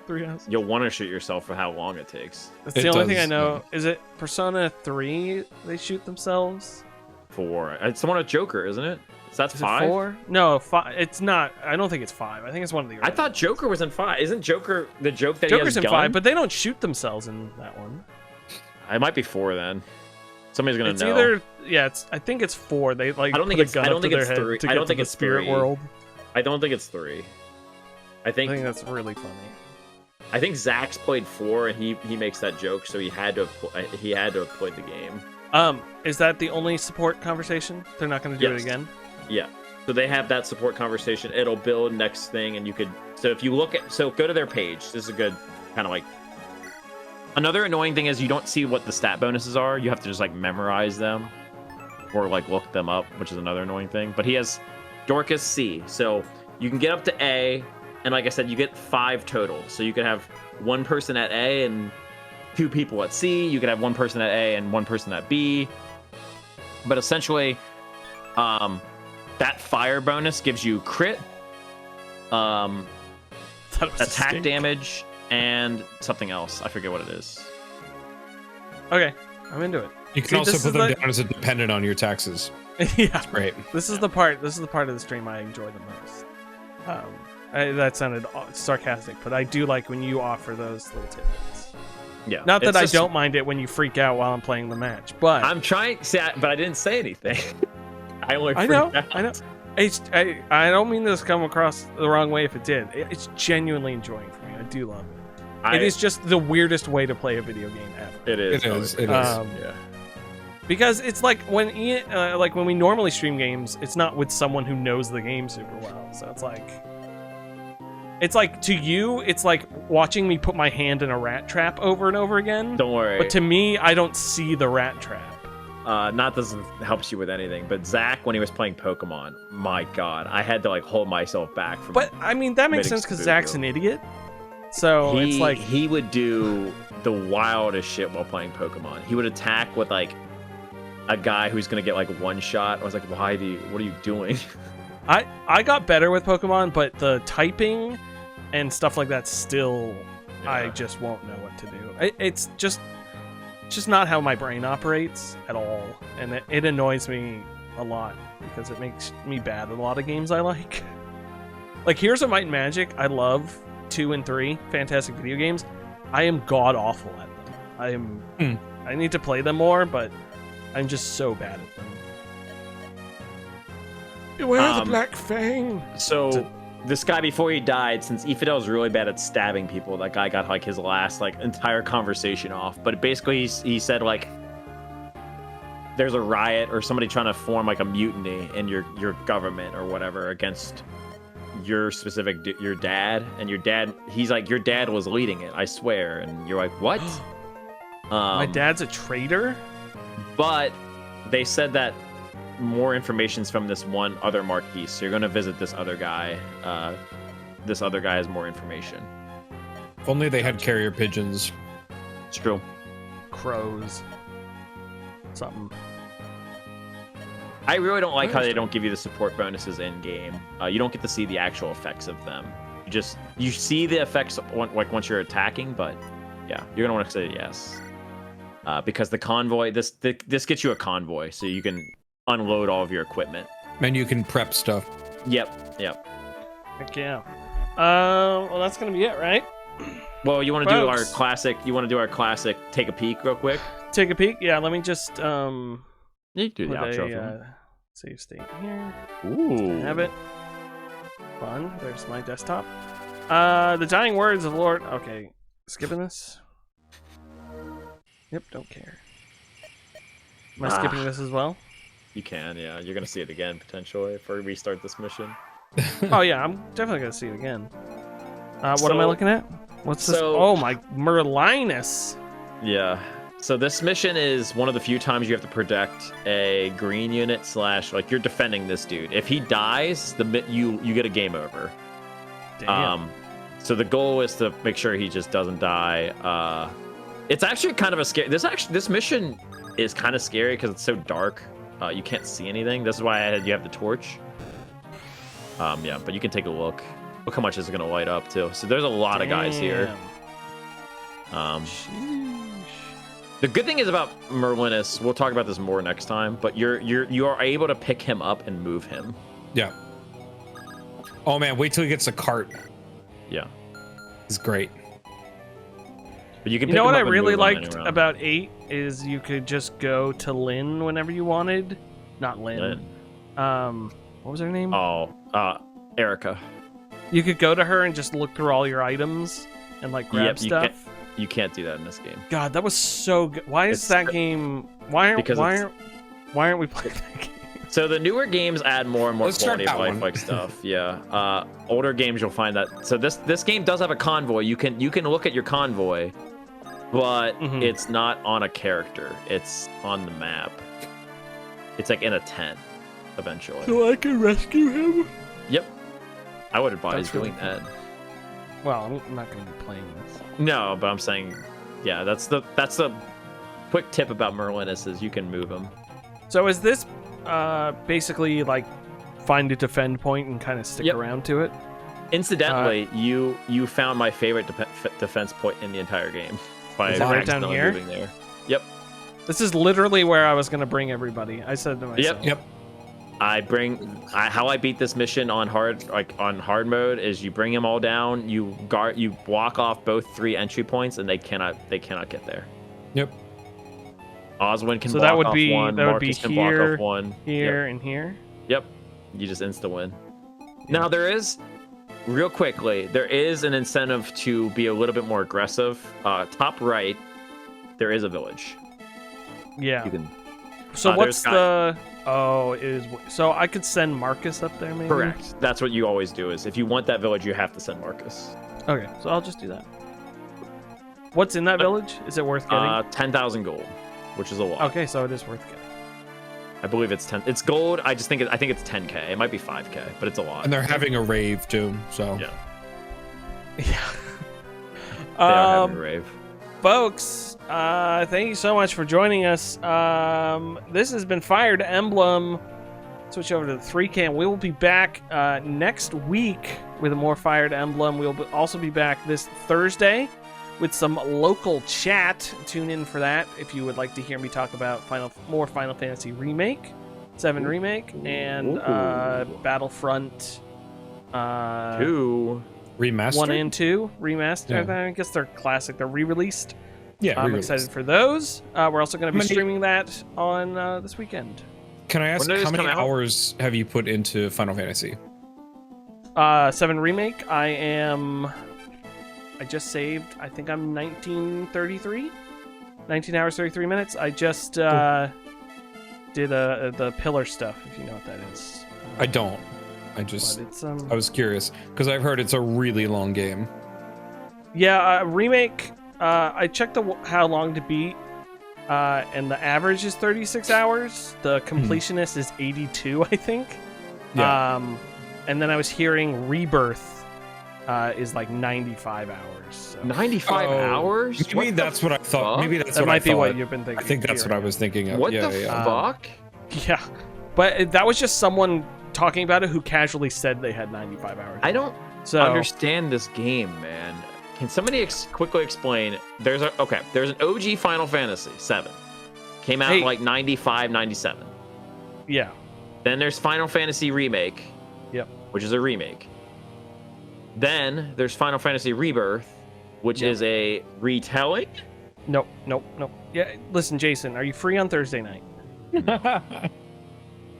S1: Three Houses.
S2: You'll want to shoot yourself for how long it takes.
S1: That's
S3: It
S1: the only thing I
S3: does,
S1: know. Is it Persona 3? They shoot themselves.
S2: 4. It's the one with Joker, isn't it? So that's
S1: Is
S2: 5.
S1: it 4? No, 5. It's not. I don't think it's 5. I think it's one of the.
S2: I thought Joker was in 5. Isn't Joker the joke that he
S1: Joker's
S2: has
S1: in
S2: gun?
S1: 5, but they don't shoot themselves in that one.
S2: It might be 4 then. Somebody's gonna
S1: It's
S2: know.
S1: either I think it's 4. They like
S2: I don't think
S1: put
S2: it's-
S1: a gun
S2: I don't
S1: up to
S2: think
S1: their
S2: it's
S1: head
S2: 3.
S1: to
S2: I
S1: get
S2: don't
S1: to
S2: think
S1: the
S2: it's
S1: spirit
S2: 3.
S1: world.
S2: I don't think it's 3. I
S1: I
S2: think
S1: think that's really funny.
S2: Zach's played 4 and he makes that joke, so he had to have played the game.
S1: Is that the only support conversation? They're not going to do
S2: Yes.
S1: it again?
S2: Yeah. So they have that support conversation. It'll build next thing, and you could. So if you look at, go to their page. This is a good kind of like. Another annoying thing is you don't see what the stat bonuses are. You have to just like memorize them, or like look them up, which is another annoying thing. But he has Dorcas C, so you can get up to A, and like I said, you get 5 total. So you could have one person at A and 2 people at C. You could have one person at A and one person at B. But essentially, that fire bonus gives you crit,
S1: Thought it was a
S2: attack
S1: stink.
S2: damage, and something else. I forget what it is.
S1: Okay, I'm into it.
S3: You can
S1: See,
S3: also
S1: this
S3: put
S1: is
S3: them
S1: the-
S3: down as a dependent on your taxes.
S1: Yeah,
S3: Right.
S1: this is the part. This is the part of the stream I enjoy the most. That sounded sarcastic, but I do like when you offer those little tidbits.
S2: Yeah.
S1: Not that
S2: it's
S1: I
S2: just-
S1: don't mind it when you freak out while I'm playing the match, but
S2: I'm trying. See, but I didn't say anything. I only.
S1: I know,
S2: freaked out.
S1: I know. I don't mean this to come across the wrong way if it did. It's genuinely enjoying for me. I do love it. It is just the weirdest way to play a video game ever.
S2: It is.
S3: It is. It is.
S2: Yeah.
S1: Because it's like when we normally stream games, it's not with someone who knows the game super well. So it's like to you, it's like watching me put my hand in a rat trap over and over again.
S2: Don't worry.
S1: But to me, I don't see the rat trap.
S2: Not this helps you with anything, but Zach, when he was playing Pokemon, my God, I had to like hold myself back from.
S1: But I mean, that makes
S2: committing
S1: sense because
S2: to
S1: Zach's an idiot. So it's like
S2: he would do the wildest shit while playing Pokemon. He would attack with like a guy who's gonna get like one shot. I was like, what are you doing?
S1: I got better with Pokemon, but the typing and stuff like that still, I
S2: Yeah.
S1: just won't know what to do. It's just not how my brain operates at all, and it annoys me a lot because it makes me bad at a lot of games I like. Like Heroes of Might and Magic, I love 2 and 3, fantastic video games. I am god awful at them. I need to play them more, but I'm just so bad at them. Beware the Black Fang.
S2: So this guy, before he died, since Efidel's really bad at stabbing people, that guy got like his last like entire conversation off. But basically, he said like, there's a riot or somebody trying to form like a mutiny in your government or whatever against your specific your dad, and your dad, he's like, your dad was leading it, I swear. And you're like, what?
S1: My dad's a traitor?
S2: But they said that more information's from this one other Marquise, so you're going to visit this other guy. This other guy has more information.
S3: If only they had carrier pigeons.
S2: It's true.
S1: Crows. Something.
S2: I really don't like how they don't give you the support bonuses in game. You don't get to see the actual effects of them. You see the effects like once you're attacking, but yeah, you're gonna want to say yes. Because the convoy, this gets you a convoy, so you can unload all of your equipment.
S3: And you can prep stuff.
S2: Yep.
S1: Heck yeah. Well, that's gonna be it, right?
S2: Well, you want to do our
S1: Folks.
S2: classic. You want to do our classic. Take a peek, real quick.
S1: Take a peek. Yeah, let me just
S2: You can do the
S1: put
S2: outro. if you
S1: a
S2: want.
S1: save state here.
S2: Ooh.
S1: Have it. Fun. There's my desktop. The dying words of Lord. Okay, skipping this. Yep, don't care. Am I skipping this as well?
S2: You can, yeah. You're gonna see it again potentially if we restart this mission.
S1: Oh yeah, I'm definitely gonna see it again. What am I
S2: So-
S1: looking at? What's this?
S2: So-
S1: Oh my, Merlinus.
S2: Yeah. So this mission is one of the few times you have to protect a green unit slash like you're defending this dude. If he dies, you get a game over.
S1: Damn.
S2: So the goal is to make sure he just doesn't die. It's actually kind of a scary. This mission is kind of scary because it's so dark. You can't see anything. This is why you have the torch. Yeah, but you can take a look. Look how much this is gonna light up too. So there's a lot of guys here.
S1: Sheesh.
S2: The good thing is about Merlinus, we'll talk about this more next time, but you are able to pick him up and move him.
S3: Yeah. Oh man, wait till he gets a cart.
S2: Yeah.
S3: It's great.
S2: But you can.
S1: You
S2: pick
S1: know
S2: him
S1: what I
S2: up and
S1: really
S2: move him
S1: liked
S2: anywhere.
S1: about 8 is you could just go to Lynn whenever you wanted. Not Lynn. What was her name?
S2: Oh, Erica.
S1: You could go to her and just look through all your items and like grab
S2: Yep,
S1: stuff.
S2: You can't do that in this game.
S1: God, that was so good. Why is
S2: It's-
S1: that game? Why aren't we playing that game?
S2: So the newer games add more and more
S3: Let's start
S2: quality of
S3: that
S2: life
S3: one.
S2: like stuff. Yeah. Older games you'll find that. So this game does have a convoy. You can look at your convoy, but
S1: Mhm.
S2: it's not on a character. It's on the map. It's like in a tent eventually.
S1: So I can rescue him.
S2: Yep. I would advise
S1: That's really
S2: doing that.
S1: Well, I'm not going to be playing this.
S2: No, but I'm saying, yeah, that's the quick tip about Merlinus is you can move him.
S1: So is this basically like find a defend point and kind of stick
S2: Yep.
S1: around to it?
S2: Incidentally, you found my favorite defense point in the entire game by
S1: Is it right down
S2: accidentally
S1: here?
S2: moving there. Yep.
S1: This is literally where I was going to bring everybody. I said to myself.
S3: Yep.
S2: How I beat this mission on hard mode is you bring them all down, you block off both 3 entry points, and they cannot get there.
S3: Yep.
S2: Oswin can
S1: So
S2: block
S1: that would
S2: off
S1: be-
S2: one,
S1: that would be
S2: Marcus can block
S1: here,
S2: off one.
S1: Here and here.
S2: Yep. You just insta win. Now there is, real quickly, there is an incentive to be a little bit more aggressive. Top right, there is a village.
S1: Yeah.
S2: You can
S1: So what's
S2: there's
S1: the? Oh, it is. So I could send Marcus up there, maybe.
S2: correct. That's what you always do. Is if you want that village, you have to send Marcus.
S1: Okay, so I'll just do that. What's in that village? Is it worth getting?
S2: 10,000 gold, which is a lot.
S1: Okay, so it is worth getting.
S2: I believe it's 10. It's gold. I think it's 10k. It might be 5k, but it's a lot.
S3: And they're having a rave too. So
S2: Yeah.
S1: Yeah.
S2: They are having a rave.
S1: Folks, thank you so much for joining us. This has been Fired Emblem. Switch over to the 3K, and we will be back next week with a more Fired Emblem. We'll also be back this Thursday with some local chat. Tune in for that if you would like to hear me talk about more Final Fantasy Remake, 7 Remake, and Battlefront
S2: 2.
S3: remaster.
S1: 1 and 2 remastered.
S3: Yeah.
S1: I guess they're classic. They're re-released.
S3: Yeah,
S1: I'm
S3: re-released.
S1: excited for those. We're also going to be
S3: How many-
S1: streaming that on this weekend.
S3: Can I ask
S2: When does
S3: how
S2: this
S3: many
S2: come out?
S3: hours have you put into Final Fantasy?
S1: 7 Remake, I just saved, I think I'm 1933? 19 hours, 33 minutes. I just did the pillar stuff, if you know what that is.
S3: I don't. I
S1: But
S3: just
S1: it's,
S3: I was curious because I've heard it's a really long game.
S1: yeah, Remake, I checked how long to beat, and the average is 36 hours. The completionist is 82, I think.
S3: Yeah.
S1: And then I was hearing Rebirth is like 95 hours. So.
S2: 95
S3: Oh,
S2: hours?
S3: Maybe
S2: What the
S3: that's what I thought.
S2: fuck?
S3: Maybe that's
S1: That
S3: what
S1: might
S3: I
S1: be
S3: thought.
S1: what you've been thinking.
S3: I think that's what I was thinking of.
S2: What
S3: yeah,
S2: the
S3: yeah.
S2: fuck?
S1: Yeah, but that was just someone talking about it who casually said they had 95 hours.
S2: I don't
S1: so
S2: understand this game, man. Can somebody quickly explain? There's an OG Final Fantasy 7. Came out
S1: Hey.
S2: in like 95, 97.
S1: Yeah,
S2: Then there's Final Fantasy Remake.
S1: Yep.
S2: Which is a remake. Then there's Final Fantasy Rebirth, which
S1: Yep.
S2: is a retelling.
S1: nope. Yeah, listen, Jason, are you free on Thursday night?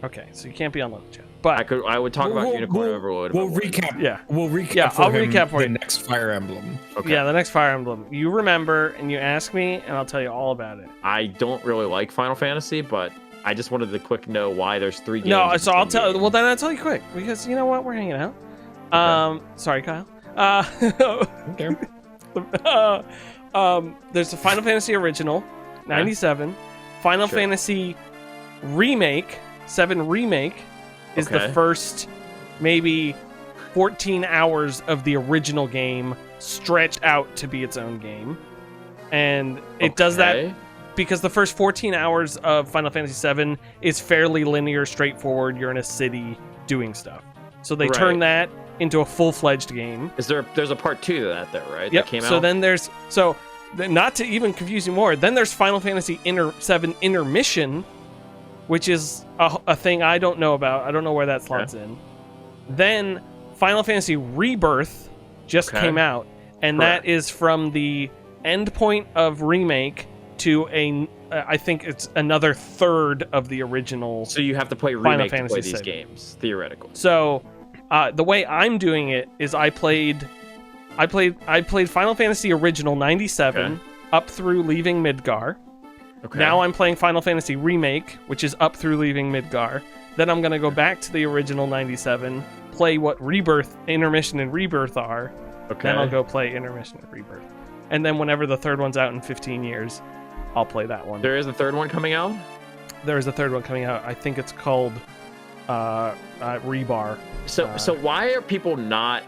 S1: Okay, so you can't be on local chat. But
S2: I would talk about Unicorn Overload. if I
S3: We'll
S2: wanted.
S3: recap.
S1: Yeah.
S3: We'll recap.
S1: Yeah,
S3: for
S1: I'll
S3: him
S1: recap for
S3: the
S1: you.
S3: next Fire Emblem.
S2: Okay.
S1: yeah, the next Fire Emblem. You remember and you ask me, and I'll tell you all about it.
S2: I don't really like Final Fantasy, but I just wanted to quick know why there's 3 games.
S1: No,
S2: in
S1: so
S2: the
S1: I'll
S2: same
S1: tell.
S2: game.
S1: Well, then I'll tell you quick because you know what, we're hanging out. Sorry, Kyle.
S3: Okay.
S1: There's the Final Fantasy Original, 97. Final
S2: Sure.
S1: Fantasy Remake, 7 Remake, is the
S2: Okay.
S1: first maybe 14 hours of the original game stretched out to be its own game. And it does that
S2: Okay.
S1: because the first 14 hours of Final Fantasy VII is fairly linear, straightforward. You're in a city doing stuff. So they turn that into a full-fledged game.
S2: There's a part 2 to that though, right?
S1: Yep.
S2: That came
S1: So
S2: out.
S1: then there's not to even confuse you more. Then there's Final Fantasy VII Intermission, which is a thing I don't know about. I don't know where that slots in. Then Final Fantasy Rebirth just came out, and
S2: Correct.
S1: that is from the end point of Remake to I think it's another third of the original.
S2: So you have to play
S1: Final
S2: remake to
S1: Fantasy
S2: play these
S1: VII.
S2: games, theoretically.
S1: So the way I'm doing it is I played Final Fantasy Original 97
S2: Okay.
S1: up through leaving Midgar.
S2: Okay.
S1: Now I'm playing Final Fantasy Remake, which is up through leaving Midgar. Then I'm gonna go back to the original 97, play what Rebirth, Intermission, and Rebirth are.
S2: Okay.
S1: Then I'll go play Intermission and Rebirth. And then whenever the third one's out in 15 years, I'll play that one.
S2: There is a third one coming out.
S1: There is a third one coming out. I think it's called Rebar.
S2: So why are people not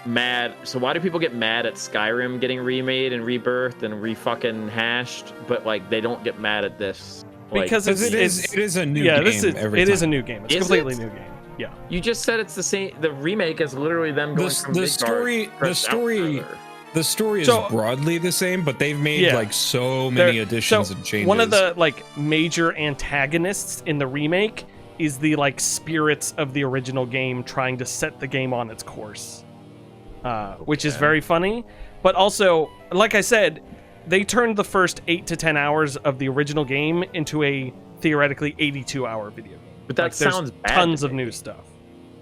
S2: mad? So why do people get mad at Skyrim getting remade and rebirthed and re-fucking hashed, but like they don't get mad at this? Like,
S1: Because
S3: Because it is a new game every
S1: it
S3: time.
S1: is a new game. It's a
S2: Is
S1: completely
S2: it?
S1: new game. Yeah.
S2: you just said it's the same. The remake is literally them going from
S3: The
S2: Midgard
S3: story
S2: stretched out further.
S3: the story is
S1: So-
S3: broadly the same, but they've made
S1: Yeah.
S3: like so many additions
S1: so
S3: and changes.
S1: One of the like major antagonists in the remake is the like spirits of the original game trying to set the game on its course, which is very funny. But also, like I said, they turned the first 8 to 10 hours of the original game into a theoretically 82-hour video game.
S2: But that
S1: Like, there's
S2: sounds bad.
S1: tons
S2: to
S1: of
S2: me.
S1: new stuff.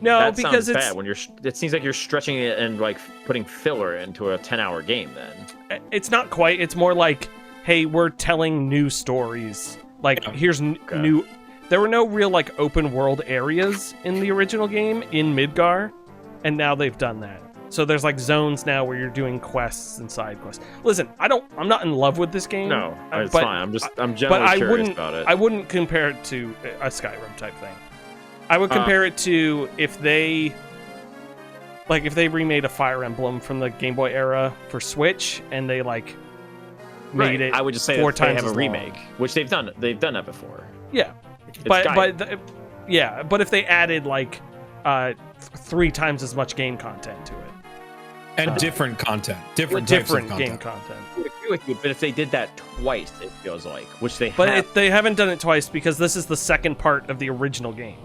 S1: No,
S2: That
S1: because
S2: sounds
S1: it's
S2: bad when you're. It seems like you're stretching it and like putting filler into a 10-hour game. Then
S1: it's not quite. It's more like, hey, we're telling new stories. Like, here's new. There were no real like open world areas in the original game in Midgar, and now they've done that. So there's like zones now where you're doing quests and side quests. Listen, I'm not in love with this game.
S2: no, it's
S1: but-
S2: fine. I'm
S1: but
S2: generally
S1: I
S2: curious
S1: wouldn't.
S2: about it.
S1: I wouldn't compare it to a Skyrim type thing. I would compare it to if they remade a Fire Emblem from the Game Boy era for Switch, and they like made it.
S2: I would just say
S1: 4
S2: that they
S1: times
S2: have a
S1: as
S2: remake,
S1: long.
S2: which they've done. They've done that before.
S1: Yeah,
S2: It's
S1: but
S2: Skyrim.
S1: but if they added like 3 times as much game content to it,
S3: and different content, different types
S1: different
S3: of
S1: game
S3: content.
S1: content.
S2: I agree with you, but if they did that twice, it feels like, which they
S1: But
S2: have.
S1: they haven't done it twice because this is the second part of the original game.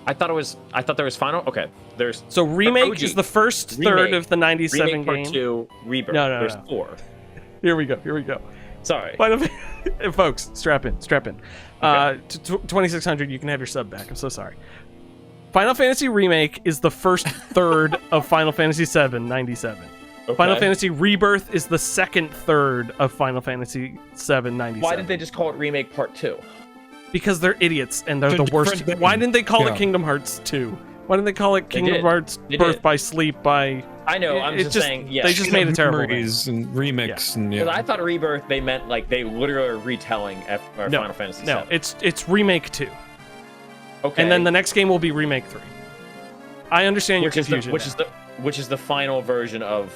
S2: I thought there was final. Okay, there's
S1: So remake
S2: OG.
S1: is the first
S2: Remake.
S1: third of the 97
S2: remake part
S1: game.
S2: 2, rebirth.
S1: No,
S2: there's
S1: no.
S2: 4.
S1: Here we go.
S2: Sorry.
S1: Final folks, strap in. 2600, you can have your sub back. I'm so sorry. Final Fantasy Remake is the first third of Final Fantasy VII 97.
S2: Okay.
S1: Final Fantasy Rebirth is the second third of Final Fantasy VII 97.
S2: Why did they just call it remake part 2?
S1: Because they're idiots and they're
S3: They're
S1: the worst.
S3: different
S1: Why
S3: things.
S1: didn't they call
S3: Yeah.
S1: it Kingdom Hearts 2? Why didn't they call it Kingdom
S2: did.
S1: Hearts
S2: They
S1: Birth
S2: did.
S1: by Sleep by...
S2: I know. I'm
S1: It
S2: just saying. Yeah.
S1: They just made a terrible thing.
S3: Memories and remix and
S2: Because
S3: yeah.
S2: I thought rebirth they meant like they literally are retelling Final Fantasy
S1: No,
S2: VII.
S1: it's Remake 2.
S2: Okay.
S1: And then the next game will be Remake 3. I understand your
S2: which is
S1: confusion.
S2: which is the final version of.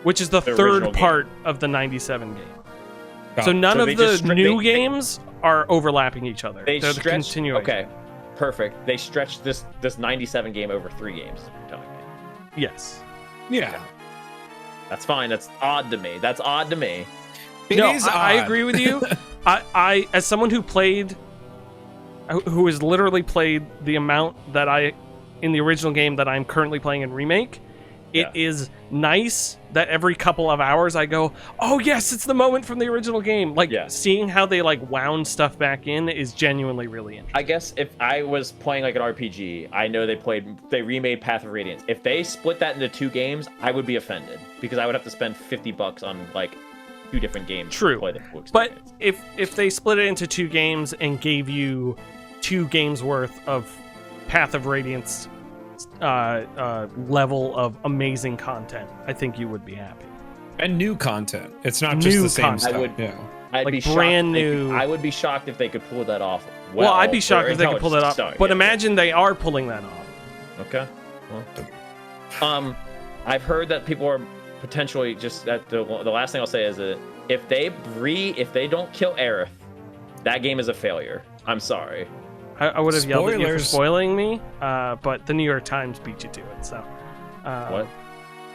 S1: which is the
S2: the
S1: third
S2: original game.
S1: part of the 97 game.
S3: Got
S1: So
S3: it.
S1: none
S2: So
S1: of
S2: they
S1: the
S2: just
S1: new
S2: they-
S1: games are overlapping each other.
S2: They
S1: They're the
S2: stretched.
S1: continuation.
S2: Okay, perfect. They stretched this 97 game over 3 games. You're telling me.
S1: Yes.
S3: Yeah.
S2: That's fine. That's odd to me. That's odd to me.
S3: It
S1: no,
S3: is
S1: I
S3: odd.
S1: agree with you. I as someone who has literally played the amount that in the original game that I'm currently playing in Remake, it is nice that every couple of hours I go, oh yes, it's the moment from the original game. Like seeing how they like wound stuff back in is genuinely really interesting.
S2: I guess if I was playing like an RPG, I know they remade Path of Radiance. If they split that into 2 games, I would be offended because I would have to spend $50 on like 2 different games.
S1: True.
S2: To play the full
S1: But
S2: experience.
S1: if they split it into 2 games and gave you 2 games worth of Path of Radiance level of amazing content, I think you would be happy.
S3: And new content. It's not just
S1: New
S3: the same
S1: content.
S3: stuff.
S2: I would-
S3: Yeah.
S2: I'd
S1: Like
S2: be shocked
S1: brand
S2: if they
S1: new-
S2: could- I would be shocked if they could pull that off.
S1: Well, I'd be
S2: for
S1: shocked if they could pull that off.
S2: intelligence.
S1: But
S2: Yeah,
S1: imagine they are pulling that off.
S2: Okay. Well, I've heard that people are potentially just that. The last thing I'll say is that if they don't kill Aerith, that game is a failure. I'm sorry.
S1: I would have yelled at you for
S3: Spoilers.
S1: spoiling me, but the New York Times beat you to it. So,
S2: What?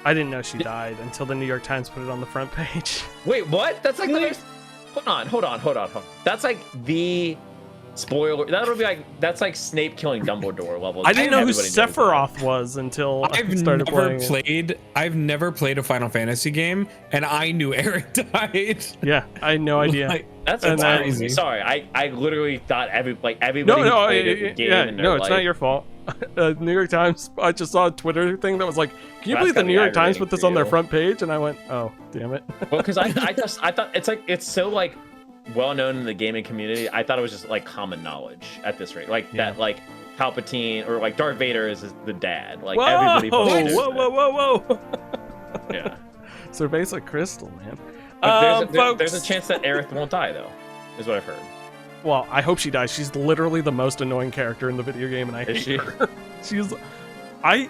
S1: I didn't know she died until the New York Times put it on the front page.
S2: Wait, what? That's like the. Hold on. That's like the spoiler. That would be like that's like Snape killing Dumbledore levels.
S1: I didn't know who
S2: Everybody knows that.
S1: Sephiroth was until I
S3: I've
S1: started
S3: never
S1: playing it.
S3: played. I've never played a Final Fantasy game, and I knew Eric died.
S1: Yeah, I had no idea.
S3: Like,
S2: That's
S1: And then-
S2: crazy. Sorry, I literally thought everybody
S1: No,
S2: who
S1: no,
S2: played the game
S1: yeah,
S2: in their
S1: no, it's
S2: life,
S1: not your fault. New York Times. I just saw a Twitter thing that was like, "Can you
S2: That's
S1: believe the
S2: gotta
S1: New
S2: be
S1: York Times
S2: aggravating
S1: put this
S2: for
S1: on their
S2: you.
S1: front page?" And I went, "Oh, damn it."
S2: Well, because I thought it's so like well known in the gaming community. I thought it was just like common knowledge at this rate, like
S1: Yeah.
S2: that like Palpatine or like Darth Vader is the dad. Like
S1: Whoa,
S2: everybody.
S1: whoa,
S2: fucking knows
S1: whoa.
S2: that. Yeah.
S1: So basically, Crystal, man.
S2: But
S1: Folks.
S2: there's a chance that Aerith won't die though, is what I've heard.
S1: Well, I hope she dies. She's literally the most annoying character in the video game, and I hate
S2: Is she?
S1: her. She's, I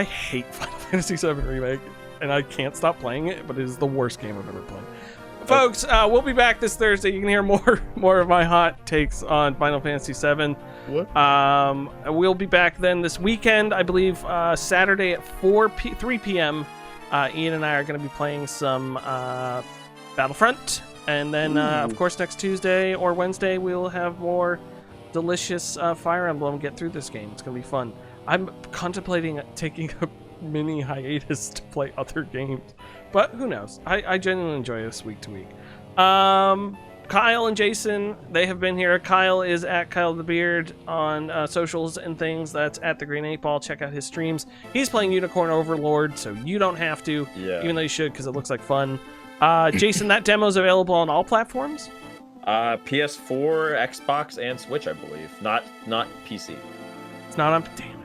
S1: hate Final Fantasy VII Remake, and I can't stop playing it. But it is the worst game I've ever played. Folks, we'll be back this Thursday. You can hear more of my hot takes on Final Fantasy VII.
S2: What?
S1: We'll be back then this weekend, I believe, Saturday at 3 p.m. Ian and I are going to be playing some Battlefront. And then, of course, next Tuesday or Wednesday, we'll have more delicious Fire Emblem. Get through this game. It's going to be fun. I'm contemplating taking a mini hiatus to play other games. But who knows? I genuinely enjoy this week to week. Kyle and Jason, they have been here. Kyle is at Kyle the Beard on socials and things. That's at the Green 8 Ball. Check out his streams. He's playing Unicorn Overlord, so you don't have to,
S2: Yeah.
S1: even though you should because it looks like fun. Jason, that demo's available on all platforms?
S2: PS4, Xbox, and Switch, I believe. Not PC.
S1: It's not on... Damn it.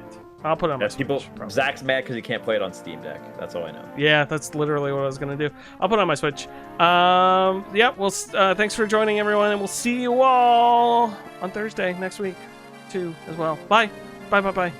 S1: I'll put it on my
S2: Yeah, people.
S1: Switch. probably.
S2: Zach's mad because he can't play it on Steam Deck. That's all I know.
S1: Yeah, that's literally what I was going to do. I'll put it on my Switch. Yeah, well, thanks for joining, everyone, and we'll see you all on Thursday next week, too, as well. Bye. Bye.
S3: Bye.